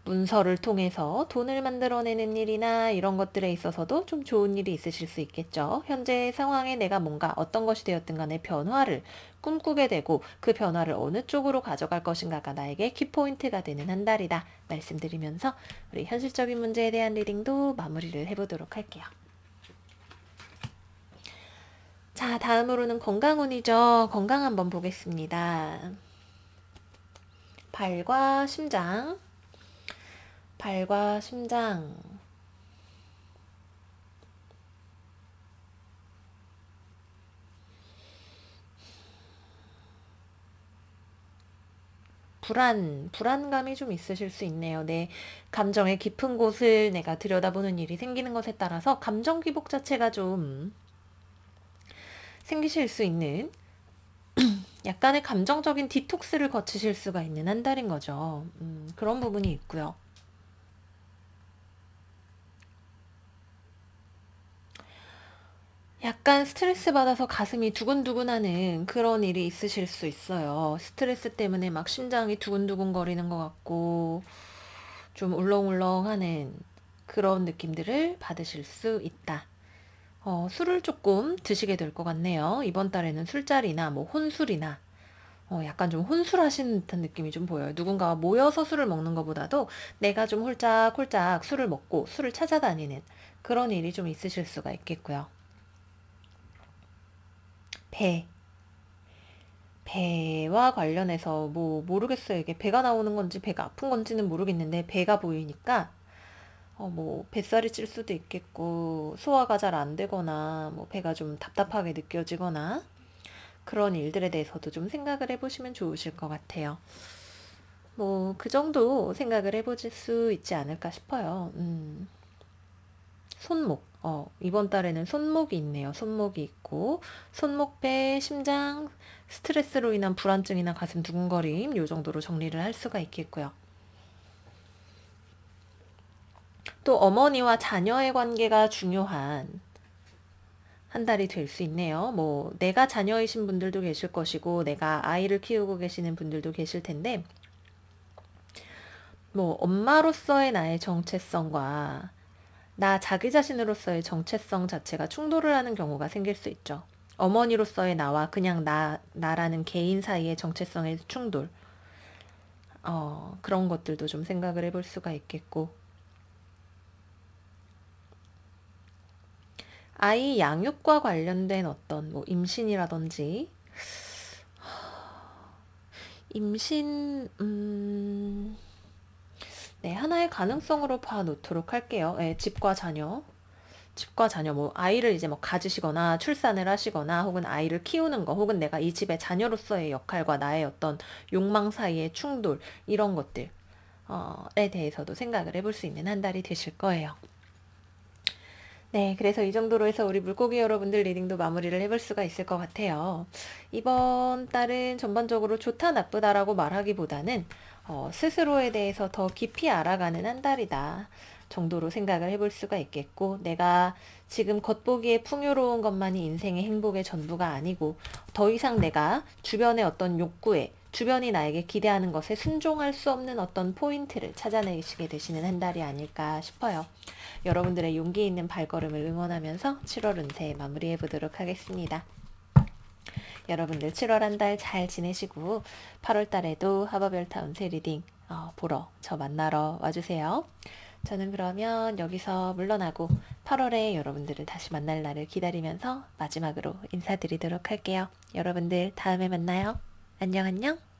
문서를 통해서 돈을 만들어내는 일이나 이런 것들에 있어서도 좀 좋은 일이 있으실 수 있겠죠. 현재 상황에 내가 뭔가 어떤 것이 되었든 간에 변화를 꿈꾸게 되고 그 변화를 어느 쪽으로 가져갈 것인가가 나에게 키포인트가 되는 한 달이다 말씀드리면서 우리 현실적인 문제에 대한 리딩도 마무리를 해보도록 할게요. 자, 다음으로는 건강운이죠. 건강 한번 보겠습니다. 발과 심장. 발과 심장. 불안감이 좀 있으실 수 있네요. 내 감정의 깊은 곳을 내가 들여다보는 일이 생기는 것에 따라서 감정 기복 자체가 좀 생기실 수 있는 약간의 감정적인 디톡스를 거치실 수가 있는 한 달인 거죠. 그런 부분이 있고요. 약간 스트레스 받아서 가슴이 두근두근하는 그런 일이 있으실 수 있어요. 스트레스 때문에 막 심장이 두근두근 거리는 것 같고 좀 울렁울렁하는 그런 느낌들을 받으실 수 있다. 술을 조금 드시게 될 것 같네요. 이번 달에는 술자리나 뭐 혼술이나 약간 좀 혼술하시는 듯한 느낌이 좀 보여요. 누군가와 모여서 술을 먹는 것보다도 내가 좀 홀짝홀짝 술을 먹고 술을 찾아다니는 그런 일이 좀 있으실 수가 있겠고요. 배와 관련해서 뭐 모르겠어요. 이게 배가 나오는 건지 배가 아픈 건지는 모르겠는데 배가 보이니까 뭐 뱃살이 찔 수도 있겠고 소화가 잘 안 되거나 뭐 배가 좀 답답하게 느껴지거나 그런 일들에 대해서도 좀 생각을 해보시면 좋으실 것 같아요. 뭐 그 정도 생각을 해보실 수 있지 않을까 싶어요. 손목. 이번 달에는 손목이 있네요. 손목이 있고 손목, 배, 심장, 스트레스로 인한 불안증이나 가슴 두근거림 요 정도로 정리를 할 수가 있겠고요. 또 어머니와 자녀의 관계가 중요한 한 달이 될 수 있네요. 뭐 내가 자녀이신 분들도 계실 것이고 내가 아이를 키우고 계시는 분들도 계실 텐데 뭐 엄마로서의 나의 정체성과 나 자기 자신으로서의 정체성 자체가 충돌을 하는 경우가 생길 수 있죠. 어머니로서의 나와 그냥 나라는 개인 사이의 정체성의 충돌. 그런 것들도 좀 생각을 해볼 수가 있겠고. 아이 양육과 관련된 어떤 뭐 임신이라든지 임신 네, 하나의 가능성으로 봐놓도록 할게요. 네, 집과 자녀 뭐 아이를 이제 뭐 가지시거나 출산을 하시거나 혹은 아이를 키우는 거 혹은 내가 이 집의 자녀로서의 역할과 나의 어떤 욕망 사이의 충돌 이런 것들에 대해서도 생각을 해볼 수 있는 한 달이 되실 거예요. 네, 그래서 이 정도로 해서 우리 물고기 여러분들 리딩도 마무리를 해볼 수가 있을 것 같아요. 이번 달은 전반적으로 좋다 나쁘다라고 말하기보다는 스스로에 대해서 더 깊이 알아가는 한 달이다 정도로 생각을 해볼 수가 있겠고 내가 지금 겉보기에 풍요로운 것만이 인생의 행복의 전부가 아니고 더 이상 내가 주변의 어떤 욕구에 주변이 나에게 기대하는 것에 순종할 수 없는 어떤 포인트를 찾아내시게 되시는 한 달이 아닐까 싶어요. 여러분들의 용기 있는 발걸음을 응원하면서 7월 운세 마무리해 보도록 하겠습니다. 여러분들 7월 한 달 잘 지내시고 8월 달에도 하버별타 운세 리딩 보러 저 만나러 와주세요. 저는 그러면 여기서 물러나고 8월에 여러분들을 다시 만날 날을 기다리면서 마지막으로 인사드리도록 할게요. 여러분들 다음에 만나요. 안녕 안녕.